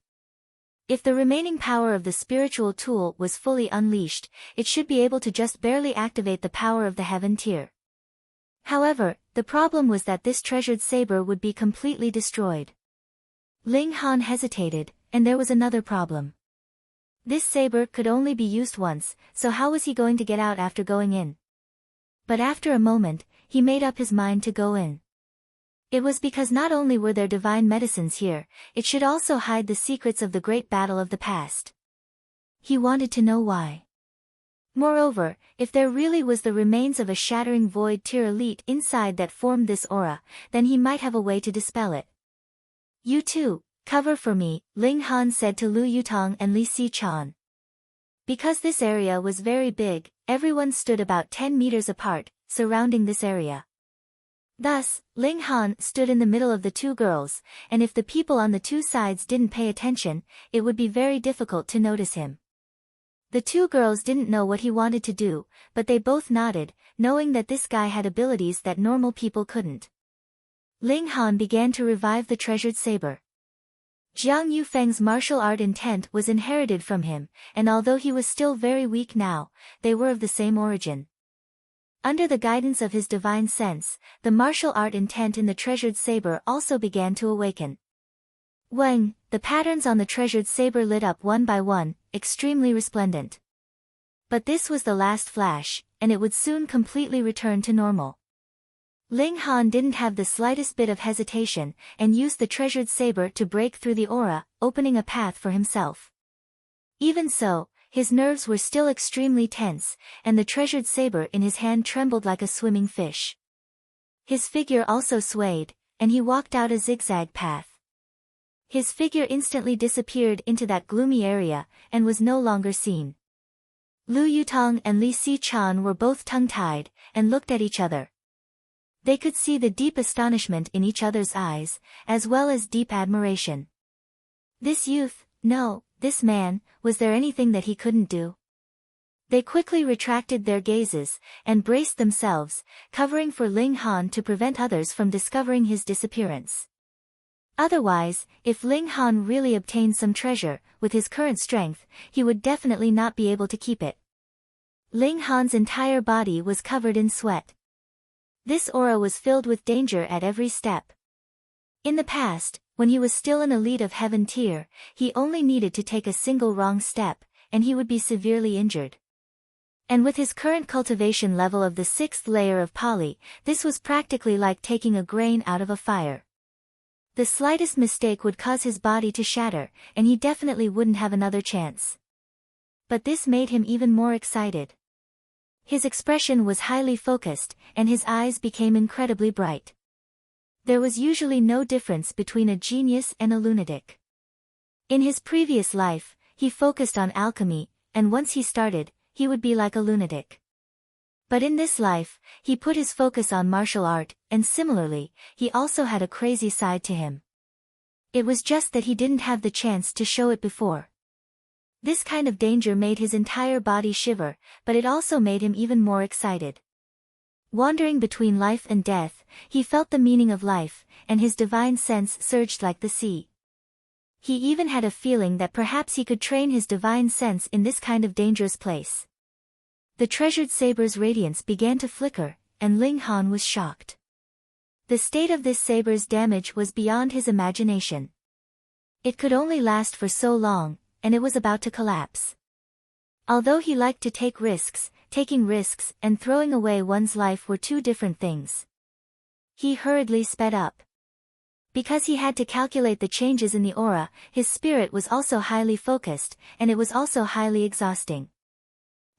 If the remaining power of the spiritual tool was fully unleashed, it should be able to just barely activate the power of the heaven tier. However, the problem was that this treasured saber would be completely destroyed. Ling Han hesitated, and there was another problem. This saber could only be used once, so how was he going to get out after going in? But after a moment, he made up his mind to go in. It was because not only were there divine medicines here, it should also hide the secrets of the great battle of the past. He wanted to know why. Moreover, if there really was the remains of a shattering void tier elite inside that formed this aura, then he might have a way to dispel it. You two, cover for me, Ling Han said to Lu Yutong and Li Si-chan. Because this area was very big, everyone stood about 10 meters apart, surrounding this area. Thus, Ling Han stood in the middle of the two girls, and if the people on the two sides didn't pay attention, it would be very difficult to notice him. The two girls didn't know what he wanted to do, but they both nodded, knowing that this guy had abilities that normal people couldn't. Ling Han began to revive the treasured saber. Jiang Yufeng's martial art intent was inherited from him, and although he was still very weak now, they were of the same origin. Under the guidance of his divine sense, the martial art intent in the treasured saber also began to awaken. When, the patterns on the treasured saber lit up one by one, extremely resplendent. But this was the last flash, and it would soon completely return to normal. Ling Han didn't have the slightest bit of hesitation, and used the treasured saber to break through the aura, opening a path for himself. Even so, his nerves were still extremely tense, and the treasured saber in his hand trembled like a swimming fish. His figure also swayed, and he walked out a zigzag path. His figure instantly disappeared into that gloomy area, and was no longer seen. Lu Yutong and Li Si-chan were both tongue-tied, and looked at each other. They could see the deep astonishment in each other's eyes, as well as deep admiration. This youth, no, this man, was there anything that he couldn't do? They quickly retracted their gazes, and braced themselves, covering for Ling Han to prevent others from discovering his disappearance. Otherwise, if Ling Han really obtained some treasure, with his current strength, he would definitely not be able to keep it. Ling Han's entire body was covered in sweat. This aura was filled with danger at every step. In the past, when he was still an elite of heaven tier, he only needed to take a single wrong step, and he would be severely injured. And with his current cultivation level of the 6th layer of Pali, this was practically like taking a grain out of a fire. The slightest mistake would cause his body to shatter, and he definitely wouldn't have another chance. But this made him even more excited. His expression was highly focused, and his eyes became incredibly bright. There was usually no difference between a genius and a lunatic. In his previous life, he focused on alchemy, and once he started, he would be like a lunatic. But in this life, he put his focus on martial art, and similarly, he also had a crazy side to him. It was just that he didn't have the chance to show it before. This kind of danger made his entire body shiver, but it also made him even more excited. Wandering between life and death, he felt the meaning of life, and his divine sense surged like the sea. He even had a feeling that perhaps he could train his divine sense in this kind of dangerous place. The treasured saber's radiance began to flicker, and Ling Han was shocked. The state of this saber's damage was beyond his imagination. It could only last for so long, and it was about to collapse. Although he liked to take risks, taking risks and throwing away one's life were two different things. He hurriedly sped up. Because he had to calculate the changes in the aura, his spirit was also highly focused, and it was also highly exhausting.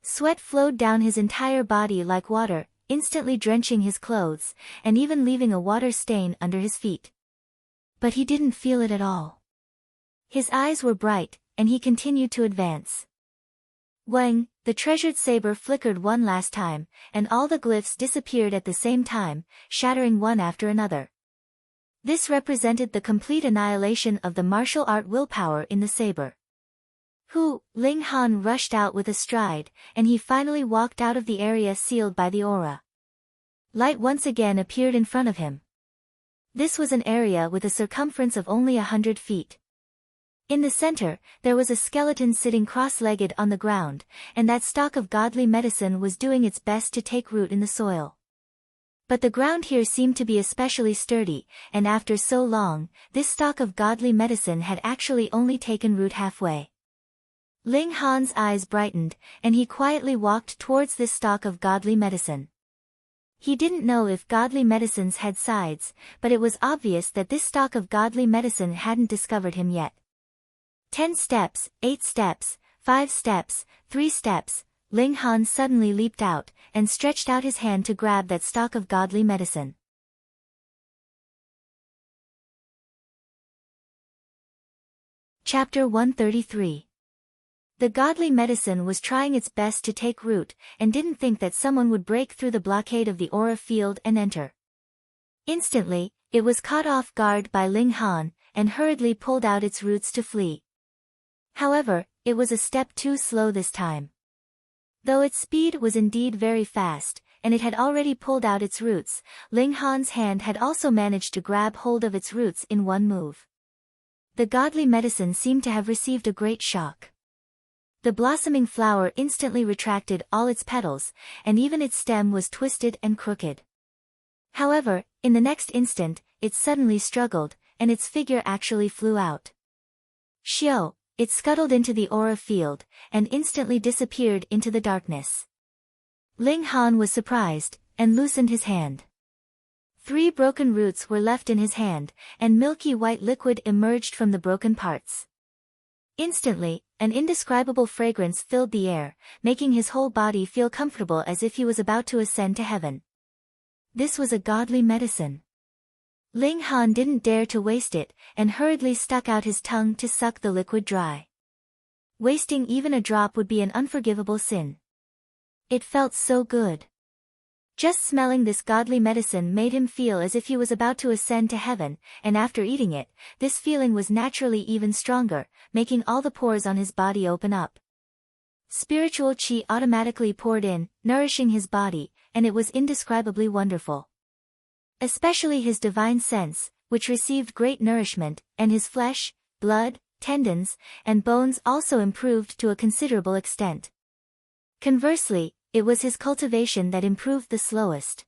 Sweat flowed down his entire body like water, instantly drenching his clothes, and even leaving a water stain under his feet. But he didn't feel it at all. His eyes were bright, and he continued to advance. Wang, the treasured saber flickered one last time, and all the glyphs disappeared at the same time, shattering one after another. This represented the complete annihilation of the martial art willpower in the saber. Ling Han rushed out with a stride, and he finally walked out of the area sealed by the aura. Light once again appeared in front of him. This was an area with a circumference of only 100 feet. In the center, there was a skeleton sitting cross-legged on the ground, and that stalk of godly medicine was doing its best to take root in the soil. But the ground here seemed to be especially sturdy, and after so long, this stalk of godly medicine had actually only taken root halfway. Ling Han's eyes brightened, and he quietly walked towards this stalk of godly medicine. He didn't know if godly medicines had sides, but it was obvious that this stalk of godly medicine hadn't discovered him yet. 10 steps, 8 steps, 5 steps, 3 steps, Ling Han suddenly leaped out, and stretched out his hand to grab that stalk of godly medicine. Chapter 133. The godly medicine was trying its best to take root, and didn't think that someone would break through the blockade of the aura field and enter. Instantly, it was caught off guard by Ling Han, and hurriedly pulled out its roots to flee. However, it was a step too slow this time. Though its speed was indeed very fast, and it had already pulled out its roots, Ling Han's hand had also managed to grab hold of its roots in one move. The godly medicine seemed to have received a great shock. The blossoming flower instantly retracted all its petals, and even its stem was twisted and crooked. However, in the next instant, it suddenly struggled, and its figure actually flew out. Xiao! It scuttled into the aura field, and instantly disappeared into the darkness. Ling Han was surprised, and loosened his hand. 3 broken roots were left in his hand, and milky white liquid emerged from the broken parts. Instantly, an indescribable fragrance filled the air, making his whole body feel comfortable as if he was about to ascend to heaven. This was a godly medicine. Ling Han didn't dare to waste it, and hurriedly stuck out his tongue to suck the liquid dry. Wasting even a drop would be an unforgivable sin. It felt so good. Just smelling this godly medicine made him feel as if he was about to ascend to heaven, and after eating it, this feeling was naturally even stronger, making all the pores on his body open up. Spiritual chi automatically poured in, nourishing his body, and it was indescribably wonderful. Especially his divine sense, which received great nourishment, and his flesh, blood, tendons, and bones also improved to a considerable extent. Conversely, it was his cultivation that improved the slowest.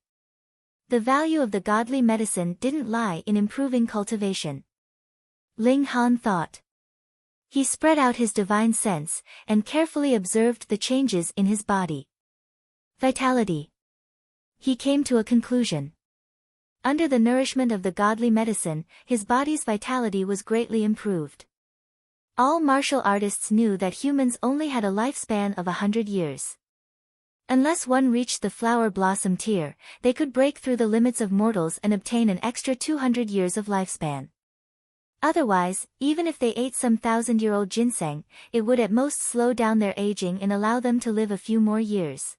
The value of the godly medicine didn't lie in improving cultivation. Ling Han thought. He spread out his divine sense, and carefully observed the changes in his body. Vitality. He came to a conclusion. Under the nourishment of the godly medicine, his body's vitality was greatly improved. All martial artists knew that humans only had a lifespan of 100 years. Unless one reached the flower blossom tier, they could break through the limits of mortals and obtain an extra 200 years of lifespan. Otherwise, even if they ate some 1,000-year-old ginseng, it would at most slow down their aging and allow them to live a few more years.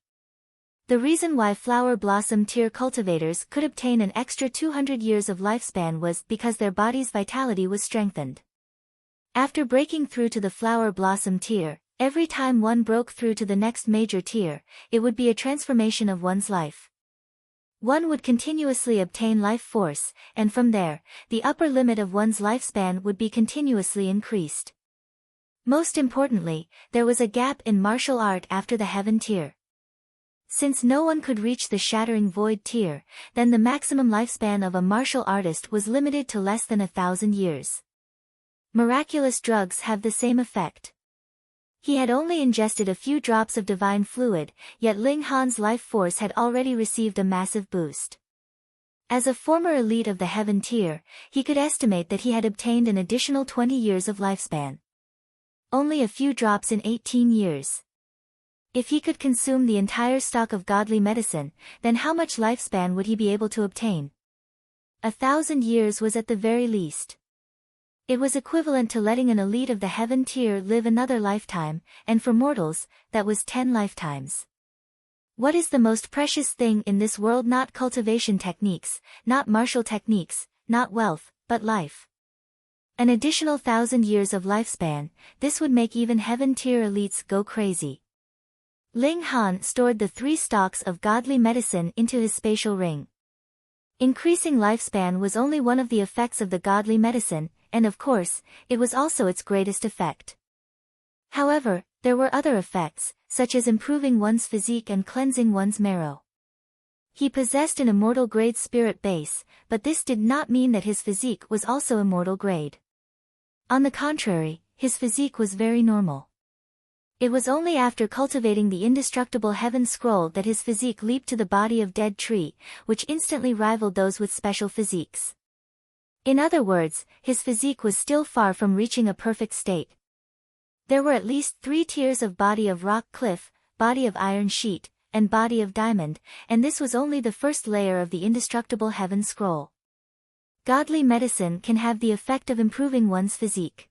The reason why flower blossom tier cultivators could obtain an extra 200 years of lifespan was because their body's vitality was strengthened. After breaking through to the flower blossom tier, every time one broke through to the next major tier, it would be a transformation of one's life. One would continuously obtain life force, and from there, the upper limit of one's lifespan would be continuously increased. Most importantly, there was a gap in martial art after the heaven tier. Since no one could reach the shattering void tier, then the maximum lifespan of a martial artist was limited to less than 1,000 years. Miraculous drugs have the same effect. He had only ingested a few drops of divine fluid, yet Ling Han's life force had already received a massive boost. As a former elite of the heaven tier, he could estimate that he had obtained an additional 20 years of lifespan. Only a few drops in 18 years. If he could consume the entire stock of godly medicine, then how much lifespan would he be able to obtain? 1,000 years was at the very least. It was equivalent to letting an elite of the heaven tier live another lifetime, and for mortals, that was 10 lifetimes. What is the most precious thing in this world? Not cultivation techniques, not martial techniques, not wealth, but life. An additional 1,000 years of lifespan, this would make even heaven tier elites go crazy. Ling Han stored the 3 stalks of godly medicine into his spatial ring. Increasing lifespan was only one of the effects of the godly medicine, and of course, it was also its greatest effect. However, there were other effects, such as improving one's physique and cleansing one's marrow. He possessed an immortal grade spirit base, but this did not mean that his physique was also immortal grade. On the contrary, his physique was very normal. It was only after cultivating the indestructible heaven scroll that his physique leaped to the body of dead tree, which instantly rivaled those with special physiques. In other words, his physique was still far from reaching a perfect state. There were at least 3 tiers of body of rock cliff, body of iron sheet, and body of diamond, and this was only the first layer of the indestructible heaven scroll. Godly medicine can have the effect of improving one's physique.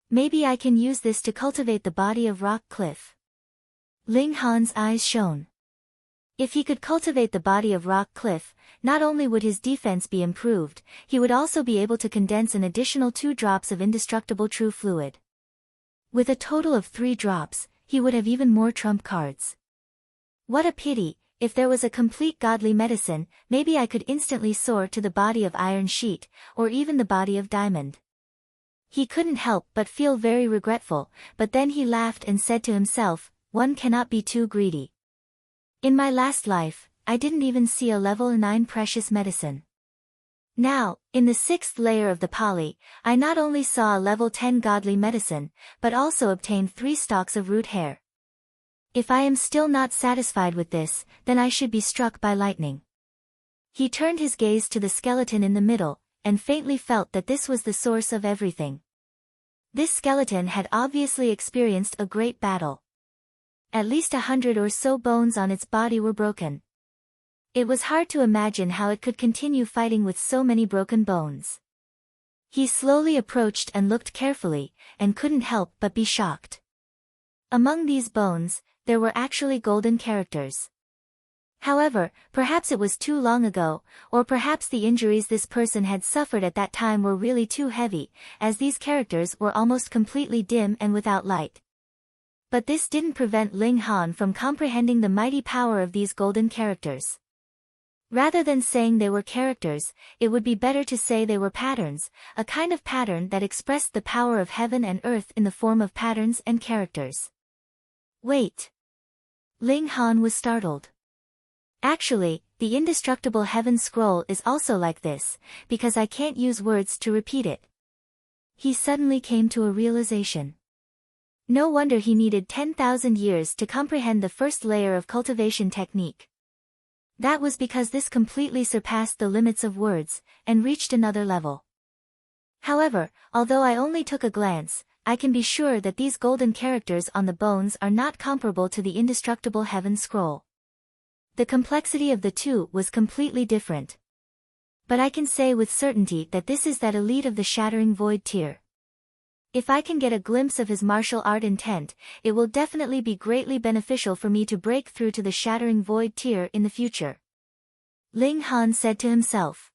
Maybe I can use this to cultivate the body of rock cliff. Ling Han's eyes shone. If he could cultivate the body of rock cliff, not only would his defense be improved, he would also be able to condense an additional 2 drops of indestructible true fluid. With a total of 3 drops, he would have even more trump cards. What a pity, if there was a complete godly medicine, maybe I could instantly soar to the body of iron sheet, or even the body of diamond. He couldn't help but feel very regretful, but then he laughed and said to himself, one cannot be too greedy. In my last life, I didn't even see a level 9 precious medicine. Now, in the 6th layer of the Pali, I not only saw a level 10 godly medicine, but also obtained 3 stalks of root hair. If I am still not satisfied with this, then I should be struck by lightning. He turned his gaze to the skeleton in the middle, and faintly felt that this was the source of everything. This skeleton had obviously experienced a great battle. At least 100 or so bones on its body were broken. It was hard to imagine how it could continue fighting with so many broken bones. He slowly approached and looked carefully, and couldn't help but be shocked. Among these bones, there were actually golden characters. However, perhaps it was too long ago, or perhaps the injuries this person had suffered at that time were really too heavy, as these characters were almost completely dim and without light. But this didn't prevent Ling Han from comprehending the mighty power of these golden characters. Rather than saying they were characters, it would be better to say they were patterns, a kind of pattern that expressed the power of heaven and earth in the form of patterns and characters. Wait. Ling Han was startled. Actually, the indestructible heaven scroll is also like this, because I can't use words to repeat it. He suddenly came to a realization. No wonder he needed 10,000 years to comprehend the first layer of cultivation technique. That was because this completely surpassed the limits of words, and reached another level. However, although I only took a glance, I can be sure that these golden characters on the bones are not comparable to the indestructible heaven scroll. The complexity of the two was completely different. But I can say with certainty that this is that elite of the shattering void tier. If I can get a glimpse of his martial art intent, it will definitely be greatly beneficial for me to break through to the shattering void tier in the future. Ling Han said to himself.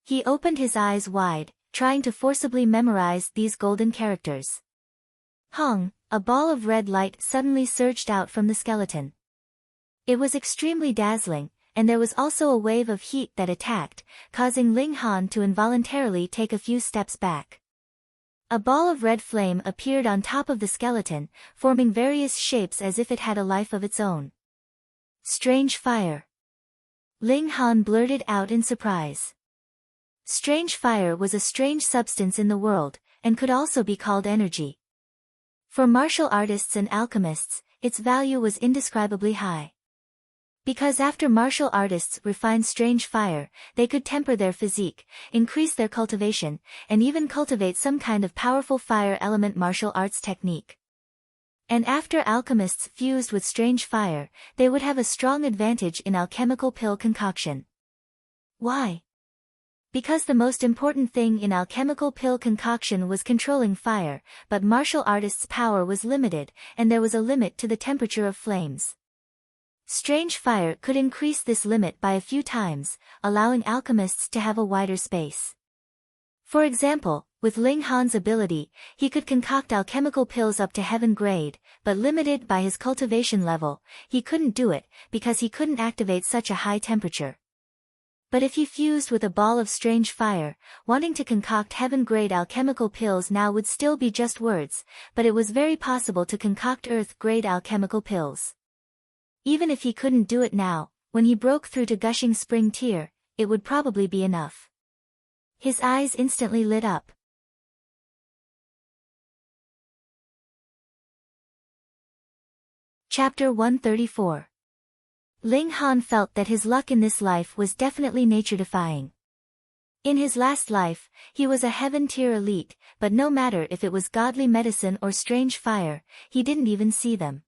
He opened his eyes wide, trying to forcibly memorize these golden characters. Hong, a ball of red light suddenly surged out from the skeleton. It was extremely dazzling, and there was also a wave of heat that attacked, causing Ling Han to involuntarily take a few steps back. A ball of red flame appeared on top of the skeleton, forming various shapes as if it had a life of its own. Strange fire. Ling Han blurted out in surprise. Strange fire was a strange substance in the world, and could also be called energy. For martial artists and alchemists, its value was indescribably high. Because after martial artists refined strange fire, they could temper their physique, increase their cultivation, and even cultivate some kind of powerful fire element martial arts technique. And after alchemists fused with strange fire, they would have a strong advantage in alchemical pill concoction. Why? Because the most important thing in alchemical pill concoction was controlling fire, but martial artists' power was limited, and there was a limit to the temperature of flames. Strange fire could increase this limit by a few times, allowing alchemists to have a wider space. For example, with Ling Han's ability, he could concoct alchemical pills up to heaven grade, but limited by his cultivation level, he couldn't do it, because he couldn't activate such a high temperature. But if he fused with a ball of strange fire, wanting to concoct heaven-grade alchemical pills now would still be just words, but it was very possible to concoct earth-grade alchemical pills. Even if he couldn't do it now, when he broke through to gushing spring tier, it would probably be enough. His eyes instantly lit up. Chapter 134. Ling Han felt that his luck in this life was definitely nature-defying. In his last life, he was a heaven-tier elite, but no matter if it was godly medicine or strange fire, he didn't even see them.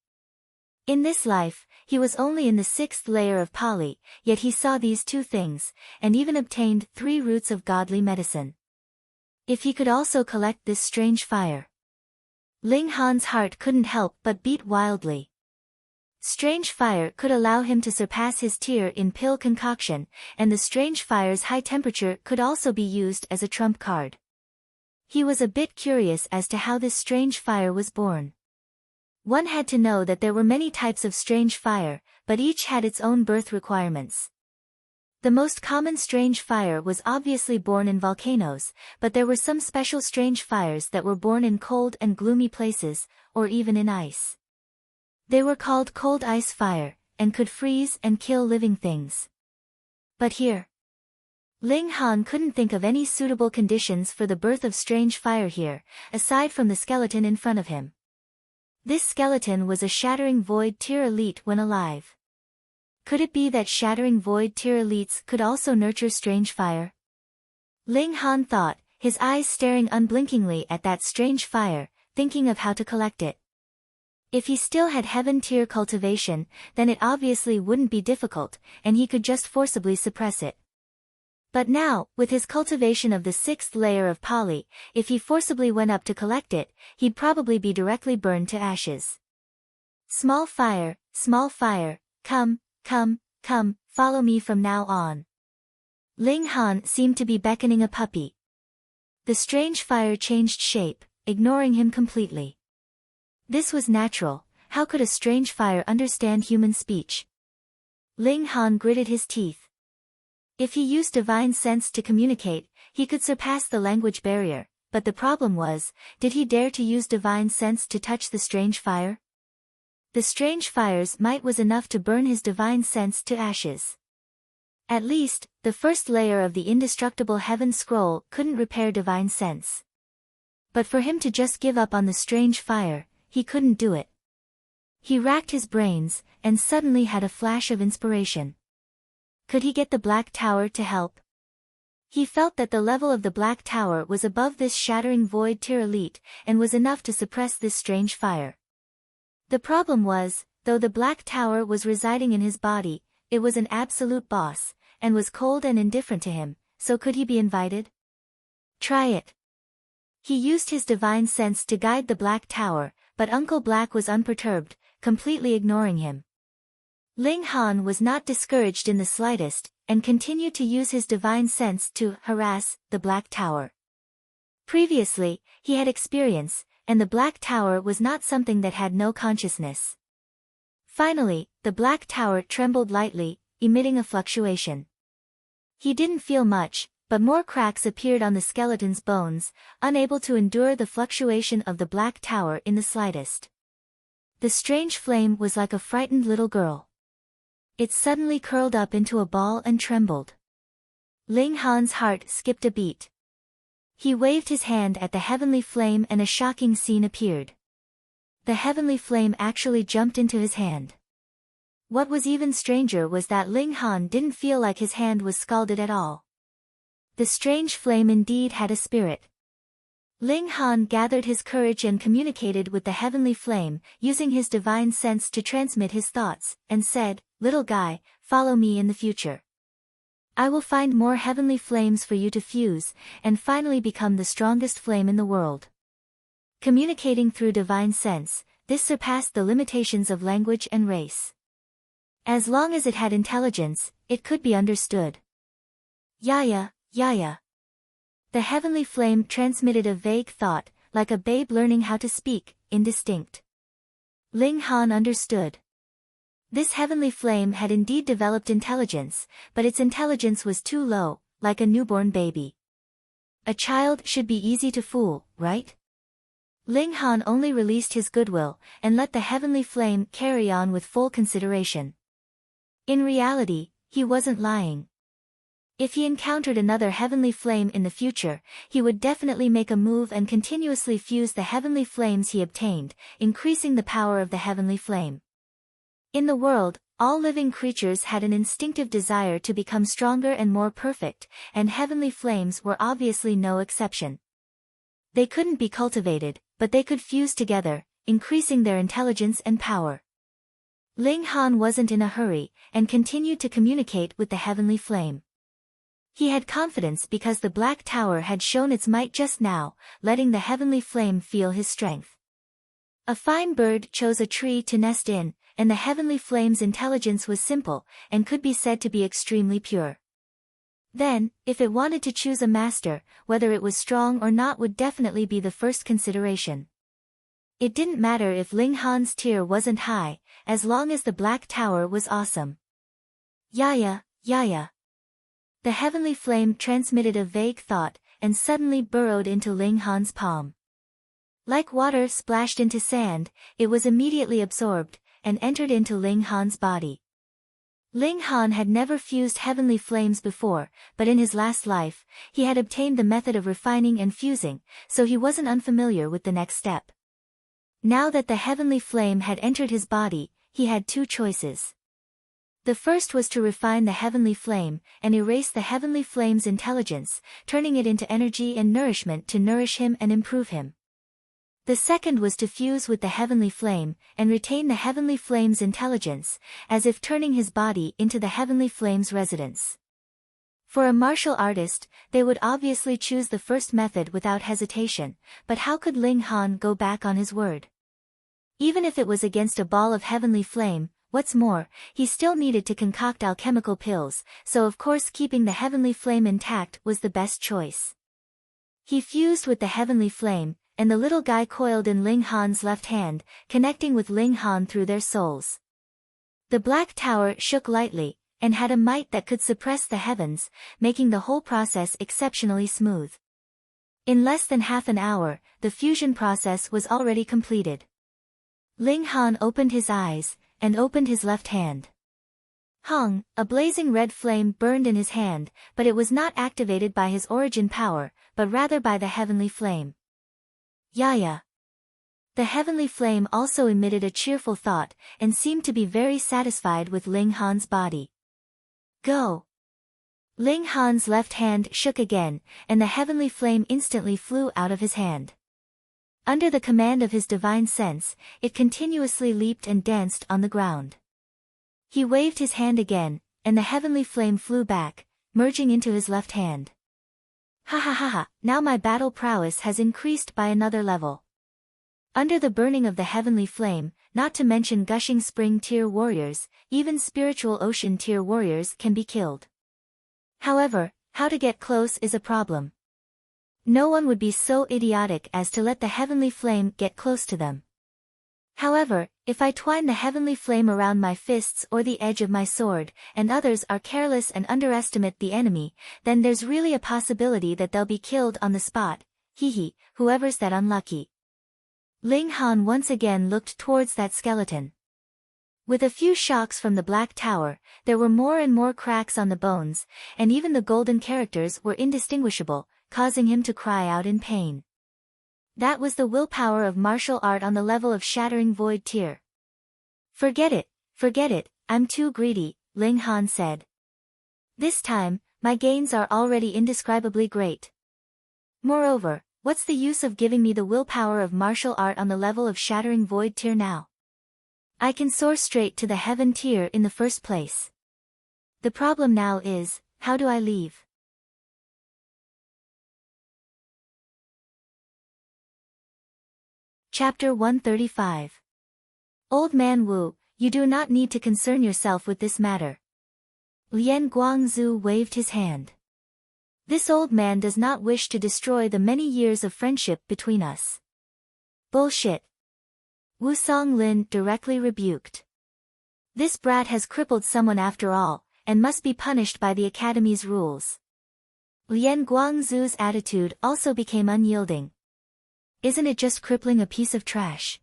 In this life, he was only in the 6th layer of Pali, yet he saw these two things, and even obtained 3 roots of godly medicine. If he could also collect this strange fire. Ling Han's heart couldn't help but beat wildly. Strange fire could allow him to surpass his tier in pill concoction, and the strange fire's high temperature could also be used as a trump card. He was a bit curious as to how this strange fire was born. One had to know that there were many types of strange fire, but each had its own birth requirements. The most common strange fire was obviously born in volcanoes, but there were some special strange fires that were born in cold and gloomy places, or even in ice. They were called cold ice fire, and could freeze and kill living things. But here, Ling Han couldn't think of any suitable conditions for the birth of strange fire here, aside from the skeleton in front of him. This skeleton was a shattering void tier elite when alive. Could it be that shattering void tier elites could also nurture strange fire? Ling Han thought, his eyes staring unblinkingly at that strange fire, thinking of how to collect it. If he still had heaven tier cultivation, then it obviously wouldn't be difficult, and he could just forcibly suppress it. But now, with his cultivation of the 6th layer of Pali, if he forcibly went up to collect it, he'd probably be directly burned to ashes. Small fire, come, "Come, follow me from now on." Ling Han seemed to be beckoning a puppy. The strange fire changed shape, ignoring him completely. This was natural. How could a strange fire understand human speech? Ling Han gritted his teeth. If he used divine sense to communicate, he could surpass the language barrier, but the problem was, did he dare to use divine sense to touch the strange fire? The strange fire's might was enough to burn his divine sense to ashes. At least, the first layer of the indestructible heaven scroll couldn't repair divine sense. But for him to just give up on the strange fire, he couldn't do it. He racked his brains, and suddenly had a flash of inspiration. Could he get the Black Tower to help? He felt that the level of the Black Tower was above this shattering void tier elite, and was enough to suppress this strange fire. The problem was, though the Black Tower was residing in his body, it was an absolute boss, and was cold and indifferent to him, so could he be invited? Try it. He used his divine sense to guide the Black Tower, but Uncle Black was unperturbed, completely ignoring him. Ling Han was not discouraged in the slightest, and continued to use his divine sense to harass the Black Tower. Previously, he had experience, and the Black Tower was not something that had no consciousness. Finally, the Black Tower trembled lightly, emitting a fluctuation. He didn't feel much, but more cracks appeared on the skeleton's bones, unable to endure the fluctuation of the Black Tower in the slightest. The strange flame was like a frightened little girl. It suddenly curled up into a ball and trembled. Ling Han's heart skipped a beat. He waved his hand at the heavenly flame and a shocking scene appeared. The heavenly flame actually jumped into his hand. What was even stranger was that Ling Han didn't feel like his hand was scalded at all. The strange flame indeed had a spirit. Ling Han gathered his courage and communicated with the heavenly flame, using his divine sense to transmit his thoughts, and said, "Little guy, follow me in the future. I will find more heavenly flames for you to fuse, and finally become the strongest flame in the world." Communicating through divine sense, this surpassed the limitations of language and race. As long as it had intelligence, it could be understood. Yaya, Yaya. The heavenly flame transmitted a vague thought, like a babe learning how to speak, indistinct. Ling Han understood. This heavenly flame had indeed developed intelligence, but its intelligence was too low, like a newborn baby. A child should be easy to fool, right? Ling Han only released his goodwill, and let the heavenly flame carry on with full consideration. In reality, he wasn't lying. If he encountered another heavenly flame in the future, he would definitely make a move and continuously fuse the heavenly flames he obtained, increasing the power of the heavenly flame. In the world, all living creatures had an instinctive desire to become stronger and more perfect, and heavenly flames were obviously no exception. They couldn't be cultivated, but they could fuse together, increasing their intelligence and power. Ling Han wasn't in a hurry, and continued to communicate with the heavenly flame. He had confidence because the Black Tower had shown its might just now, letting the heavenly flame feel his strength. A fine bird chose a tree to nest in, and the heavenly flame's intelligence was simple, and could be said to be extremely pure. Then, if it wanted to choose a master, whether it was strong or not would definitely be the first consideration. It didn't matter if Ling Han's tier wasn't high, as long as the Black Tower was awesome. Yaya, Yaya. The heavenly flame transmitted a vague thought, and suddenly burrowed into Ling Han's palm. Like water splashed into sand, it was immediately absorbed, and entered into Ling Han's body. Ling Han had never fused heavenly flames before, but in his last life, he had obtained the method of refining and fusing, so he wasn't unfamiliar with the next step. Now that the heavenly flame had entered his body, he had two choices. The first was to refine the heavenly flame, and erase the heavenly flame's intelligence, turning it into energy and nourishment to nourish him and improve him. The second was to fuse with the heavenly flame, and retain the heavenly flame's intelligence, as if turning his body into the heavenly flame's residence. For a martial artist, they would obviously choose the first method without hesitation, but how could Ling Han go back on his word? Even if it was against a ball of heavenly flame, What's more, he still needed to concoct alchemical pills, so of course keeping the heavenly flame intact was the best choice. He fused with the heavenly flame, and the little guy coiled in Ling Han's left hand, connecting with Ling Han through their souls. The black tower shook lightly, and had a might that could suppress the heavens, making the whole process exceptionally smooth. In less than half an hour, the fusion process was already completed. Ling Han opened his eyes, and opened his left hand. Hung, a blazing red flame burned in his hand, but it was not activated by his origin power, but rather by the heavenly flame. Yaya. The heavenly flame also emitted a cheerful thought, and seemed to be very satisfied with Ling Han's body. Go. Ling Han's left hand shook again, and the heavenly flame instantly flew out of his hand. Under the command of his divine sense, it continuously leaped and danced on the ground. He waved his hand again, and the heavenly flame flew back, merging into his left hand. Ha ha ha ha, now my battle prowess has increased by another level. Under the burning of the heavenly flame, not to mention gushing spring tier warriors, even spiritual ocean tier warriors can be killed. However, how to get close is a problem. No one would be so idiotic as to let the heavenly flame get close to them. However, if I twine the heavenly flame around my fists or the edge of my sword, and others are careless and underestimate the enemy, then there's really a possibility that they'll be killed on the spot, whoever's that unlucky. Ling Han once again looked towards that skeleton. With a few shocks from the black tower, there were more and more cracks on the bones, and even the golden characters were indistinguishable, causing him to cry out in pain. That was the willpower of martial art on the level of shattering void tier. Forget it, I'm too greedy, Ling Han said. This time, my gains are already indescribably great. Moreover, what's the use of giving me the willpower of martial art on the level of shattering void tier now? I can soar straight to the heaven tier in the first place. The problem now is, how do I leave? Chapter 135. Old Man Wu, you do not need to concern yourself with this matter. Lian Guangzhu waved his hand. This old man does not wish to destroy the many years of friendship between us. Bullshit. Wu Songlin directly rebuked. This brat has crippled someone after all, and must be punished by the Academy's rules. Lian Guangzhu's attitude also became unyielding. Isn't it just crippling a piece of trash?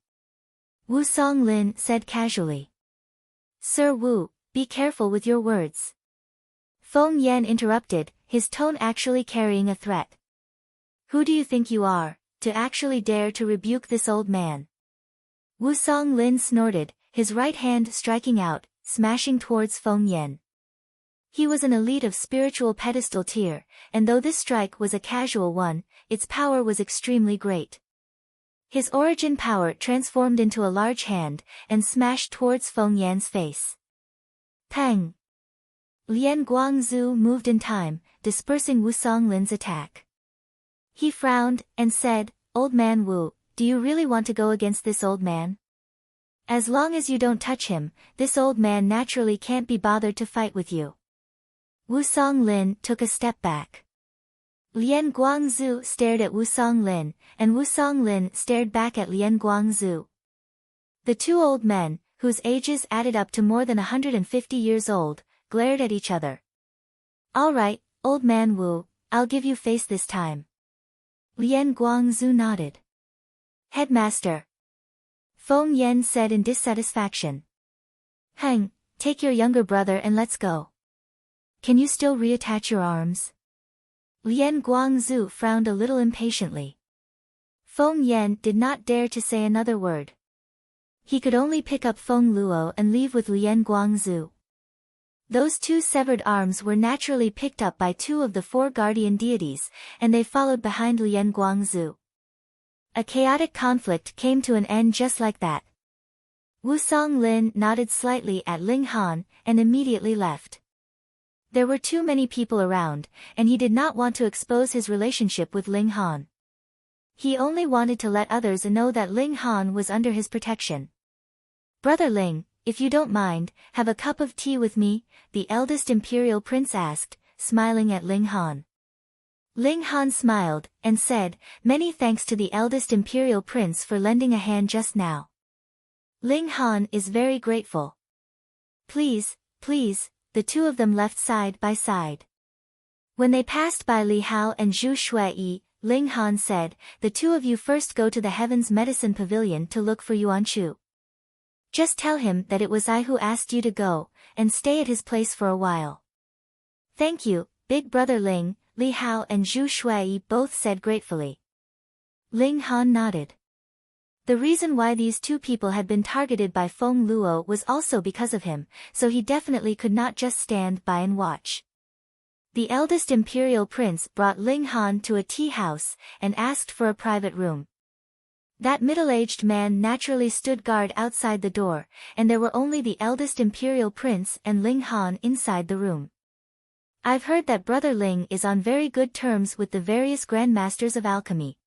Wu Songlin said casually. Sir Wu, be careful with your words. Feng Yan interrupted, his tone actually carrying a threat. Who do you think you are, to actually dare to rebuke this old man? Wu Songlin snorted, his right hand striking out, smashing towards Feng Yan. He was an elite of spiritual pedestal tier, and though this strike was a casual one, its power was extremely great. His origin power transformed into a large hand, and smashed towards Feng Yan's face. Pang! Lian Guangzhu moved in time, dispersing Wu Songlin's attack. He frowned, and said, Old Man Wu, do you really want to go against this old man? As long as you don't touch him, this old man naturally can't be bothered to fight with you. Wu Songlin took a step back. Lian Guangzhu stared at Wu Songlin, and Wu Songlin stared back at Lian Guangzhu. The two old men, whose ages added up to more than 150 years old, glared at each other. All right, Old Man Wu, I'll give you face this time. Lian Guangzhu nodded. Headmaster. Feng Yan said in dissatisfaction. Hang, take your younger brother and let's go. Can you still reattach your arms? Lian Guangzhu frowned a little impatiently. Feng Yan did not dare to say another word. He could only pick up Feng Luo and leave with Lian Guangzhu. Those two severed arms were naturally picked up by two of the four guardian deities, and they followed behind Lian Guangzhu. A chaotic conflict came to an end just like that. Wu Songlin nodded slightly at Ling Han, and immediately left. There were too many people around, and he did not want to expose his relationship with Ling Han. He only wanted to let others know that Ling Han was under his protection. Brother Ling, if you don't mind, have a cup of tea with me?" the eldest imperial prince asked, smiling at Ling Han. Ling Han smiled, and said, "Many thanks to the eldest imperial prince for lending a hand just now. Ling Han is very grateful." "Please, please," the two of them left side by side. When they passed by Li Hao and Zhu Shuiyi, Ling Han said, "The two of you first go to the Heaven's Medicine Pavilion to look for Yuan Chu. Just tell him that it was I who asked you to go, and stay at his place for a while." "Thank you, big brother Ling," Li Hao and Zhu Shuiyi both said gratefully. Ling Han nodded. The reason why these two people had been targeted by Feng Luo was also because of him, so he definitely could not just stand by and watch. The eldest imperial prince brought Ling Han to a tea house, and asked for a private room. That middle-aged man naturally stood guard outside the door, and there were only the eldest imperial prince and Ling Han inside the room. "I've heard that brother Ling is on very good terms with the various grandmasters of alchemy.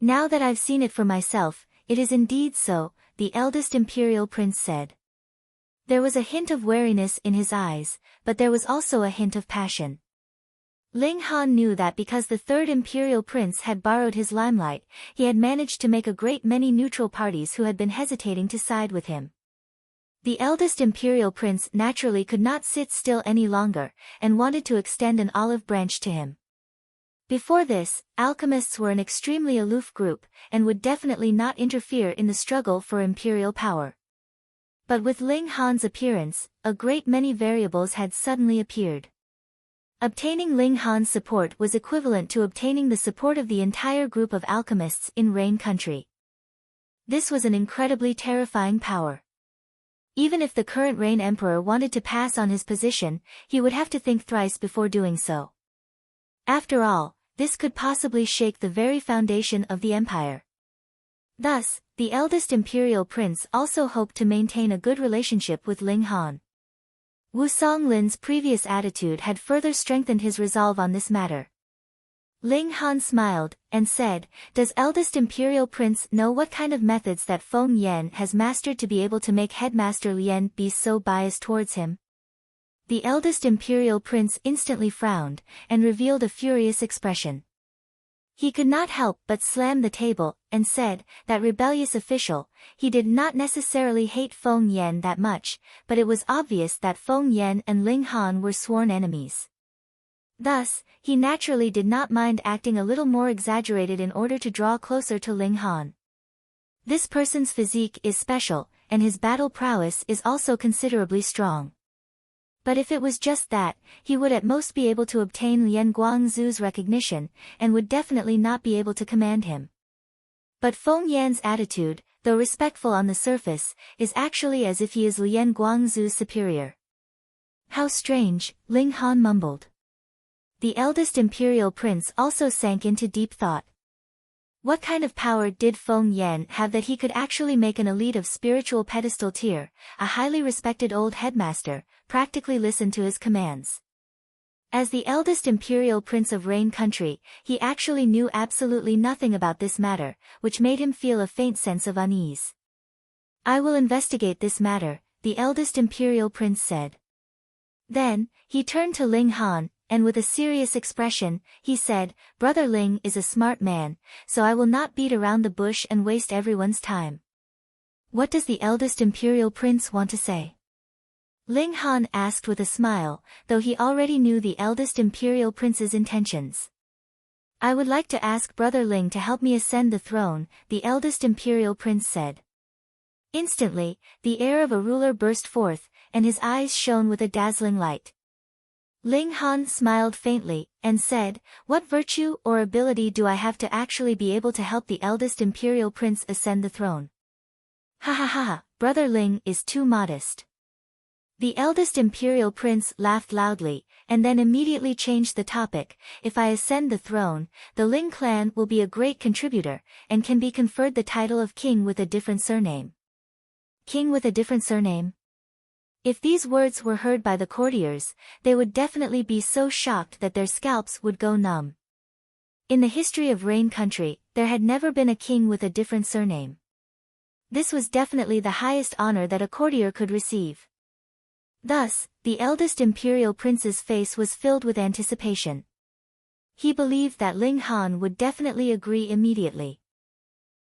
Now that I've seen it for myself, it is indeed so," the eldest imperial prince said. There was a hint of wariness in his eyes, but there was also a hint of passion. Ling Han knew that because the third imperial prince had borrowed his limelight, he had managed to make a great many neutral parties who had been hesitating to side with him. The eldest imperial prince naturally could not sit still any longer, and wanted to extend an olive branch to him. Before this, alchemists were an extremely aloof group, and would definitely not interfere in the struggle for imperial power. But with Ling Han's appearance, a great many variables had suddenly appeared. Obtaining Ling Han's support was equivalent to obtaining the support of the entire group of alchemists in Rain Country. This was an incredibly terrifying power. Even if the current Rain Emperor wanted to pass on his position, he would have to think thrice before doing so. After all, this could possibly shake the very foundation of the empire. Thus, the eldest imperial prince also hoped to maintain a good relationship with Ling Han. Wu Songlin's previous attitude had further strengthened his resolve on this matter. Ling Han smiled, and said, "Does eldest imperial prince know what kind of methods that Feng Yan has mastered to be able to make headmaster Lian be so biased towards him?" The eldest imperial prince instantly frowned, and revealed a furious expression. He could not help but slam the table, and said, "That rebellious official, he did not necessarily hate Feng Yan that much, but it was obvious that Feng Yan and Ling Han were sworn enemies. Thus, he naturally did not mind acting a little more exaggerated in order to draw closer to Ling Han. This person's physique is special, and his battle prowess is also considerably strong. But if it was just that, he would at most be able to obtain Lian Guangzu's recognition, and would definitely not be able to command him. But Feng Yan's attitude, though respectful on the surface, is actually as if he is Lian Guangzu's superior." "How strange," Ling Han mumbled. The eldest imperial prince also sank into deep thought. What kind of power did Feng Yan have that he could actually make an elite of spiritual pedestal tier, a highly respected old headmaster, practically listen to his commands? As the eldest imperial prince of Rain Country, he actually knew absolutely nothing about this matter, which made him feel a faint sense of unease. "I will investigate this matter," the eldest imperial prince said. Then, he turned to Ling Han, and with a serious expression, he said, "Brother Ling is a smart man, so I will not beat around the bush and waste everyone's time." "What does the eldest imperial prince want to say?" Ling Han asked with a smile, though he already knew the eldest imperial prince's intentions. "I would like to ask Brother Ling to help me ascend the throne," the eldest imperial prince said. Instantly, the air of a ruler burst forth, and his eyes shone with a dazzling light. Ling Han smiled faintly, and said, "What virtue or ability do I have to actually be able to help the eldest imperial prince ascend the throne?" "Ha ha ha, Brother Ling is too modest." The eldest imperial prince laughed loudly, and then immediately changed the topic. "If I ascend the throne, the Ling clan will be a great contributor, and can be conferred the title of king with a different surname." "King with a different surname?" If these words were heard by the courtiers, they would definitely be so shocked that their scalps would go numb. In the history of Rain Country, there had never been a king with a different surname. This was definitely the highest honor that a courtier could receive. Thus, the eldest imperial prince's face was filled with anticipation. He believed that Ling Han would definitely agree immediately.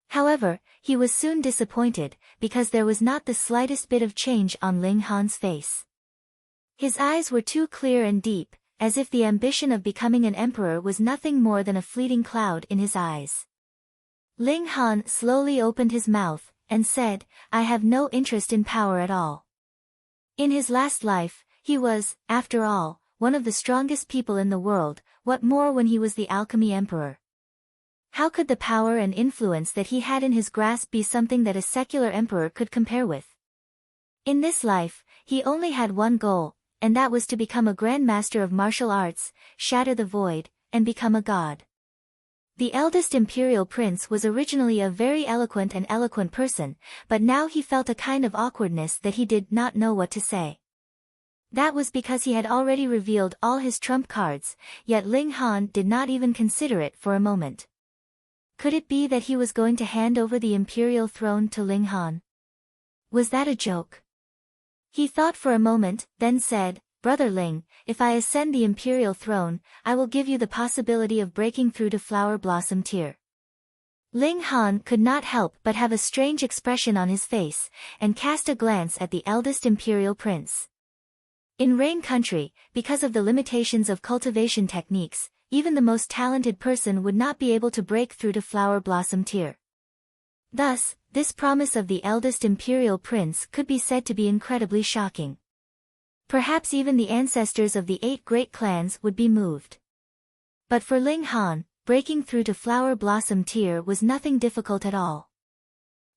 However, he was soon disappointed, because there was not the slightest bit of change on Ling Han's face. His eyes were too clear and deep, as if the ambition of becoming an emperor was nothing more than a fleeting cloud in his eyes. Ling Han slowly opened his mouth, and said, "I have no interest in power at all." In his last life, he was, after all, one of the strongest people in the world, what more when he was the Alchemy Emperor? How could the power and influence that he had in his grasp be something that a secular emperor could compare with? In this life, he only had one goal, and that was to become a Grand Master of martial arts, shatter the void, and become a god. The eldest imperial prince was originally a very eloquent person, but now he felt a kind of awkwardness that he did not know what to say. That was because he had already revealed all his trump cards, yet Ling Han did not even consider it for a moment. Could it be that he was going to hand over the imperial throne to Ling Han? Was that a joke? He thought for a moment, then said, "Brother Ling, if I ascend the imperial throne, I will give you the possibility of breaking through to Flower Blossom Tier." Ling Han could not help but have a strange expression on his face, and cast a glance at the eldest imperial prince. In Rain Country, because of the limitations of cultivation techniques, even the most talented person would not be able to break through to Flower Blossom Tier. Thus, this promise of the eldest imperial prince could be said to be incredibly shocking. Perhaps even the ancestors of the 8 great clans would be moved. But for Ling Han, breaking through to Flower Blossom Tier was nothing difficult at all.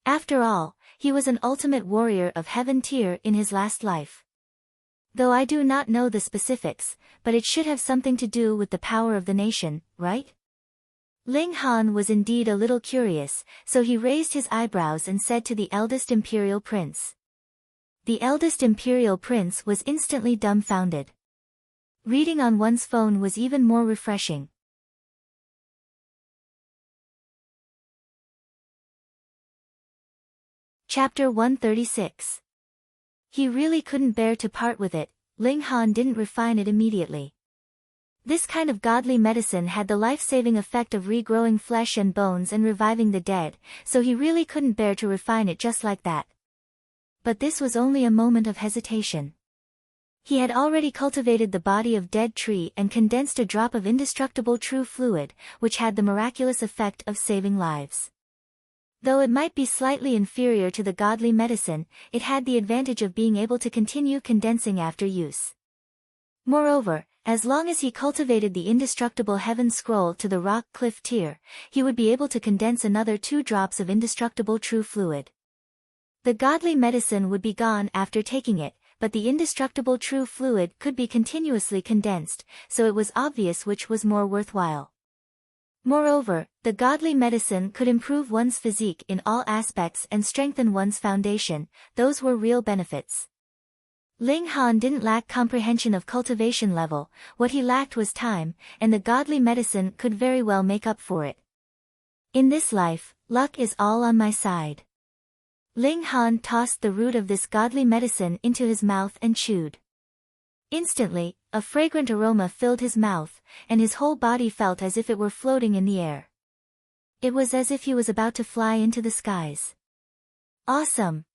After all, he was an ultimate warrior of Heaven Tier in his last life. Though I do not know the specifics, but it should have something to do with the power of the nation, right? Ling Han was indeed a little curious, so he raised his eyebrows and said to the eldest imperial prince. The eldest imperial prince was instantly dumbfounded. Reading on one's phone was even more refreshing. Chapter 136. He really couldn't bear to part with it. Ling Han didn't refine it immediately. This kind of godly medicine had the life-saving effect of regrowing flesh and bones and reviving the dead, so he really couldn't bear to refine it just like that. But this was only a moment of hesitation. He had already cultivated the body of dead tree and condensed a drop of indestructible true fluid, which had the miraculous effect of saving lives. Though it might be slightly inferior to the godly medicine, it had the advantage of being able to continue condensing after use. Moreover, as long as he cultivated the indestructible heaven scroll to the rock cliff tier, he would be able to condense another 2 drops of indestructible true fluid. The godly medicine would be gone after taking it, but the indestructible true fluid could be continuously condensed, so it was obvious which was more worthwhile. Moreover, the godly medicine could improve one's physique in all aspects and strengthen one's foundation. Those were real benefits. Ling Han didn't lack comprehension of cultivation level, what he lacked was time, and the godly medicine could very well make up for it. In this life, luck is all on my side. Ling Han tossed the root of this godly medicine into his mouth and chewed. Instantly, a fragrant aroma filled his mouth, and his whole body felt as if it were floating in the air. It was as if he was about to fly into the skies. Awesome!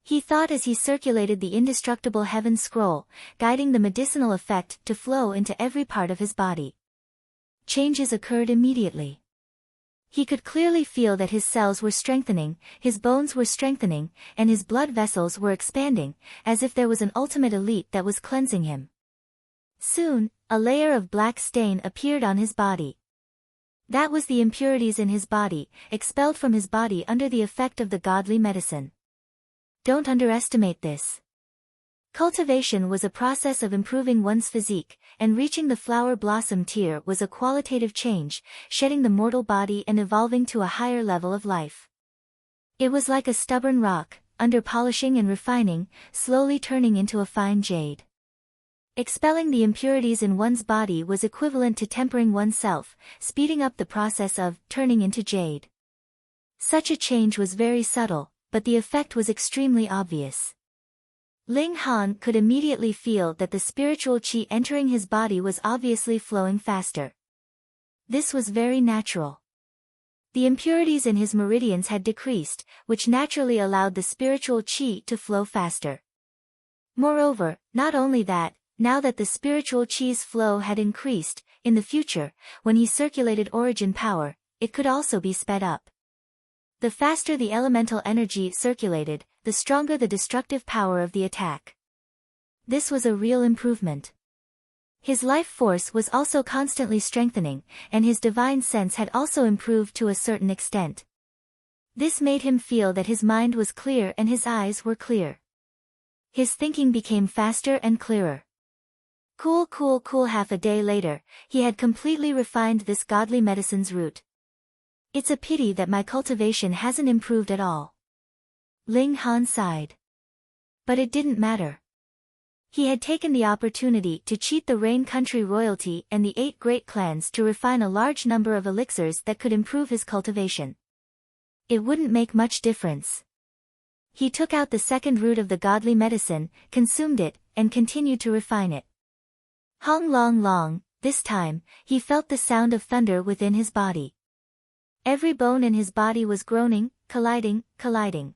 He thought as he circulated the indestructible heaven scroll, guiding the medicinal effect to flow into every part of his body. Changes occurred immediately. He could clearly feel that his cells were strengthening, his bones were strengthening, and his blood vessels were expanding, as if there was an ultimate elite that was cleansing him. Soon, a layer of black stain appeared on his body. That was the impurities in his body, expelled from his body under the effect of the godly medicine. Don't underestimate this. Cultivation was a process of improving one's physique, and reaching the flower blossom tier was a qualitative change, shedding the mortal body and evolving to a higher level of life. It was like a stubborn rock, under polishing and refining, slowly turning into a fine jade. Expelling the impurities in one's body was equivalent to tempering oneself, speeding up the process of turning into jade. Such a change was very subtle, but the effect was extremely obvious. Ling Han could immediately feel that the spiritual qi entering his body was obviously flowing faster. This was very natural. The impurities in his meridians had decreased, which naturally allowed the spiritual qi to flow faster. Moreover, not only that, now that the spiritual qi's flow had increased, in the future, when he circulated origin power, it could also be sped up. The faster the elemental energy circulated, the stronger the destructive power of the attack. This was a real improvement. His life force was also constantly strengthening, and his divine sense had also improved to a certain extent. This made him feel that his mind was clear and his eyes were clear. His thinking became faster and clearer. Cool. Half a day later, he had completely refined this godly medicine's root. It's a pity that my cultivation hasn't improved at all. Ling Han sighed. But it didn't matter. He had taken the opportunity to cheat the Rain Country royalty and the 8 great clans to refine a large number of elixirs that could improve his cultivation. It wouldn't make much difference. He took out the second root of the godly medicine, consumed it, and continued to refine it. Hong long, this time, he felt the sound of thunder within his body. Every bone in his body was groaning, colliding.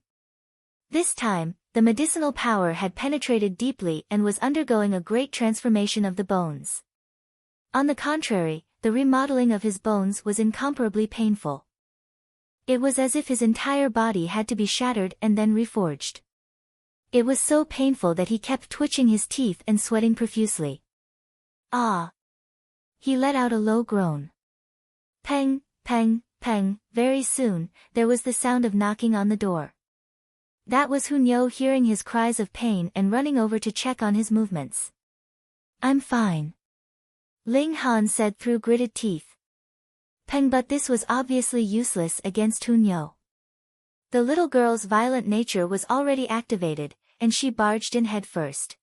This time, the medicinal power had penetrated deeply and was undergoing a great transformation of the bones. On the contrary, the remodeling of his bones was incomparably painful. It was as if his entire body had to be shattered and then reforged. It was so painful that he kept twitching his teeth and sweating profusely. Ah! He let out a low groan. Peng. Very soon, there was the sound of knocking on the door. That was Hunyo hearing his cries of pain and running over to check on his movements. I'm fine, Ling Han said through gritted teeth. Peng, but this was obviously useless against Hunyo. The little girl's violent nature was already activated, and she barged in headfirst.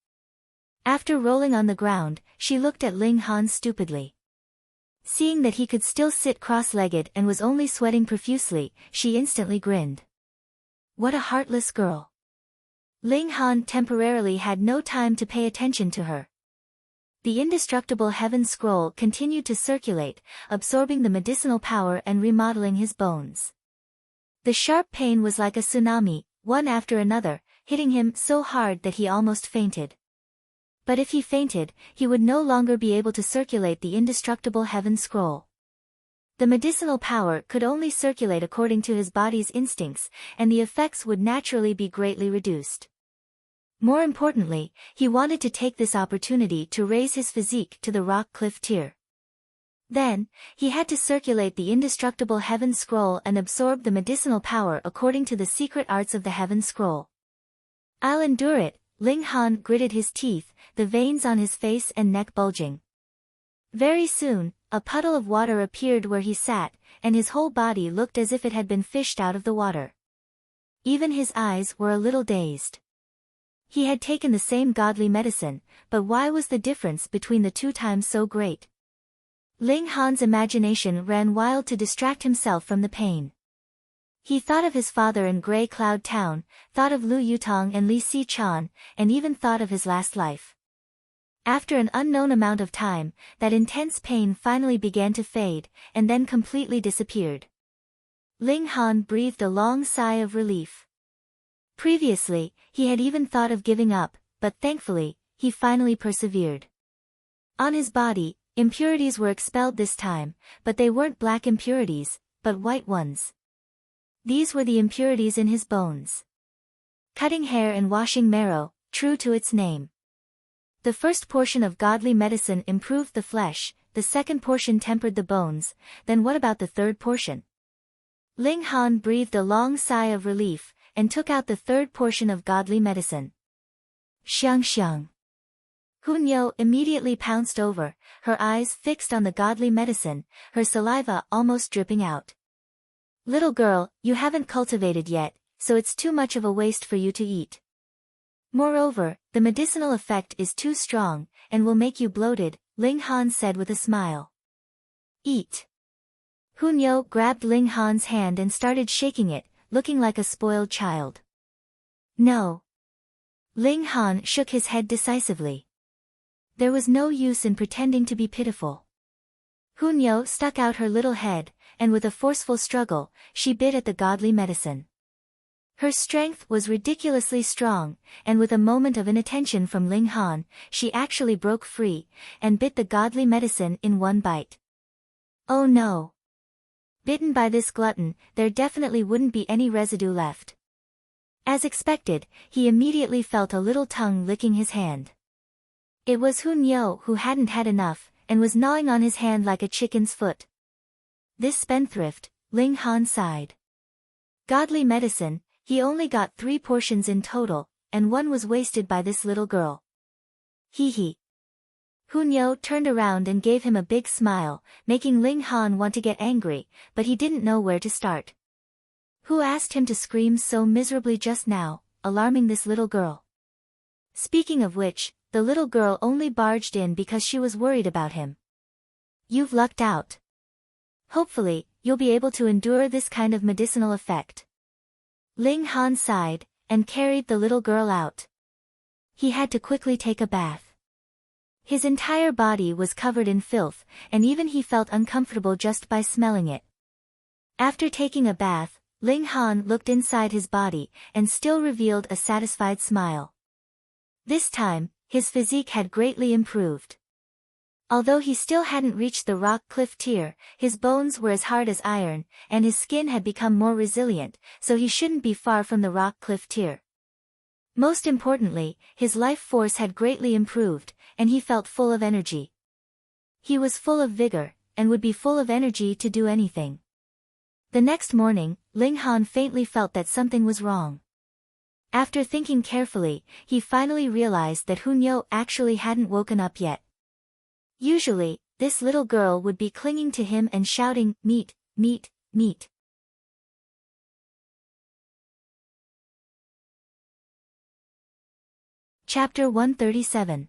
After rolling on the ground, she looked at Ling Han stupidly. Seeing that he could still sit cross-legged and was only sweating profusely, she instantly grinned. What a heartless girl. Ling Han temporarily had no time to pay attention to her. The indestructible heaven scroll continued to circulate, absorbing the medicinal power and remodeling his bones. The sharp pain was like a tsunami, one after another, hitting him so hard that he almost fainted. But if he fainted, he would no longer be able to circulate the indestructible heaven scroll. The medicinal power could only circulate according to his body's instincts, and the effects would naturally be greatly reduced. More importantly, he wanted to take this opportunity to raise his physique to the rock cliff tier. Then, he had to circulate the indestructible heaven scroll and absorb the medicinal power according to the secret arts of the heaven scroll. I'll endure it, Ling Han gritted his teeth, the veins on his face and neck bulging. Very soon, a puddle of water appeared where he sat, and his whole body looked as if it had been fished out of the water. Even his eyes were a little dazed. He had taken the same godly medicine, but why was the difference between the 2 times so great? Ling Han's imagination ran wild to distract himself from the pain. He thought of his father in Grey Cloud Town, thought of Lu Yutong and Li Si-chan, and even thought of his last life. After an unknown amount of time, that intense pain finally began to fade, and then completely disappeared. Ling Han breathed a long sigh of relief. Previously, he had even thought of giving up, but thankfully, he finally persevered. On his body, impurities were expelled this time, but they weren't black impurities, but white ones. These were the impurities in his bones. Cutting hair and washing marrow, true to its name. The first portion of godly medicine improved the flesh, the second portion tempered the bones, then what about the third portion? Ling Han breathed a long sigh of relief, and took out the third portion of godly medicine. Xiang. Hunyo immediately pounced over, her eyes fixed on the godly medicine, her saliva almost dripping out. Little girl, you haven't cultivated yet, so it's too much of a waste for you to eat. Moreover, the medicinal effect is too strong, and will make you bloated, Ling Han said with a smile. Eat. Hunyo grabbed Ling Han's hand and started shaking it, looking like a spoiled child. No. Ling Han shook his head decisively. There was no use in pretending to be pitiful. Hunyo stuck out her little head, and with a forceful struggle, she bit at the godly medicine. Her strength was ridiculously strong, and with a moment of inattention from Ling Han, she actually broke free, and bit the godly medicine in one bite. Oh no! Bitten by this glutton, there definitely wouldn't be any residue left. As expected, he immediately felt a little tongue licking his hand. It was Hunyo who hadn't had enough, and was gnawing on his hand like a chicken's foot. This spendthrift, Ling Han sighed. Godly medicine, he only got 3 portions in total, and one was wasted by this little girl. Hee hee. Hunyo turned around and gave him a big smile, making Ling Han want to get angry, but he didn't know where to start. Who asked him to scream so miserably just now, alarming this little girl? Speaking of which, the little girl only barged in because she was worried about him. You've lucked out. Hopefully, you'll be able to endure this kind of medicinal effect. Ling Han sighed, and carried the little girl out. He had to quickly take a bath. His entire body was covered in filth, and even he felt uncomfortable just by smelling it. After taking a bath, Ling Han looked inside his body, and still revealed a satisfied smile. This time, his physique had greatly improved. Although he still hadn't reached the rock cliff tier, his bones were as hard as iron, and his skin had become more resilient, so he shouldn't be far from the rock cliff tier. Most importantly, his life force had greatly improved, and he felt full of energy. He was full of vigor, and would be full of energy to do anything. The next morning, Ling Han faintly felt that something was wrong. After thinking carefully, he finally realized that Hunyo actually hadn't woken up yet. Usually, this little girl would be clinging to him and shouting, "Meat, meat, meat." Chapter 137.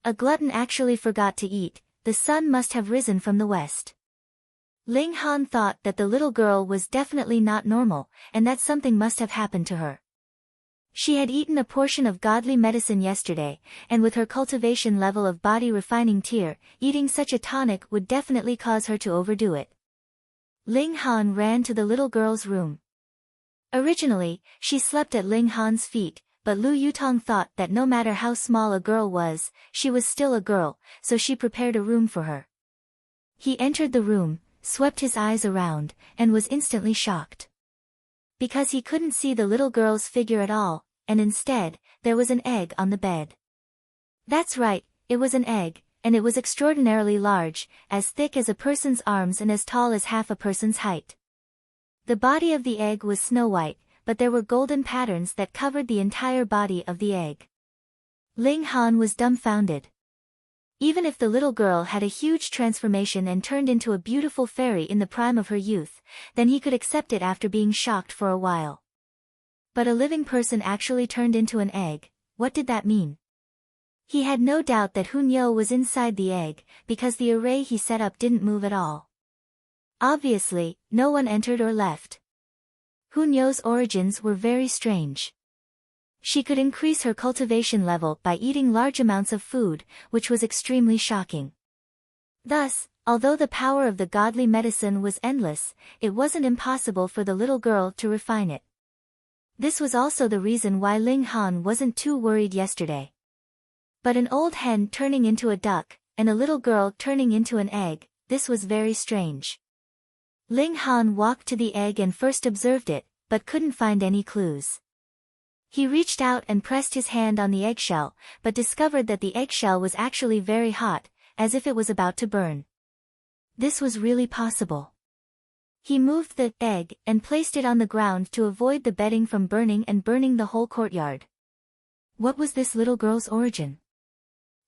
A glutton actually forgot to eat, the sun must have risen from the west. Ling Han thought that the little girl was definitely not normal, and that something must have happened to her. She had eaten a portion of godly medicine yesterday, and with her cultivation level of body refining tier, eating such a tonic would definitely cause her to overdo it. Ling Han ran to the little girl's room. Originally, she slept at Ling Han's feet, but Lu Yutong thought that no matter how small a girl was, she was still a girl, so she prepared a room for her. He entered the room, swept his eyes around, and was instantly shocked. Because he couldn't see the little girl's figure at all, and instead, there was an egg on the bed. That's right, it was an egg, and it was extraordinarily large, as thick as a person's arms and as tall as half a person's height. The body of the egg was snow white, but there were golden patterns that covered the entire body of the egg. Ling Han was dumbfounded. Even if the little girl had a huge transformation and turned into a beautiful fairy in the prime of her youth, then he could accept it after being shocked for a while. But a living person actually turned into an egg, what did that mean? He had no doubt that Hunyo was inside the egg, because the array he set up didn't move at all. Obviously, no one entered or left. Hunyo's origins were very strange. She could increase her cultivation level by eating large amounts of food, which was extremely shocking. Thus, although the power of the godly medicine was endless, it wasn't impossible for the little girl to refine it. This was also the reason why Ling Han wasn't too worried yesterday. But an old hen turning into a duck, and a little girl turning into an egg, this was very strange. Ling Han walked to the egg and first observed it, but couldn't find any clues. He reached out and pressed his hand on the eggshell, but discovered that the eggshell was actually very hot, as if it was about to burn. This was really possible. He moved the egg and placed it on the ground to avoid the bedding from burning and burning the whole courtyard. What was this little girl's origin?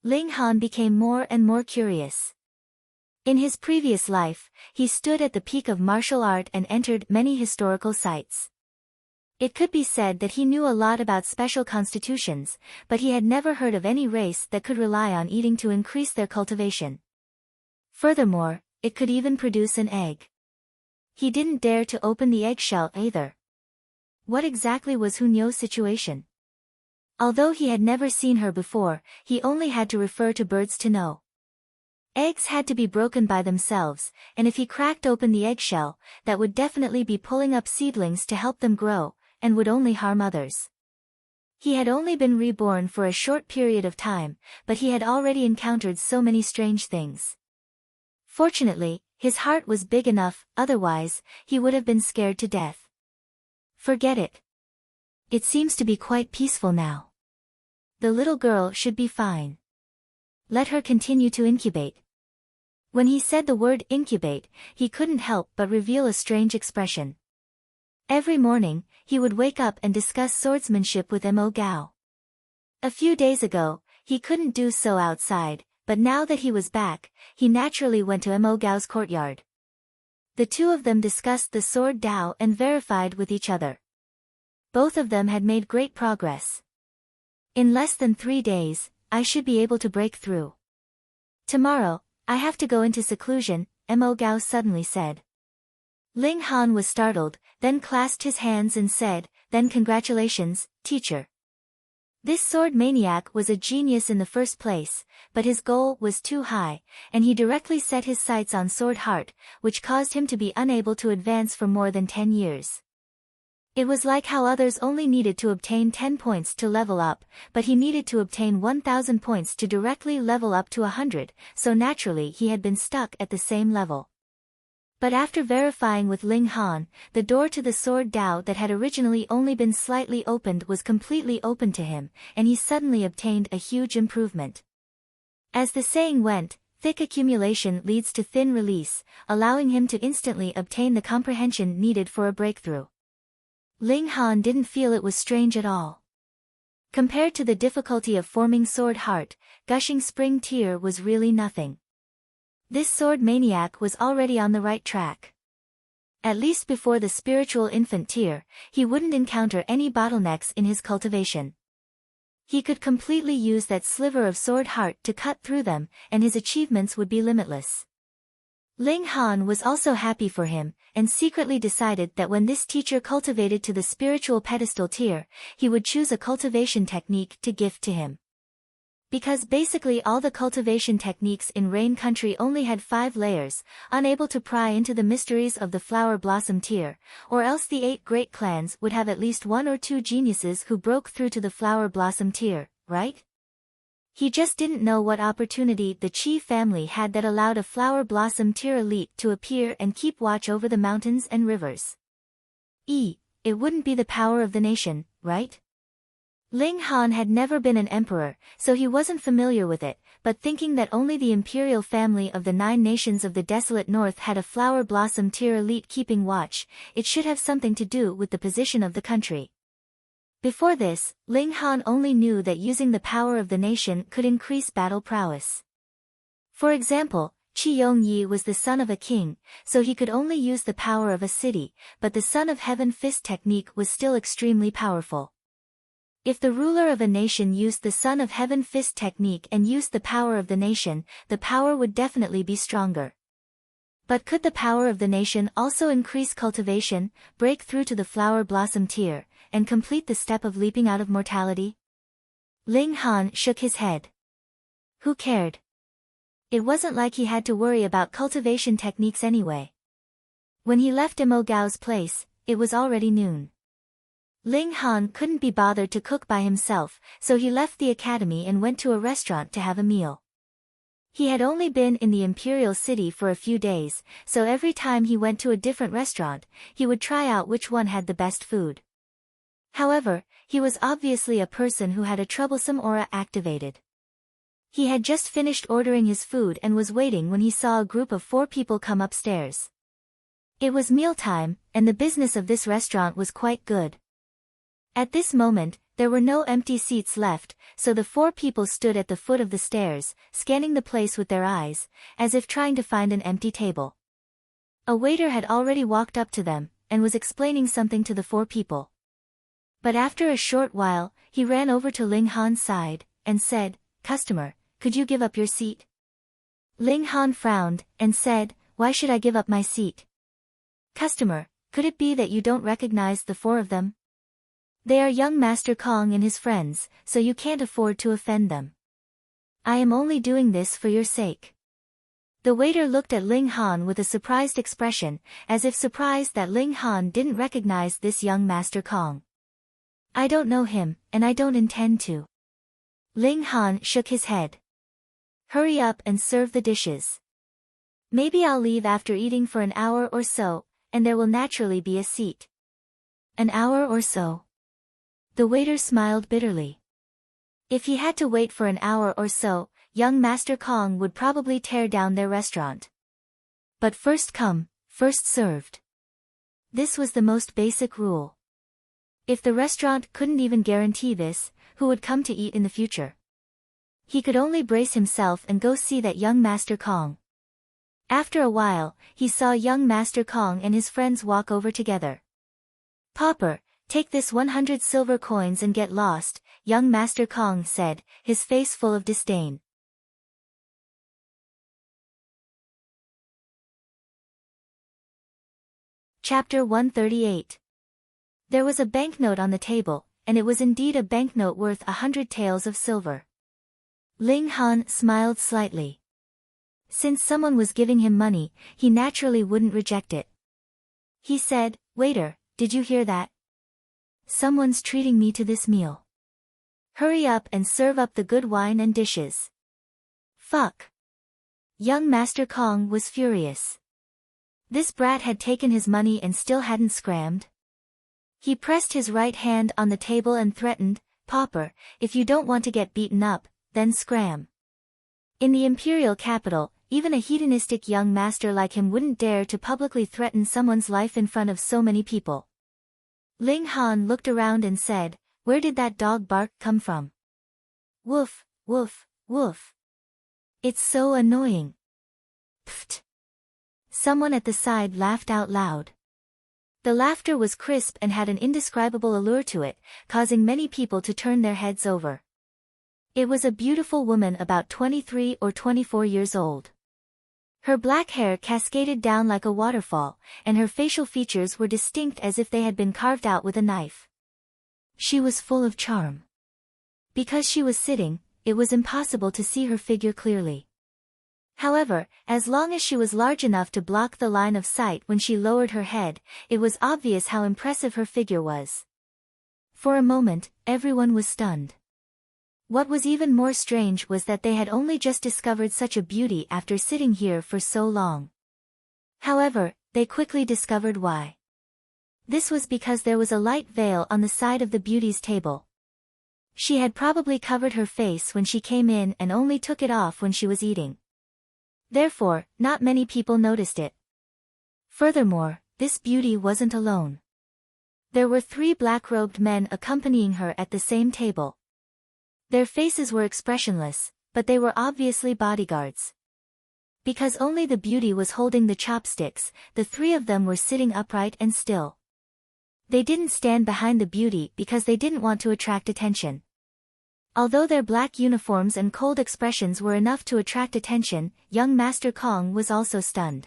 Ling Han became more and more curious. In his previous life, he stood at the peak of martial art and entered many historical sites. It could be said that he knew a lot about special constitutions, but he had never heard of any race that could rely on eating to increase their cultivation. Furthermore, it could even produce an egg. He didn't dare to open the eggshell either. What exactly was Hunyo's situation? Although he had never seen her before, he only had to refer to birds to know. Eggs had to be broken by themselves, and if he cracked open the eggshell, that would definitely be pulling up seedlings to help them grow, and would only harm others. He had only been reborn for a short period of time, but he had already encountered so many strange things. Fortunately, his heart was big enough, otherwise, he would have been scared to death. Forget it. It seems to be quite peaceful now. The little girl should be fine. Let her continue to incubate. When he said the word incubate, he couldn't help but reveal a strange expression. Every morning, he would wake up and discuss swordsmanship with Mo Gao. A few days ago, he couldn't do so outside, but now that he was back, he naturally went to Mo Gao's courtyard. The two of them discussed the sword Dao and verified with each other. Both of them had made great progress. In less than 3 days, I should be able to break through. Tomorrow, I have to go into seclusion, Mo Gao suddenly said. Ling Han was startled, then clasped his hands and said, "Then congratulations, teacher." This sword maniac was a genius in the first place, but his goal was too high, and he directly set his sights on Sword Heart, which caused him to be unable to advance for more than 10 years. It was like how others only needed to obtain 10 points to level up, but he needed to obtain 1,000 points to directly level up to 100, so naturally he had been stuck at the same level. But after verifying with Ling Han, the door to the sword Dao that had originally only been slightly opened was completely open to him, and he suddenly obtained a huge improvement. As the saying went, thick accumulation leads to thin release, allowing him to instantly obtain the comprehension needed for a breakthrough. Ling Han didn't feel it was strange at all. Compared to the difficulty of forming Sword Heart, gushing spring tear was really nothing. This sword maniac was already on the right track. At least before the spiritual infant tier, he wouldn't encounter any bottlenecks in his cultivation. He could completely use that sliver of Sword Heart to cut through them, and his achievements would be limitless. Ling Han was also happy for him, and secretly decided that when this teacher cultivated to the spiritual pedestal tier, he would choose a cultivation technique to gift to him. Because basically all the cultivation techniques in Rain Country only had 5 layers, unable to pry into the mysteries of the Flower Blossom tier, or else the 8 great clans would have at least 1 or 2 geniuses who broke through to the Flower Blossom tier, right? He just didn't know what opportunity the Qi family had that allowed a Flower Blossom tier elite to appear and keep watch over the mountains and rivers. It wouldn't be the power of the nation, right? Ling Han had never been an emperor, so he wasn't familiar with it, but thinking that only the imperial family of the 9 nations of the desolate north had a Flower Blossom tier elite keeping watch, it should have something to do with the position of the country. Before this, Ling Han only knew that using the power of the nation could increase battle prowess. For example, Qi Yongyi was the son of a king, so he could only use the power of a city, but the Son of Heaven Fist technique was still extremely powerful. If the ruler of a nation used the Son of Heaven Fist technique and used the power of the nation, the power would definitely be stronger. But could the power of the nation also increase cultivation, break through to the Flower Blossom tier, and complete the step of leaping out of mortality? Ling Han shook his head. Who cared? It wasn't like he had to worry about cultivation techniques anyway. When he left Mo Gao's place, it was already noon. Ling Han couldn't be bothered to cook by himself, so he left the academy and went to a restaurant to have a meal. He had only been in the imperial city for a few days, so every time he went to a different restaurant, he would try out which one had the best food. However, he was obviously a person who had a troublesome aura activated. He had just finished ordering his food and was waiting when he saw a group of 4 people come upstairs. It was mealtime, and the business of this restaurant was quite good. At this moment, there were no empty seats left, so the 4 people stood at the foot of the stairs, scanning the place with their eyes, as if trying to find an empty table. A waiter had already walked up to them, and was explaining something to the 4 people. But after a short while, he ran over to Ling Han's side, and said, "Customer, could you give up your seat?" Ling Han frowned, and said, "Why should I give up my seat?" "Customer, could it be that you don't recognize the 4 of them?" They are young Master Kong and his friends, so you can't afford to offend them. I am only doing this for your sake. The waiter looked at Ling Han with a surprised expression, as if surprised that Ling Han didn't recognize this young Master Kong. I don't know him, and I don't intend to. Ling Han shook his head. Hurry up and serve the dishes. Maybe I'll leave after eating for an hour or so, and there will naturally be a seat. An hour or so? The waiter smiled bitterly. If he had to wait for an hour or so, young Master Kong would probably tear down their restaurant. But first come, first served. This was the most basic rule. If the restaurant couldn't even guarantee this, who would come to eat in the future? He could only brace himself and go see that young Master Kong. After a while, he saw young Master Kong and his friends walk over together. Pauper, take this 100 silver coins and get lost, young Master Kong said, his face full of disdain. Chapter 138. There was a banknote on the table, and it was indeed a banknote worth 100 taels of silver. Ling Han smiled slightly. Since someone was giving him money, he naturally wouldn't reject it. He said, "Waiter, did you hear that? Someone's treating me to this meal. Hurry up and serve up the good wine and dishes." Fuck. Young Master Kong was furious. This brat had taken his money and still hadn't scrammed. He pressed his right hand on the table and threatened, "Pauper, if you don't want to get beaten up, then scram." In the imperial capital, even a hedonistic young master like him wouldn't dare to publicly threaten someone's life in front of so many people. Ling Han looked around and said, "Where did that dog bark come from? Woof, woof, woof. It's so annoying." Pfft. Someone at the side laughed out loud. The laughter was crisp and had an indescribable allure to it, causing many people to turn their heads over. It was a beautiful woman about 23 or 24 years old. Her black hair cascaded down like a waterfall, and her facial features were distinct as if they had been carved out with a knife. She was full of charm. Because she was sitting, it was impossible to see her figure clearly. However, as long as she was large enough to block the line of sight when she lowered her head, it was obvious how impressive her figure was. For a moment, everyone was stunned. What was even more strange was that they had only just discovered such a beauty after sitting here for so long. However, they quickly discovered why. This was because there was a light veil on the side of the beauty's table. She had probably covered her face when she came in and only took it off when she was eating. Therefore, not many people noticed it. Furthermore, this beauty wasn't alone. There were 3 black-robed men accompanying her at the same table. Their faces were expressionless, but they were obviously bodyguards. Because only the beauty was holding the chopsticks, the 3 of them were sitting upright and still. They didn't stand behind the beauty because they didn't want to attract attention. Although their black uniforms and cold expressions were enough to attract attention, young Master Kong was also stunned.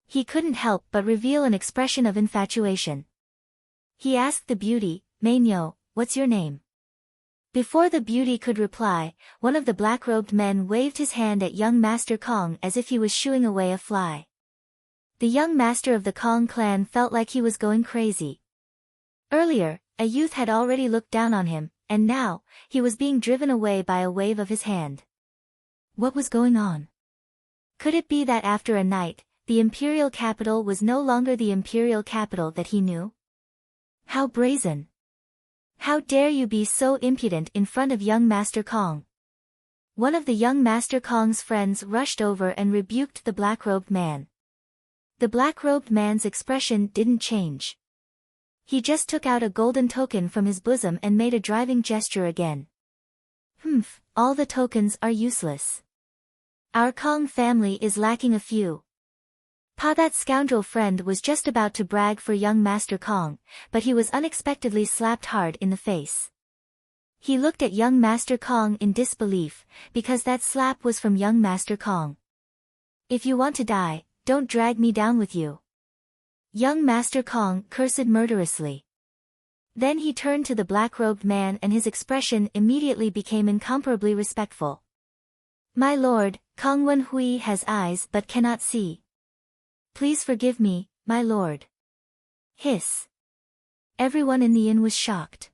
He couldn't help but reveal an expression of infatuation. He asked the beauty, "Mainyo, what's your name?" Before the beauty could reply, one of the black-robed men waved his hand at young Master Kong as if he was shooing away a fly. The young master of the Kong clan felt like he was going crazy. Earlier, a youth had already looked down on him, and now, he was being driven away by a wave of his hand. What was going on? Could it be that after a night, the imperial capital was no longer the imperial capital that he knew? How brazen! How dare you be so impudent in front of young Master Kong? One of the young Master Kong's friends rushed over and rebuked the black-robed man. The black-robed man's expression didn't change. He just took out a golden token from his bosom and made a driving gesture again. "Humph, all the tokens are useless. Our Kong family is lacking a few." That scoundrel friend was just about to brag for young Master Kong, but he was unexpectedly slapped hard in the face. He looked at young Master Kong in disbelief, because that slap was from young Master Kong. "If you want to die, don't drag me down with you." Young Master Kong cursed murderously. Then he turned to the black-robed man and his expression immediately became incomparably respectful. "My lord, Kong Wen Hui has eyes but cannot see. Please forgive me, my lord." Hiss. Everyone in the inn was shocked.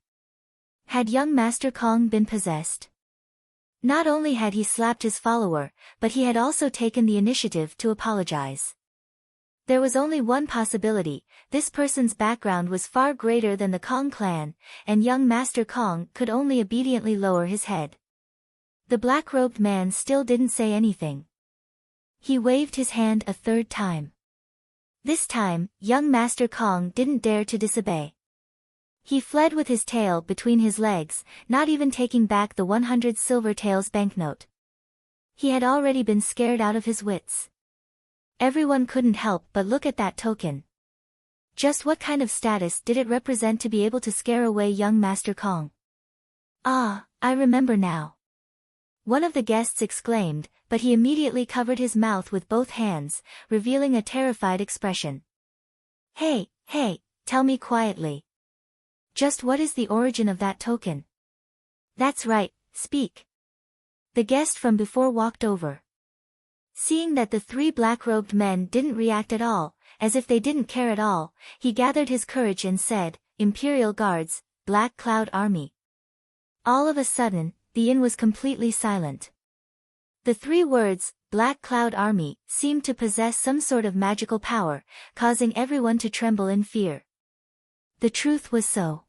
Had young Master Kong been possessed? Not only had he slapped his follower, but he had also taken the initiative to apologize. There was only one possibility: this person's background was far greater than the Kong clan, and young Master Kong could only obediently lower his head. The black-robed man still didn't say anything. He waved his hand a third time. This time, young Master Kong didn't dare to disobey. He fled with his tail between his legs, not even taking back the 100 silver taels banknote. He had already been scared out of his wits. Everyone couldn't help but look at that token. Just what kind of status did it represent to be able to scare away young Master Kong? "Ah, I remember now," one of the guests exclaimed, but he immediately covered his mouth with both hands, revealing a terrified expression. Hey, tell me quietly. Just what is the origin of that token?" "That's right, speak." The guest from before walked over. Seeing that the three black-robed men didn't react at all, as if they didn't care at all, he gathered his courage and said, "Imperial Guards, Black Cloud Army." All of a sudden, the inn was completely silent. The three words, Black Cloud Army, seemed to possess some sort of magical power, causing everyone to tremble in fear. The truth was so.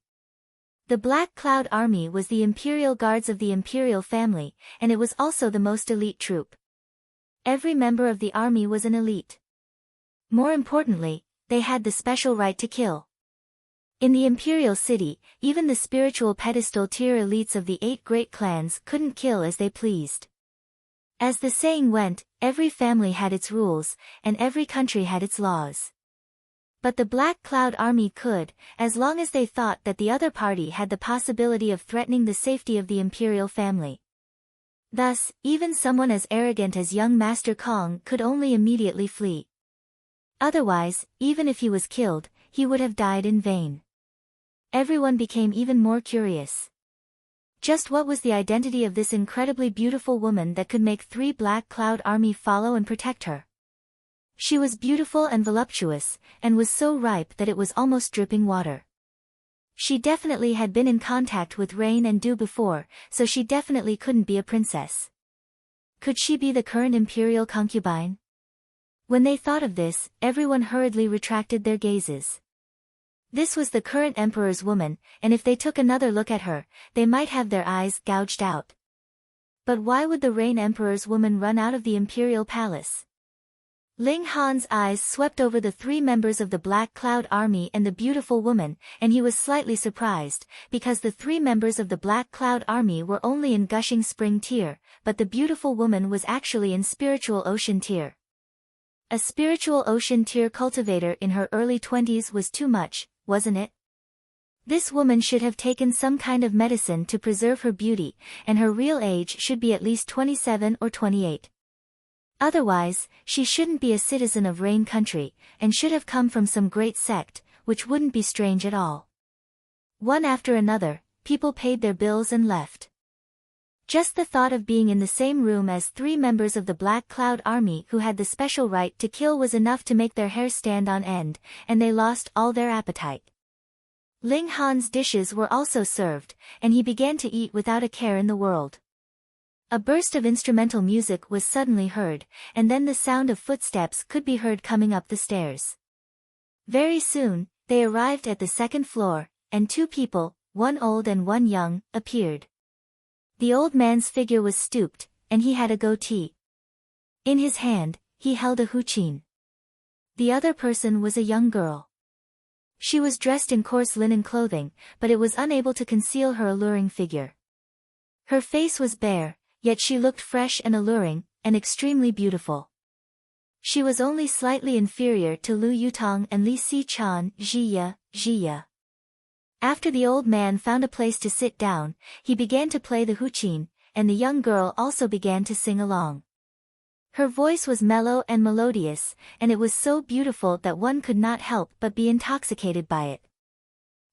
The Black Cloud Army was the Imperial Guards of the Imperial family, and it was also the most elite troop. Every member of the army was an elite. More importantly, they had the special right to kill. In the Imperial City, even the spiritual pedestal tier elites of the 8 great clans couldn't kill as they pleased. As the saying went, every family had its rules, and every country had its laws. But the Black Cloud Army could, as long as they thought that the other party had the possibility of threatening the safety of the Imperial family. Thus, even someone as arrogant as young Master Kong could only immediately flee. Otherwise, even if he was killed, he would have died in vain. Everyone became even more curious. Just what was the identity of this incredibly beautiful woman that could make 3 Black Cloud Army follow and protect her? She was beautiful and voluptuous, and was so ripe that it was almost dripping water. She definitely had been in contact with rain and dew before, so she definitely couldn't be a princess. Could she be the current imperial concubine? When they thought of this, everyone hurriedly retracted their gazes. This was the current emperor's woman, and if they took another look at her, they might have their eyes gouged out. But why would the Rain Emperor's woman run out of the imperial palace? Ling Han's eyes swept over the 3 members of the Black Cloud Army and the beautiful woman, and he was slightly surprised, because the 3 members of the Black Cloud Army were only in Gushing Spring tier, but the beautiful woman was actually in Spiritual Ocean tier. A Spiritual Ocean tier cultivator in her early 20s was too much, wasn't it? This woman should have taken some kind of medicine to preserve her beauty, and her real age should be at least 27 or 28. Otherwise, she shouldn't be a citizen of Rain Country, and should have come from some great sect, which wouldn't be strange at all. One after another, people paid their bills and left. Just the thought of being in the same room as 3 members of the Black Cloud Army who had the special right to kill was enough to make their hair stand on end, and they lost all their appetite. Ling Han's dishes were also served, and he began to eat without a care in the world. A burst of instrumental music was suddenly heard, and then the sound of footsteps could be heard coming up the stairs. Very soon, they arrived at the 2nd floor, and 2 people, one old and one young, appeared. The old man's figure was stooped, and he had a goatee. In his hand, he held a huqin. The other person was a young girl. She was dressed in coarse linen clothing, but it was unable to conceal her alluring figure. Her face was bare, yet she looked fresh and alluring, and extremely beautiful. She was only slightly inferior to Lu Yutong and Li Si-chan, Zhiya. After the old man found a place to sit down, he began to play the huqin, and the young girl also began to sing along. Her voice was mellow and melodious, and it was so beautiful that one could not help but be intoxicated by it.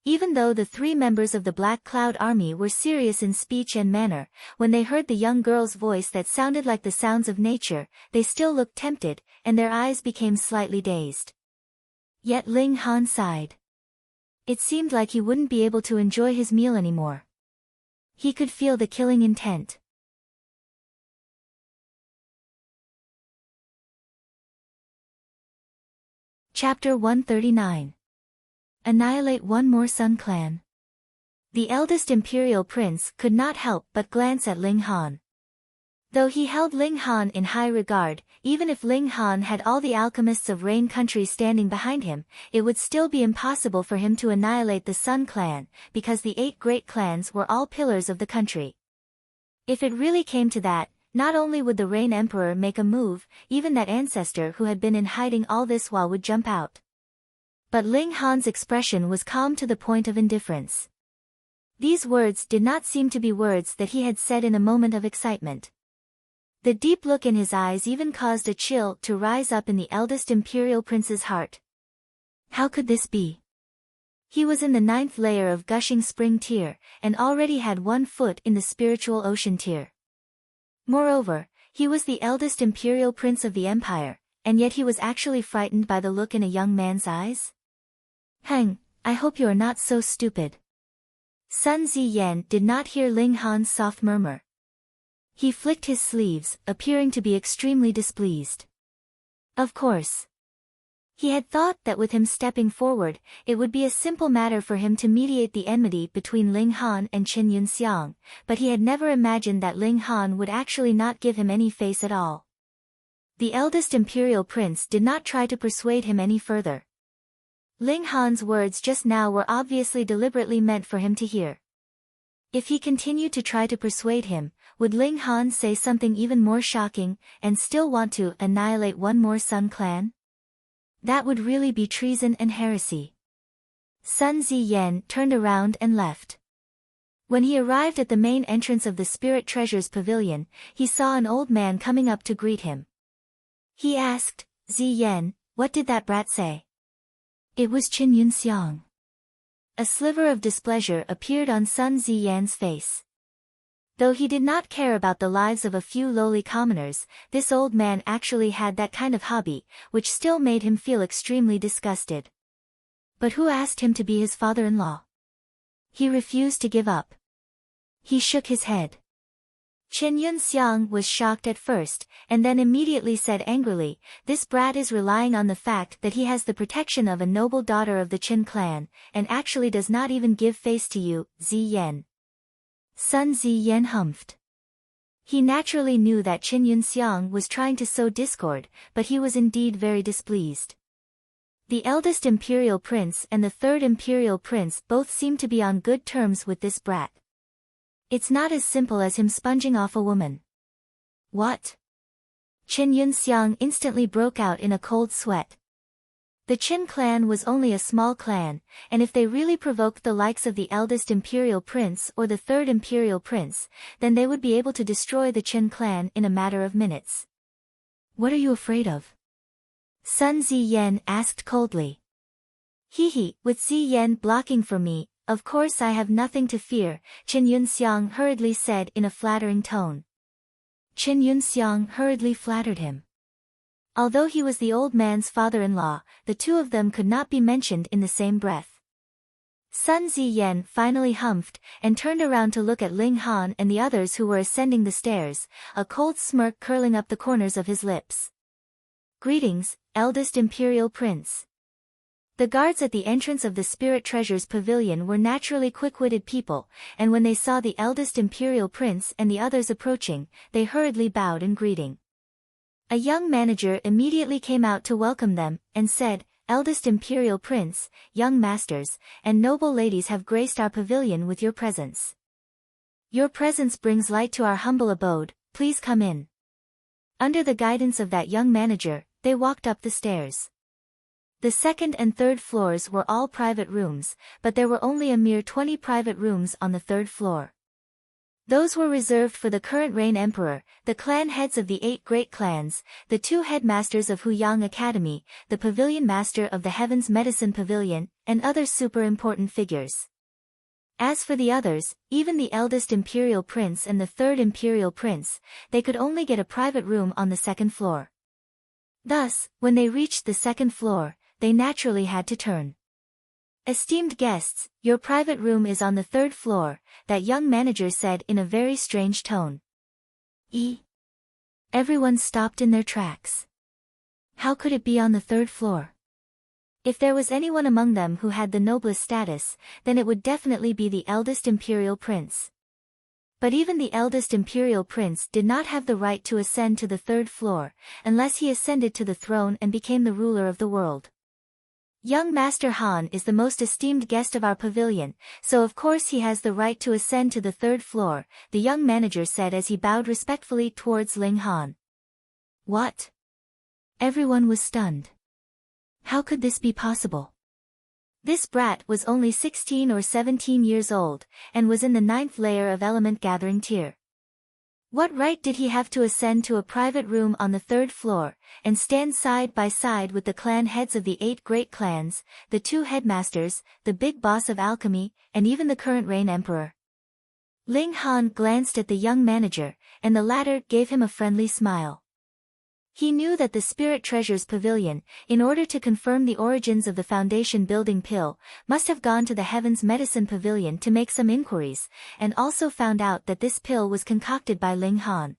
Even though the three members of the Black Cloud Army were serious in speech and manner, when they heard the young girl's voice that sounded like the sounds of nature, they still looked tempted, and their eyes became slightly dazed. Yet Ling Han sighed. It seemed like he wouldn't be able to enjoy his meal anymore. He could feel the killing intent. Chapter 139. Annihilate one more Sun Clan. The eldest imperial prince could not help but glance at Ling Han. Though he held Ling Han in high regard, even if Ling Han had all the alchemists of Rain Country standing behind him, it would still be impossible for him to annihilate the Sun Clan, because the 8 great clans were all pillars of the country. If it really came to that, not only would the Rain Emperor make a move, even that ancestor who had been in hiding all this while would jump out. But Ling Han's expression was calm to the point of indifference. These words did not seem to be words that he had said in a moment of excitement. The deep look in his eyes even caused a chill to rise up in the eldest imperial prince's heart. How could this be? He was in the 9th layer of gushing spring tier, and already had 1 foot in the spiritual ocean tier. Moreover, he was the eldest imperial prince of the empire, and yet he was actually frightened by the look in a young man's eyes? I hope you are not so stupid. Sun Ziyan did not hear Ling Han's soft murmur. He flicked his sleeves, appearing to be extremely displeased. Of course. He had thought that with him stepping forward, it would be a simple matter for him to mediate the enmity between Ling Han and Qin Yunxiang, but he had never imagined that Ling Han would actually not give him any face at all. The eldest imperial prince did not try to persuade him any further. Ling Han's words just now were obviously deliberately meant for him to hear. If he continued to try to persuade him, would Ling Han say something even more shocking, and still want to annihilate one more Sun Clan? That would really be treason and heresy. Sun Ziyan turned around and left. When he arrived at the main entrance of the Spirit Treasures Pavilion, he saw an old man coming up to greet him. He asked, Ziyan, what did that brat say? It was Qin Yunxiang. A sliver of displeasure appeared on Sun Ziyan's face. Though he did not care about the lives of a few lowly commoners, this old man actually had that kind of hobby, which still made him feel extremely disgusted. But who asked him to be his father-in-law? He refused to give up. He shook his head. Qin Yunxiang was shocked at first, and then immediately said angrily, this brat is relying on the fact that he has the protection of a noble daughter of the Qin clan, and actually does not even give face to you, Ziyan. Sun Ziyan humphed. He naturally knew that Qin Yunxiang was trying to sow discord, but he was indeed very displeased. The eldest imperial prince and the 3rd imperial prince both seemed to be on good terms with this brat. It's not as simple as him sponging off a woman. What? Qin Yunxiang instantly broke out in a cold sweat. The Qin clan was only a small clan, and if they really provoked the likes of the eldest imperial prince or the 3rd imperial prince, then they would be able to destroy the Qin clan in a matter of minutes. What are you afraid of? Sun Ziyan asked coldly. With Ziyan blocking for me, of course I have nothing to fear, Qin Yunxiang hurriedly said in a flattering tone. Qin Yunxiang hurriedly flattered him. Although he was the old man's father-in-law, the two of them could not be mentioned in the same breath. Sun Ziyan finally humphed, and turned around to look at Ling Han and the others who were ascending the stairs, a cold smirk curling up the corners of his lips. Greetings, eldest imperial prince. The guards at the entrance of the Spirit Treasures Pavilion were naturally quick-witted people, and when they saw the eldest imperial prince and the others approaching, they hurriedly bowed in greeting. A young manager immediately came out to welcome them, and said, Eldest imperial prince, young masters, and noble ladies have graced our pavilion with your presence. Your presence brings light to our humble abode, please come in. Under the guidance of that young manager, they walked up the stairs. The 2nd and 3rd floors were all private rooms, but there were only a mere 20 private rooms on the 3rd floor. Those were reserved for the current reign emperor, the clan heads of the 8 great clans, the 2 headmasters of Huyang Academy, the pavilion master of the Heavens Medicine Pavilion, and other super important figures. As for the others, even the eldest imperial prince and the 3rd imperial prince, they could only get a private room on the 2nd floor. Thus, when they reached the 2nd floor, they naturally had to turn. "Esteemed guests, your private room is on the 3rd floor," that young manager said in a very strange tone. Everyone stopped in their tracks. How could it be on the 3rd floor? If there was anyone among them who had the noblest status, then it would definitely be the eldest imperial prince. But even the eldest imperial prince did not have the right to ascend to the 3rd floor, unless he ascended to the throne and became the ruler of the world. "Young Master Han is the most esteemed guest of our pavilion, so of course he has the right to ascend to the 3rd floor," the young manager said as he bowed respectfully towards Ling Han. What? Everyone was stunned. How could this be possible? This brat was only 16 or 17 years old, and was in the 9th layer of element gathering tier. What right did he have to ascend to a private room on the 3rd floor, and stand side by side with the clan heads of the 8 great clans, the 2 headmasters, the big boss of alchemy, and even the current reign emperor? Ling Han glanced at the young manager, and the latter gave him a friendly smile. He knew that the Spirit Treasures Pavilion, in order to confirm the origins of the foundation building pill, must have gone to the Heavens Medicine Pavilion to make some inquiries, and also found out that this pill was concocted by Ling Han.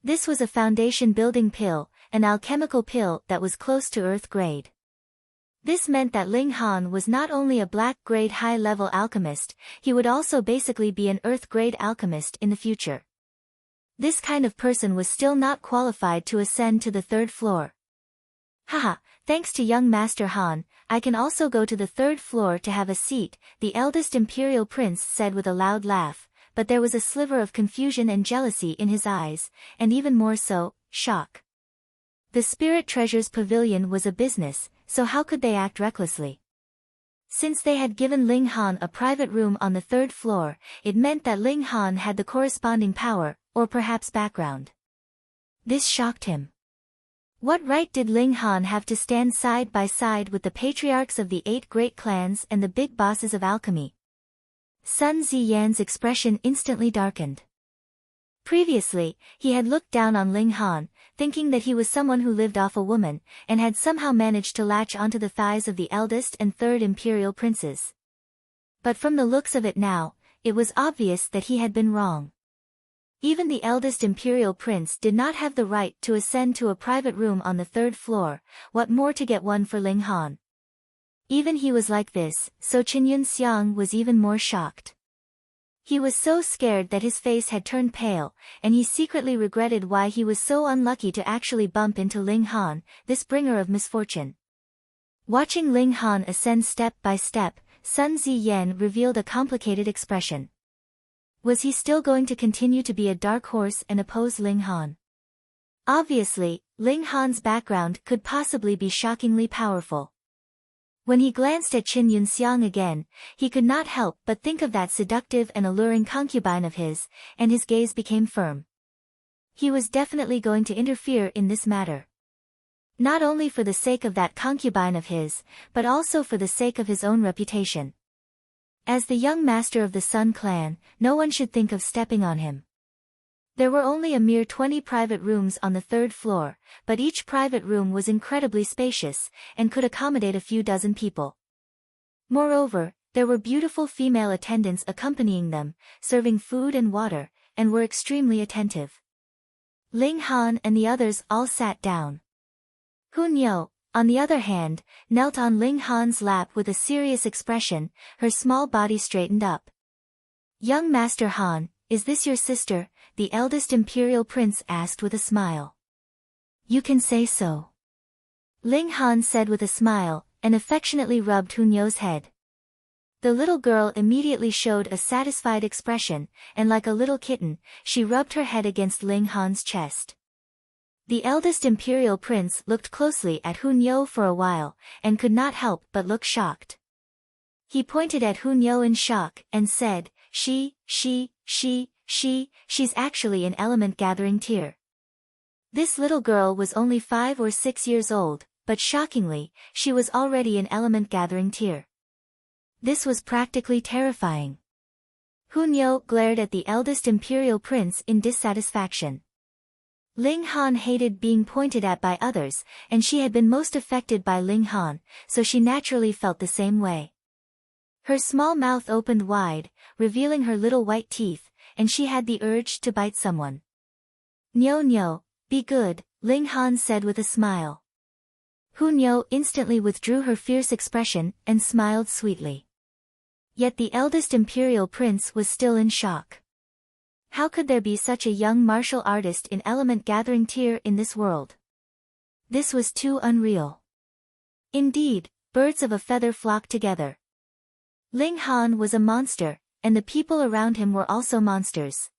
This was a foundation building pill, an alchemical pill that was close to Earth grade. This meant that Ling Han was not only a black grade high-level alchemist, he would also basically be an Earth grade alchemist in the future. This kind of person was still not qualified to ascend to the 3rd floor. "Haha, thanks to young Master Han, I can also go to the 3rd floor to have a seat," the eldest imperial prince said with a loud laugh, but there was a sliver of confusion and jealousy in his eyes, and even more so, shock. The Spirit Treasures Pavilion was a business, so how could they act recklessly? Since they had given Ling Han a private room on the 3rd floor, it meant that Ling Han had the corresponding power, or perhaps background. This shocked him. What right did Ling Han have to stand side by side with the patriarchs of the 8 great clans and the big bosses of alchemy? Sun Ziyan's expression instantly darkened. Previously, he had looked down on Ling Han, thinking that he was someone who lived off a woman, and had somehow managed to latch onto the thighs of the eldest and 3rd imperial princes. But from the looks of it now, it was obvious that he had been wrong. Even the eldest imperial prince did not have the right to ascend to a private room on the 3rd floor, what more to get one for Ling Han. Even he was like this, so Qinyun Xiang was even more shocked. He was so scared that his face had turned pale, and he secretly regretted why he was so unlucky to actually bump into Ling Han, this bringer of misfortune. Watching Ling Han ascend step by step, Sun Ziyan revealed a complicated expression. Was he still going to continue to be a dark horse and oppose Ling Han? Obviously, Ling Han's background could possibly be shockingly powerful. When he glanced at Qin Yunxiang again, he could not help but think of that seductive and alluring concubine of his, and his gaze became firm. He was definitely going to interfere in this matter. Not only for the sake of that concubine of his, but also for the sake of his own reputation. As the young master of the Sun clan, no one should think of stepping on him. There were only a mere 20 private rooms on the 3rd floor, but each private room was incredibly spacious, and could accommodate a few dozen people. Moreover, there were beautiful female attendants accompanying them, serving food and water, and were extremely attentive. Ling Han and the others all sat down. Hunyo, on the other hand, knelt on Ling Han's lap with a serious expression, her small body straightened up. "Young Master Han, is this your sister?" the eldest imperial prince asked with a smile. "You can say so," Ling Han said with a smile, and affectionately rubbed Hunyo's head. The little girl immediately showed a satisfied expression, and like a little kitten, she rubbed her head against Ling Han's chest. The eldest imperial prince looked closely at Hunyo for a while, and could not help but look shocked. He pointed at Hunyo in shock, and said, She She's actually an element gathering tier. This little girl was only 5 or 6 years old, but shockingly, she was already an element gathering tier. This was practically terrifying. Hunyo glared at the eldest imperial prince in dissatisfaction. Ling Han hated being pointed at by others, and she had been most affected by Ling Han, so she naturally felt the same way. Her small mouth opened wide, revealing her little white teeth, and she had the urge to bite someone. Nyo, be good, Ling Han said with a smile. Hunyo instantly withdrew her fierce expression and smiled sweetly. Yet the eldest imperial prince was still in shock. How could there be such a young martial artist in element gathering tier in this world? This was too unreal. Indeed, birds of a feather flocked together. Ling Han was a monster, and the people around him were also monsters.